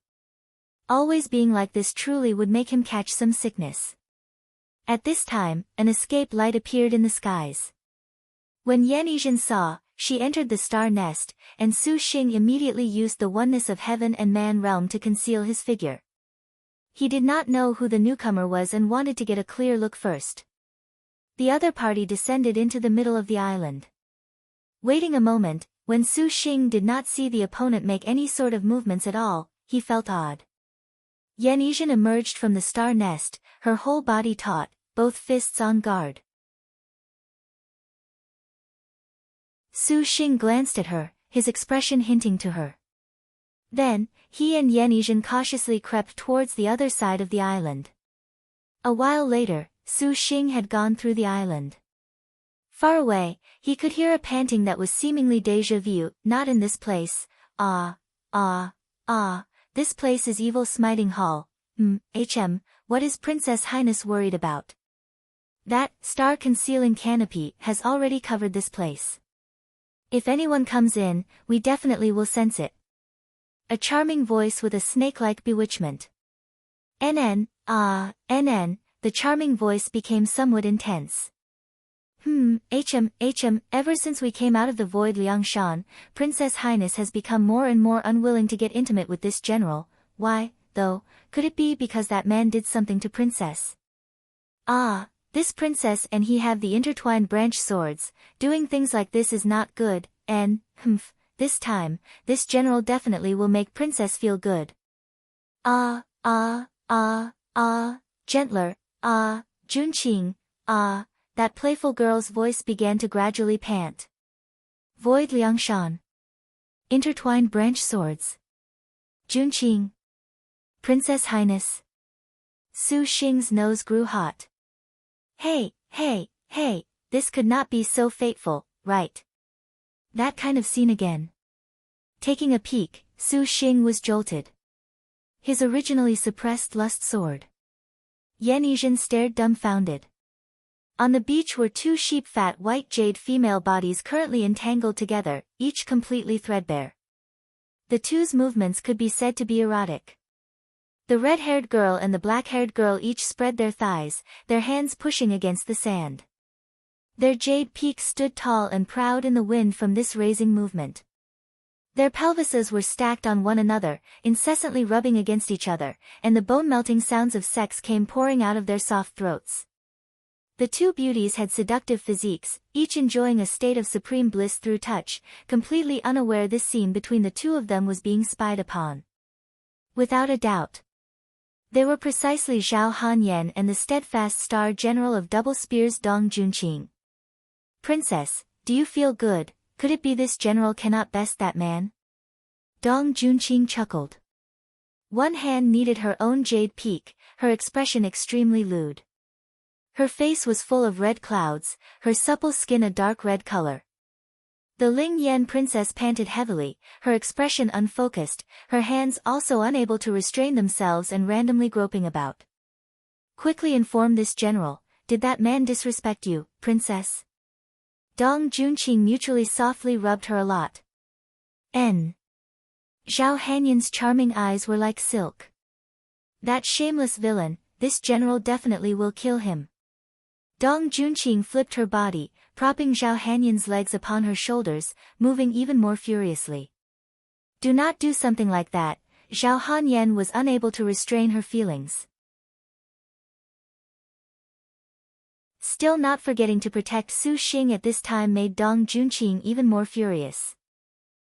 Always being like this truly would make him catch some sickness. At this time, an escape light appeared in the skies. When Yan Yizhen saw, she entered the star nest, and Su Xing immediately used the oneness of heaven and man realm to conceal his figure. He did not know who the newcomer was and wanted to get a clear look first. The other party descended into the middle of the island. Waiting a moment, when Su Xing did not see the opponent make any sort of movements at all, he felt odd. Yan Yizhen emerged from the star nest, her whole body taut, both fists on guard. Su Xing glanced at her, his expression hinting to her. Then, he and Yan Yizhen cautiously crept towards the other side of the island. A while later, Su Xing had gone through the island. Far away, he could hear a panting that was seemingly déjà vu. Not in this place. This place is Evil Smiting Hall. What is Princess Highness worried about? That star-concealing canopy has already covered this place. If anyone comes in, we definitely will sense it. A charming voice with a snake-like bewitchment. The charming voice became somewhat intense. Ever since we came out of the void Liangshan, Princess Highness has become more and more unwilling to get intimate with this general. Why, though, could it be because that man did something to Princess? This princess and he have the intertwined branch swords. Doing things like this is not good, and, this time, this general definitely will make Princess feel good. Gentler, Junqing, that playful girl's voice began to gradually pant. Void Liangshan. Intertwined branch swords. Junqing. Princess Highness. Su Xing's nose grew hot. Hey, this could not be so fateful, right? That kind of scene again. Taking a peek, Su Xing was jolted. His originally suppressed lust soared. Yan Yizhen stared dumbfounded. On the beach were two sheep-fat white jade female bodies currently entangled together, each completely threadbare. The two's movements could be said to be erotic. The red-haired girl and the black-haired girl each spread their thighs, their hands pushing against the sand. Their jade peaks stood tall and proud in the wind from this raising movement. Their pelvises were stacked on one another, incessantly rubbing against each other, and the bone-melting sounds of sex came pouring out of their soft throats. The two beauties had seductive physiques, each enjoying a state of supreme bliss through touch, completely unaware this scene between the two of them was being spied upon. Without a doubt. They were precisely Zhao Hanyan and the steadfast star general of Double Spears Dong Junqing. Princess, do you feel good? Could it be this general cannot best that man? Dong Junqing chuckled. One hand kneaded her own jade peak, her expression extremely lewd. Her face was full of red clouds, her supple skin a dark red color. The Ling Yan princess panted heavily, her expression unfocused, her hands also unable to restrain themselves and randomly groping about. Quickly inform this general, did that man disrespect you, princess? Dong Junqing mutually softly rubbed her a lot. Zhao Hanyan's charming eyes were like silk. That shameless villain, this general definitely will kill him. Dong Junqing flipped her body, propping Zhao Hanyan's legs upon her shoulders, moving even more furiously. Do not do something like that. Zhao Hanyan was unable to restrain her feelings. Still not forgetting to protect Su Xing at this time made Dong Junqing even more furious.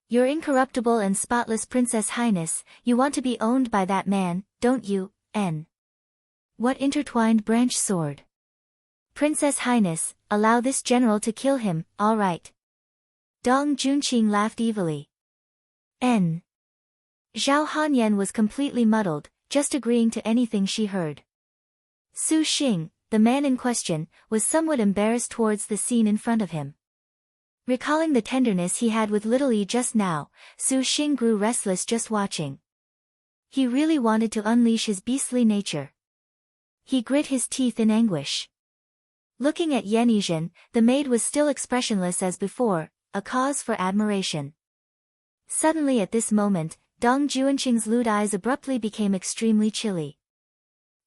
Your incorruptible and spotless Princess Highness, you want to be owned by that man, don't you, N? What intertwined branch sword? Princess Highness, allow this general to kill him, all right. Dong Junqing laughed evilly. N. Zhao Hanyan was completely muddled, just agreeing to anything she heard. Su Xing, the man in question, was somewhat embarrassed towards the scene in front of him. Recalling the tenderness he had with little E just now, Su Xing grew restless just watching. He really wanted to unleash his beastly nature. He grit his teeth in anguish. Looking at Yan Yizhen, the maid was still expressionless as before, a cause for admiration. Suddenly at this moment, Dong Juanqing's lewd eyes abruptly became extremely chilly.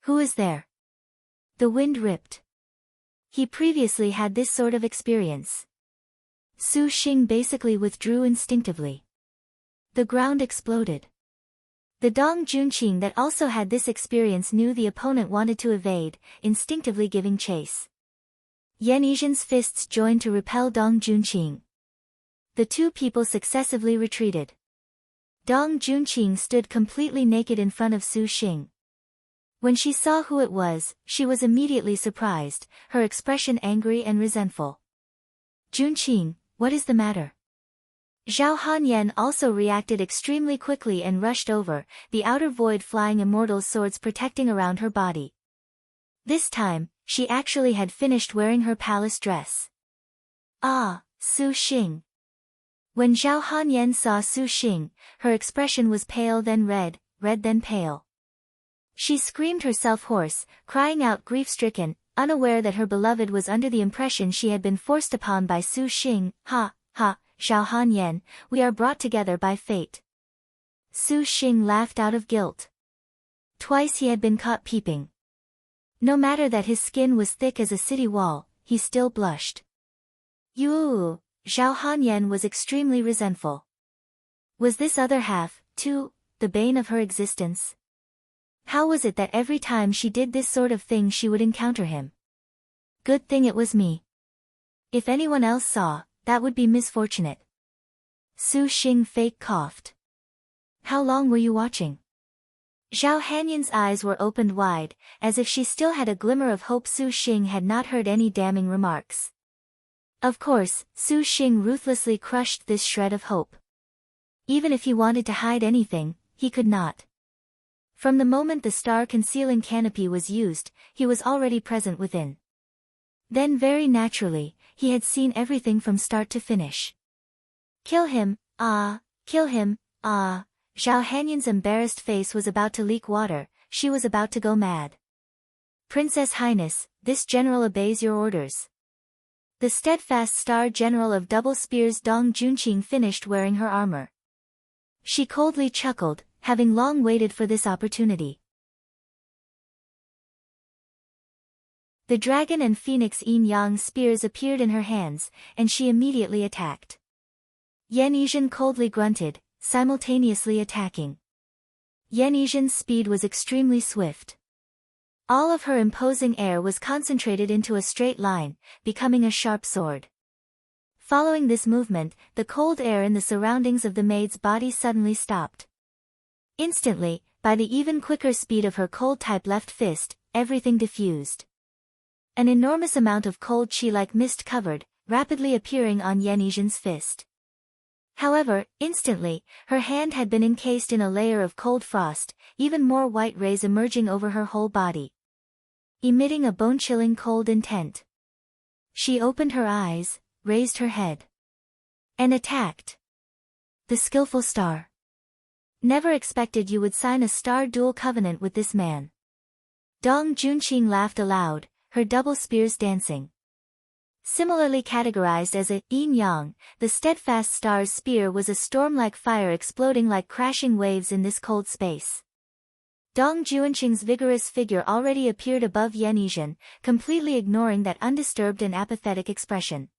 Who is there? The wind ripped. He previously had this sort of experience. Su Xing basically withdrew instinctively. The ground exploded. The Dong Junqing that also had this experience knew the opponent wanted to evade, instinctively giving chase. Yan Yizhen's fists joined to repel Dong Junqing. The two people successively retreated. Dong Junqing stood completely naked in front of Su Xing. When she saw who it was, she was immediately surprised, her expression angry and resentful. Junqing, what is the matter? Zhao Hanyan also reacted extremely quickly and rushed over, the outer void flying immortal's swords protecting around her body. This time, she actually had finished wearing her palace dress. Ah, Su Xing. When Zhao Hanyan saw Su Xing, her expression was pale then red, red then pale. She screamed herself hoarse, crying out grief-stricken, unaware that her beloved was under the impression she had been forced upon by Su Xing. Ha, ha, Zhao Hanyan, we are brought together by fate. Su Xing laughed out of guilt. Twice he had been caught peeping. No matter that his skin was thick as a city wall, he still blushed. You, Zhao Hanyan was extremely resentful. Was this other half, too, the bane of her existence? How was it that every time she did this sort of thing she would encounter him? Good thing it was me. If anyone else saw, that would be misfortunate. Su Xing fake coughed. How long were you watching? Zhao Hanyan's eyes were opened wide, as if she still had a glimmer of hope Su Xing had not heard any damning remarks. Of course, Su Xing ruthlessly crushed this shred of hope. Even if he wanted to hide anything, he could not. From the moment the star-concealing canopy was used, he was already present within. Then very naturally, he had seen everything from start to finish. Kill him, ah, kill him, ah. Zhao Hanyan's embarrassed face was about to leak water, she was about to go mad. Princess Highness, this general obeys your orders. The steadfast star general of double spears Dong Junqing finished wearing her armor. She coldly chuckled, having long waited for this opportunity. The dragon and phoenix yin-yang spears appeared in her hands, and she immediately attacked. Yan Yizhen coldly grunted, simultaneously attacking. Yan Yizhen's speed was extremely swift. All of her imposing air was concentrated into a straight line, becoming a sharp sword. Following this movement, the cold air in the surroundings of the maid's body suddenly stopped. Instantly, by the even quicker speed of her cold-type left fist, everything diffused. An enormous amount of cold chi like mist covered, rapidly appearing on Yan Yizhen's fist. However, instantly, her hand had been encased in a layer of cold frost, even more white rays emerging over her whole body, emitting a bone-chilling cold intent. She opened her eyes, raised her head, and attacked. The skillful star. Never expected you would sign a star duel covenant with this man. Dong Junqing laughed aloud, her double spears dancing. Similarly categorized as a yin-yang, the steadfast star's spear was a storm-like fire exploding like crashing waves in this cold space. Dong Juanqing's vigorous figure already appeared above Yan Yizhen, completely ignoring that undisturbed and apathetic expression.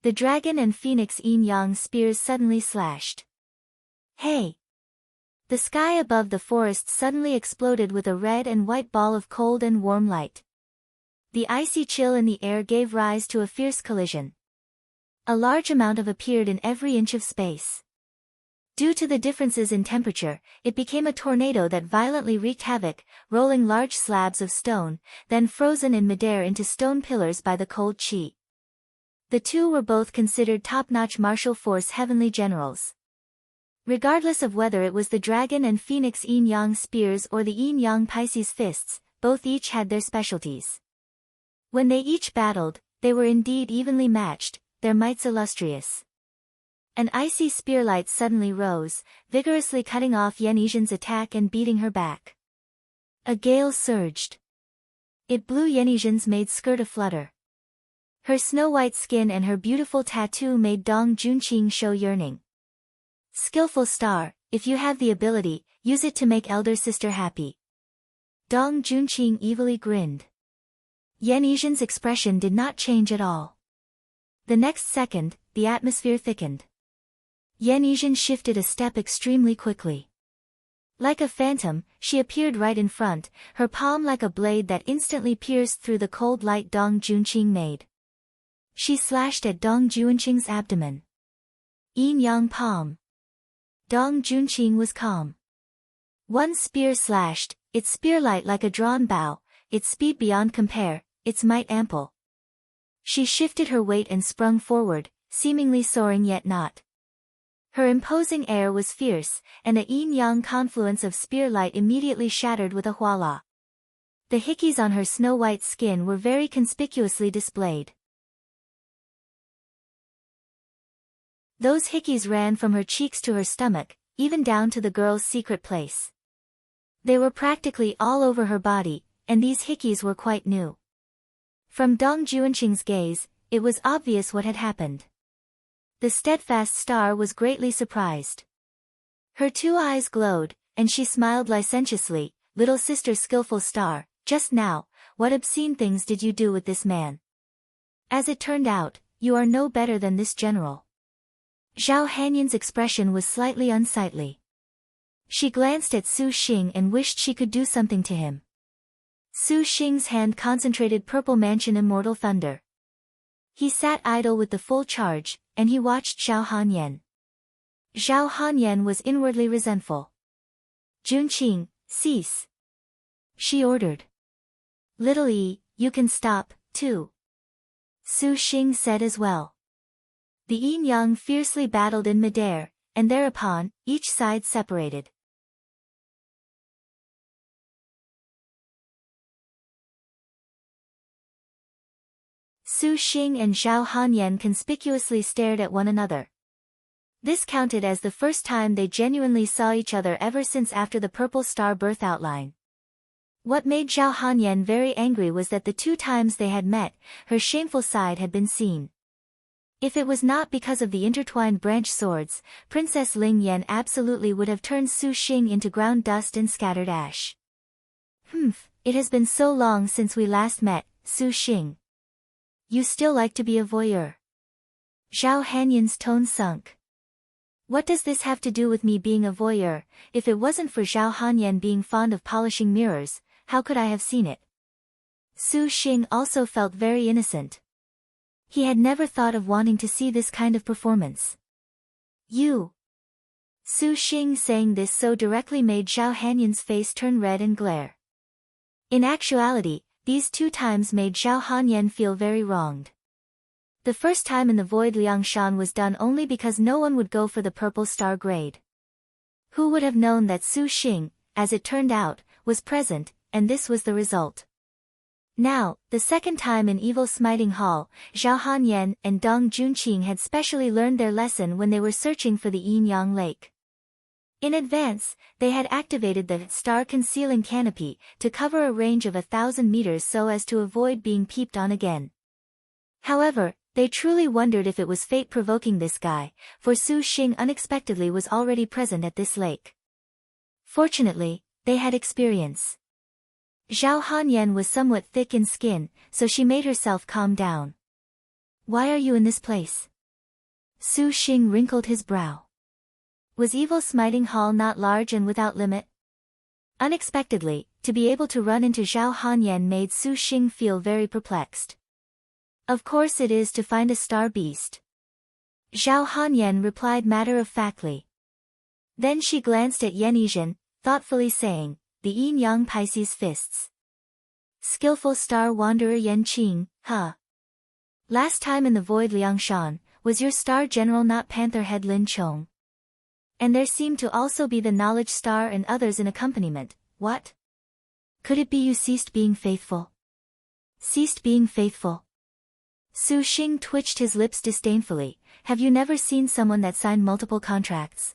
The dragon and phoenix yin-yang spears suddenly slashed. Hey! The sky above the forest suddenly exploded with a red and white ball of cold and warm light. The icy chill in the air gave rise to a fierce collision. A large amount of appeared in every inch of space. Due to the differences in temperature, it became a tornado that violently wreaked havoc, rolling large slabs of stone, then frozen in midair into stone pillars by the cold chi. The two were both considered top-notch martial force heavenly generals. Regardless of whether it was the dragon and phoenix yin-yang spears or the yin-yang Pisces fists, both each had their specialties. When they each battled, they were indeed evenly matched, their mights illustrious. An icy spear light suddenly rose, vigorously cutting off Yan Yizhen's attack and beating her back. A gale surged. It blew Yenizhen's maid's skirt aflutter. Her snow-white skin and her beautiful tattoo made Dong Junqing show yearning. Skillful star, if you have the ability, use it to make elder sister happy. Dong Junqing evilly grinned. Yenizhen's expression did not change at all. The next second, the atmosphere thickened. Yenizhen shifted a step extremely quickly. Like a phantom, she appeared right in front, her palm like a blade that instantly pierced through the cold light Dong Junqing made. She slashed at Dong Junqing's abdomen. Yin-yang palm. Dong Junqing was calm. One spear slashed, its spearlight like a drawn bow, its speed beyond compare, its might ample. She shifted her weight and sprung forward, seemingly soaring yet not. Her imposing air was fierce, and a yin-yang confluence of spear light immediately shattered with a huala. The hickeys on her snow-white skin were very conspicuously displayed. Those hickeys ran from her cheeks to her stomach, even down to the girl's secret place. They were practically all over her body, and these hickeys were quite new. From Dong Junqing's gaze, it was obvious what had happened. The steadfast star was greatly surprised. Her two eyes glowed, and she smiled licentiously. Little sister skillful star, just now, what obscene things did you do with this man? As it turned out, you are no better than this general. Zhao Hanyan's expression was slightly unsightly. She glanced at Su Xing and wished she could do something to him. Su Xing's hand concentrated purple mansion immortal thunder. He sat idle with the full charge, and he watched Zhao Hanyan. Zhao Hanyan was inwardly resentful. Junqing, cease. She ordered. Little E, you can stop, too. Su Xing said as well. The yin-yang fiercely battled in midair, and thereupon, each side separated. Su Xing and Zhao Hanyan conspicuously stared at one another. This counted as the first time they genuinely saw each other ever since after the purple star birth outline. What made Zhao Hanyan very angry was that the 2 times they had met, her shameful side had been seen. If it was not because of the intertwined branch swords, Princess Ling Yan absolutely would have turned Su Xing into ground dust and scattered ash. It has been so long since we last met, Su Xing. You still like to be a voyeur. Zhao Hanyan's tone sunk. What does this have to do with me being a voyeur? If it wasn't for Zhao Hanyan being fond of polishing mirrors, how could I have seen it? Su Xing also felt very innocent. He had never thought of wanting to see this kind of performance. You. Su Xing saying this so directly made Zhao Hanyan's face turn red and glare. In actuality, these 2 times made Zhao Hanyan feel very wronged. The first time in the Void Liangshan was done only because no one would go for the purple star grade. Who would have known that Su Xing, as it turned out, was present, and this was the result. Now, the second time in Evil Smiting Hall, Zhao Hanyan and Dong Junqing had specially learned their lesson when they were searching for the Yin-Yang Lake. In advance, they had activated the star-concealing canopy to cover a range of 1,000 meters so as to avoid being peeped on again. However, they truly wondered if it was fate provoking this guy, for Su Xing unexpectedly was already present at this lake. Fortunately, they had experience. Zhao Hanyan was somewhat thick in skin, so she made herself calm down. Why are you in this place? Su Xing wrinkled his brow. Was Evil Smiting Hall not large and without limit? Unexpectedly, to be able to run into Zhao Hanyan made Su Xing feel very perplexed. Of course it is to find a star beast. Zhao Hanyan replied matter-of-factly. Then she glanced at Yenizhen, thoughtfully saying, the yin-yang Pisces fists. Skillful star wanderer Yenqing, huh? Last time in the Void Liangshan, was your star general not Panther Head Lin Chong? And there seemed to also be the Knowledge Star and others in accompaniment, what? Could it be you ceased being faithful? Ceased being faithful? Su Xing twitched his lips disdainfully. Have you never seen someone that signed multiple contracts?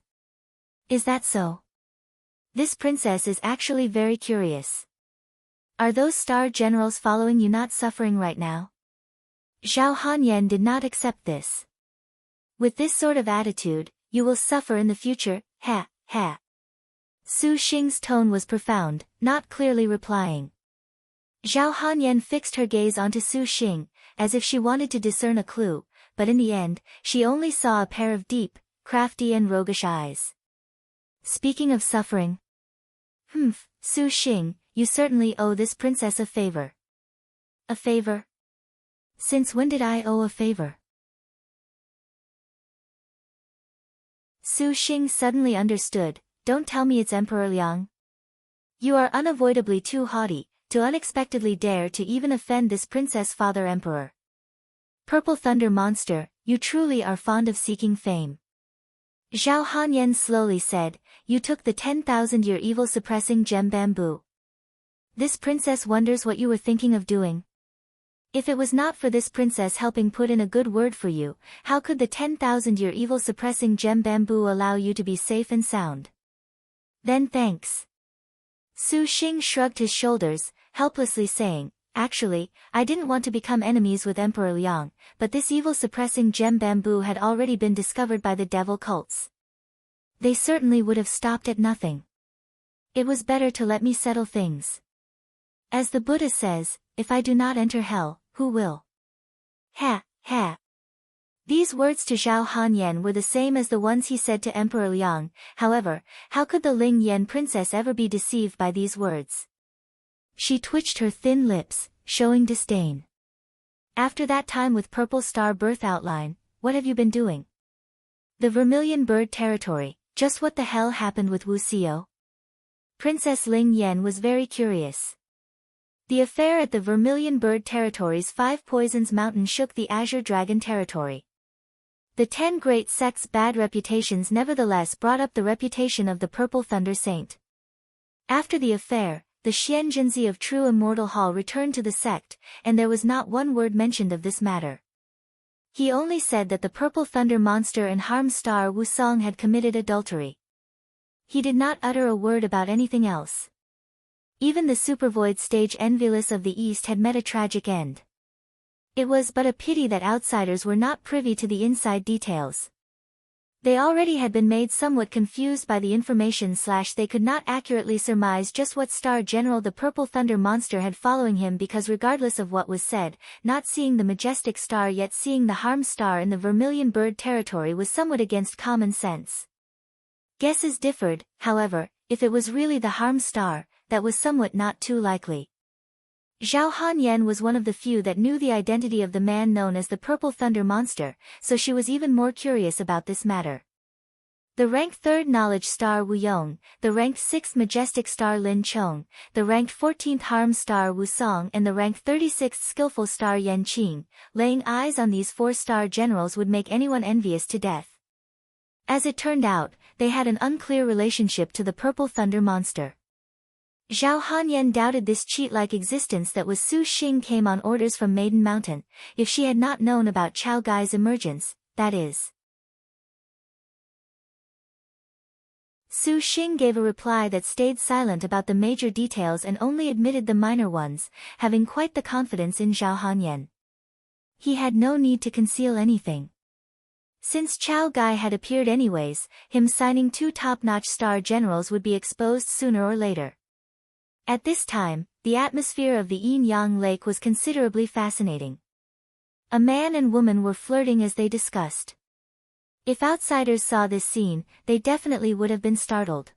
Is that so? This princess is actually very curious. Are those star generals following you not suffering right now? Zhao Hanyan did not accept this. With this sort of attitude, you will suffer in the future, ha, ha. Su Xing's tone was profound, not clearly replying. Zhao Hanyan fixed her gaze onto Su Xing, as if she wanted to discern a clue, but in the end, she only saw a pair of deep, crafty and roguish eyes. Speaking of suffering. Su Xing, you certainly owe this princess a favor. A favor? Since when did I owe a favor? Su Xing suddenly understood. Don't tell me it's Emperor Liang. You are unavoidably too haughty, to unexpectedly dare to even offend this princess father emperor. Purple Thunder Monster, you truly are fond of seeking fame. Zhao Hanyan slowly said, you took the 10,000-year evil-suppressing gem bamboo. This princess wonders what you were thinking of doing. If it was not for this princess helping put in a good word for you, how could the 10,000-year evil-suppressing gem bamboo allow you to be safe and sound? Then thanks. Su Xing shrugged his shoulders, helplessly saying, actually, I didn't want to become enemies with Emperor Liang, but this evil-suppressing gem bamboo had already been discovered by the devil cults. They certainly would have stopped at nothing. It was better to let me settle things. As the Buddha says, if I do not enter hell, who will? Ha, ha. These words to Zhao Hanyan were the same as the ones he said to Emperor Liang. However, how could the Ling Yan princess ever be deceived by these words? She twitched her thin lips, showing disdain. After that time with Purple Star birth outline, what have you been doing? The Vermilion Bird territory, just what the hell happened with Wu Xiao? Princess Ling Yan was very curious. The affair at the Vermilion Bird territory's Five Poisons Mountain shook the Azure Dragon territory. The 10 great sects' bad reputations nevertheless brought up the reputation of the Purple Thunder Saint. After the affair, the Xianzhenzi of True Immortal Hall returned to the sect, and there was not one word mentioned of this matter. He only said that the Purple Thunder Monster and Harm Star Wu Song had committed adultery. He did not utter a word about anything else. Even the Supervoid stage Envious of the East had met a tragic end. It was but a pity that outsiders were not privy to the inside details. They already had been made somewhat confused by the information / they could not accurately surmise just what star general the Purple Thunder Monster had following him because regardless of what was said, not seeing the majestic star yet seeing the Harm Star in the Vermilion Bird territory was somewhat against common sense. Guesses differed, however, if it was really the Harm Star, that was somewhat not too likely. Zhao Hanyan was one of the few that knew the identity of the man known as the Purple Thunder Monster, so she was even more curious about this matter. The ranked 3rd Knowledge Star Wu Yong, the ranked 6th Majestic Star Lin Chong, the ranked 14th Harm Star Wu Song and the ranked 36th Skillful Star Yan Qing, laying eyes on these 4-star generals would make anyone envious to death. As it turned out, they had an unclear relationship to the Purple Thunder Monster. Zhao Hanyan doubted this cheat-like existence that was Su Xing came on orders from Maiden Mountain, if she had not known about Chao Gai's emergence, that is. Su Xing gave a reply that stayed silent about the major details and only admitted the minor ones, having quite the confidence in Zhao Hanyan. He had no need to conceal anything. Since Chao Gai had appeared anyways, him signing 2 top-notch star generals would be exposed sooner or later. At this time, the atmosphere of the Yin-Yang Lake was considerably fascinating. A man and woman were flirting as they discussed. If outsiders saw this scene, they definitely would have been startled.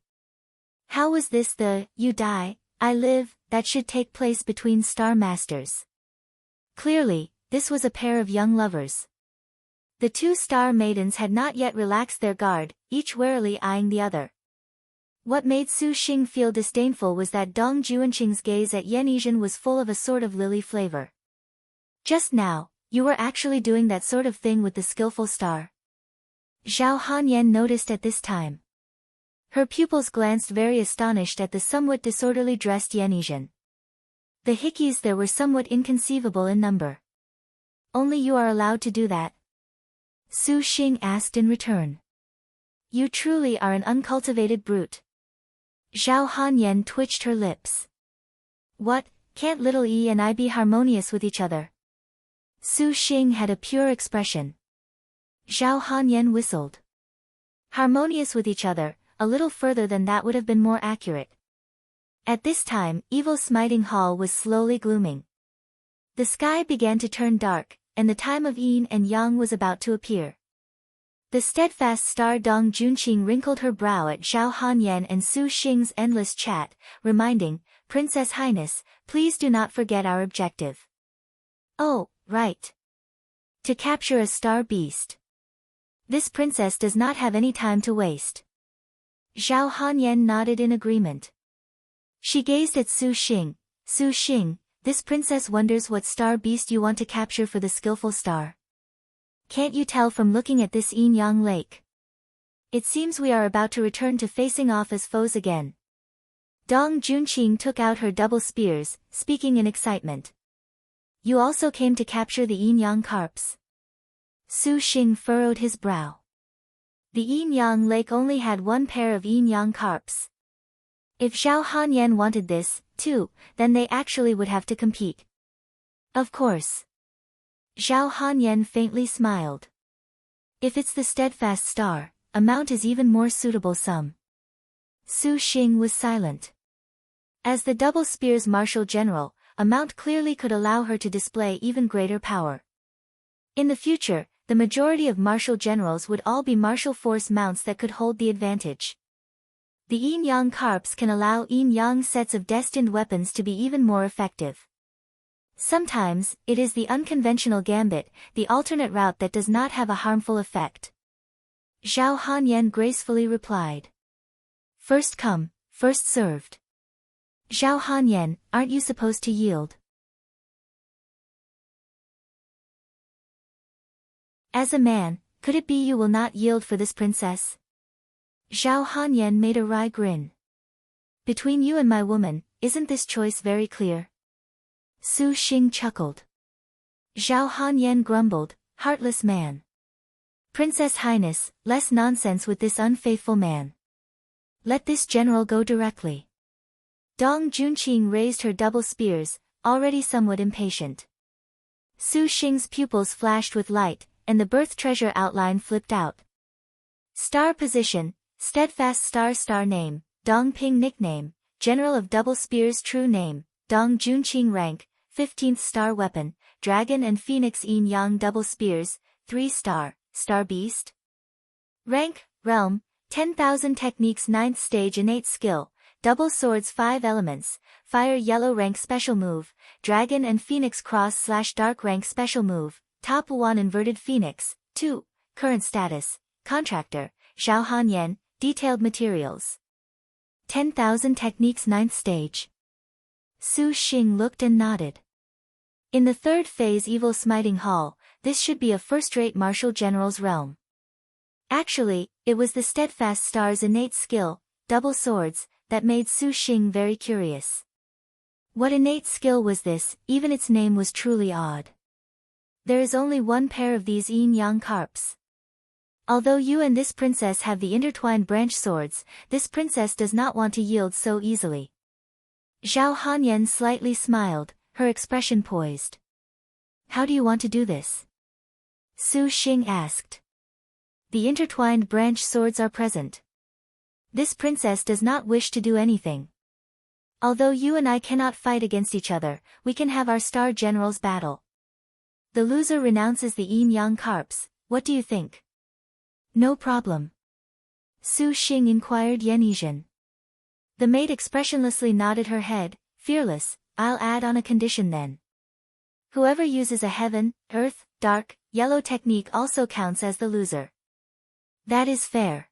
How was this the, you die, I live, that should take place between star masters? Clearly, this was a pair of young lovers. The 2 star maidens had not yet relaxed their guard, each warily eyeing the other. What made Su Xing feel disdainful was that Dong Juanqing's gaze at Yan Yizhen was full of a sort of lily flavor. Just now, you were actually doing that sort of thing with the skillful star? Zhao Hanyan noticed at this time. Her pupils glanced very astonished at the somewhat disorderly dressed Yan Yizhen. The hickeys there were somewhat inconceivable in number. Only you are allowed to do that? Su Xing asked in return. You truly are an uncultivated brute. Zhao Hanyan twitched her lips. What, can't little E and I be harmonious with each other? Su Xing had a pure expression. Zhao Hanyan whistled. Harmonious with each other, a little further than that would have been more accurate. At this time, Evil Smiting Hall was slowly glooming. The sky began to turn dark, and the time of yin and yang was about to appear. The steadfast star Dong Junqing wrinkled her brow at Zhao Hanyan and Su Xing's endless chat, reminding, Princess Highness, please do not forget our objective. Oh, right. To capture a star beast. This princess does not have any time to waste. Zhao Hanyan nodded in agreement. She gazed at Su Xing. Su Xing, this princess wonders what star beast you want to capture for the skillful star. Can't you tell from looking at this yin-yang lake? It seems we are about to return to facing off as foes again. Dong Junqing took out her double spears, speaking in excitement. You also came to capture the yin-yang carps. Su Xing furrowed his brow. The yin-yang lake only had one pair of yin-yang carps. If Zhao Hanyan wanted this, too, then they actually would have to compete. Of course. Zhao Hanyan faintly smiled. If it's the steadfast star, a mount is even more suitable some. Su Xing was silent. As the double spears marshal general, a mount clearly could allow her to display even greater power. In the future, the majority of martial generals would all be martial force mounts that could hold the advantage. The yin-yang carps can allow yin-yang sets of destined weapons to be even more effective. Sometimes, it is the unconventional gambit, the alternate route that does not have a harmful effect. Zhao Hanyan gracefully replied. First come, first served. Zhao Hanyan, aren't you supposed to yield? As a man, could it be you will not yield for this princess? Zhao Hanyan made a wry grin. Between you and my woman, isn't this choice very clear? Su Xing chuckled. Zhao Hanyan grumbled, heartless man. Princess Highness, less nonsense with this unfaithful man. Let this general go directly. Dong Junqing raised her double spears, already somewhat impatient. Su Xing's pupils flashed with light, and the birth treasure outline flipped out. Star position, steadfast star name, Dong Ping nickname, general of double spears true name, Dong Junqing rank, 15th star weapon, dragon and phoenix yin-yang double spears, 3-star, star beast. Rank, realm, 10,000 techniques 9th stage innate skill, double swords 5 elements, fire yellow rank special move, dragon and phoenix cross/dark rank special move, top 1 inverted phoenix, 2, current status, contractor, Zhao Hanyan, detailed materials. 10,000 techniques 9th stage. Su Xing looked and nodded. In the third phase Evil Smiting Hall, this should be a first-rate martial general's realm. Actually, it was the steadfast star's innate skill, double swords, that made Su Xing very curious. What innate skill was this? Even its name was truly odd. There is only one pair of these yin-yang carps. Although you and this princess have the intertwined branch swords, this princess does not want to yield so easily. Zhao Hanyan slightly smiled, her expression poised. How do you want to do this? Su Xing asked. The intertwined branch swords are present. This princess does not wish to do anything. Although you and I cannot fight against each other, we can have our star generals battle. The loser renounces the yin-yang carps, what do you think? No problem. Su Xing inquired Yenizhen. The maid expressionlessly nodded her head, fearless, I'll add on a condition then. Whoever uses a heaven, earth, dark, yellow technique also counts as the loser. That is fair.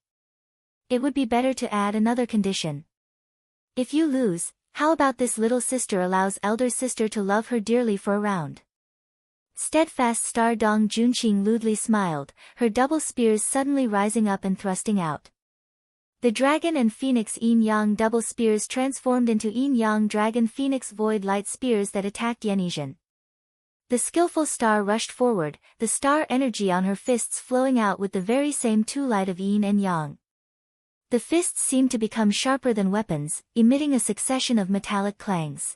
It would be better to add another condition. If you lose, how about this little sister allows elder sister to love her dearly for a round? Steadfast star Dong Junqing lewdly smiled, her double spears suddenly rising up and thrusting out. The dragon and phoenix yin-yang double spears transformed into yin-yang dragon phoenix void light spears that attacked Yenizhen. The skillful star rushed forward, the star energy on her fists flowing out with the very same two light of yin and yang. The fists seemed to become sharper than weapons, emitting a succession of metallic clangs.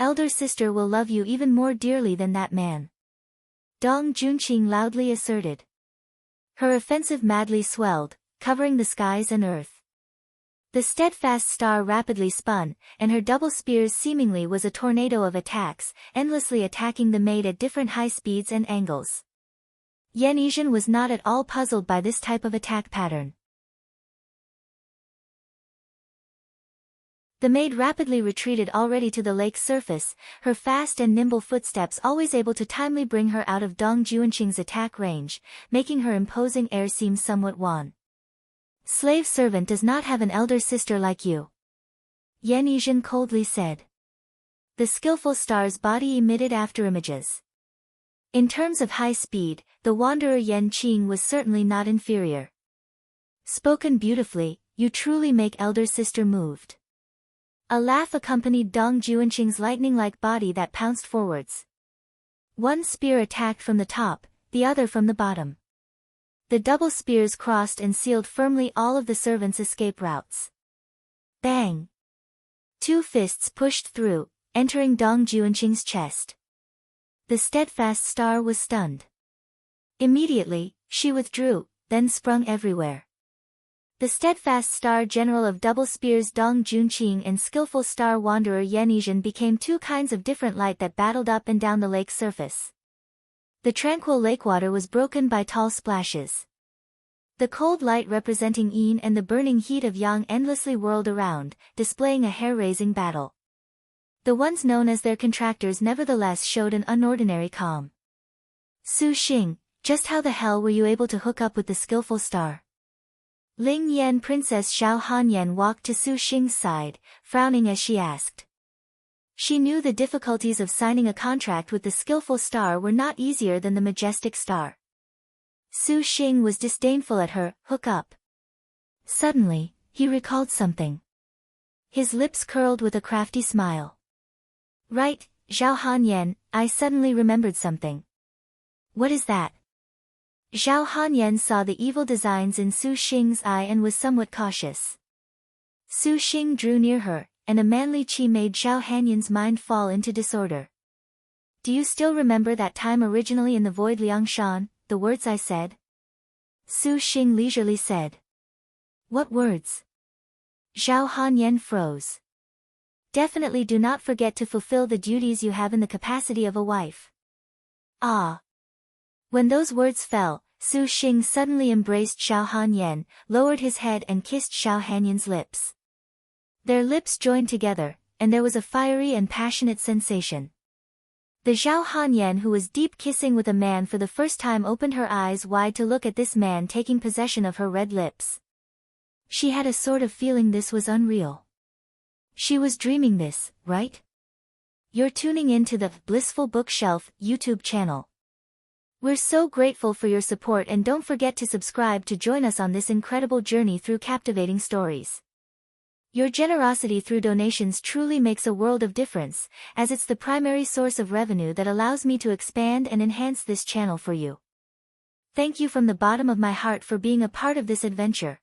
elder sister will love you even more dearly than that man," Dong Junqing loudly asserted. Her offensive madly swelled, covering the skies and earth. The steadfast star rapidly spun, and her double spears seemingly was a tornado of attacks, endlessly attacking the maid at different high speeds and angles. Yan Yizhen was not at all puzzled by this type of attack pattern. The maid rapidly retreated already to the lake's surface, her fast and nimble footsteps always able to timely bring her out of Dong Junqing's attack range, making her imposing air seem somewhat wan. "Slave servant does not have an elder sister like you," Yan Yizhen coldly said. The skillful star's body emitted afterimages. In terms of high speed, the wanderer Yan Qing was certainly not inferior. "Spoken beautifully, you truly make elder sister moved." A laugh accompanied Dong Junqing's lightning-like body that pounced forwards. One spear attacked from the top, the other from the bottom. The double spears crossed and sealed firmly all of the servants' escape routes. Bang! Two fists pushed through, entering Dong Junqing's chest. The steadfast star was stunned. Immediately, she withdrew, then sprung everywhere. The steadfast star general of double spears Dong Junqing and skillful star wanderer Yan Yizhen became two kinds of different light that battled up and down the lake's surface. The tranquil lake water was broken by tall splashes. The cold light representing yin and the burning heat of yang endlessly whirled around, displaying a hair-raising battle. The ones known as their contractors nevertheless showed an unordinary calm. "Su Xing, just how the hell were you able to hook up with the skillful star?" Ling Yan Princess Xiao Hanyan walked to Su Xing's side, frowning as she asked. She knew the difficulties of signing a contract with the skillful star were not easier than the majestic star. Su Xing was disdainful at her hook up. Suddenly, he recalled something. His lips curled with a crafty smile. "Right, Xiao Hanyan, I suddenly remembered something." "What is that?" Xiao Hanyan saw the evil designs in Su Xing's eye and was somewhat cautious. Su Xing drew near her, and a manly qi made Xiao Hanyan's mind fall into disorder. "Do you still remember that time originally in the void Liangshan, the words I said?" Su Xing leisurely said. "What words?" Xiao Hanyan froze. "Definitely do not forget to fulfill the duties you have in the capacity of a wife." "Ah." When those words fell, Su Xing suddenly embraced Xiao Hanyan, lowered his head and kissed Xiao Hanyan's lips. Their lips joined together, and there was a fiery and passionate sensation. The Xiao Hanyan who was deep kissing with a man for the first time opened her eyes wide to look at this man taking possession of her red lips. She had a sort of feeling this was unreal. She was dreaming this, right? You're tuning in to the Blissful Bookshelf YouTube channel. We're so grateful for your support and don't forget to subscribe to join us on this incredible journey through captivating stories. Your generosity through donations truly makes a world of difference, as it's the primary source of revenue that allows me to expand and enhance this channel for you. Thank you from the bottom of my heart for being a part of this adventure.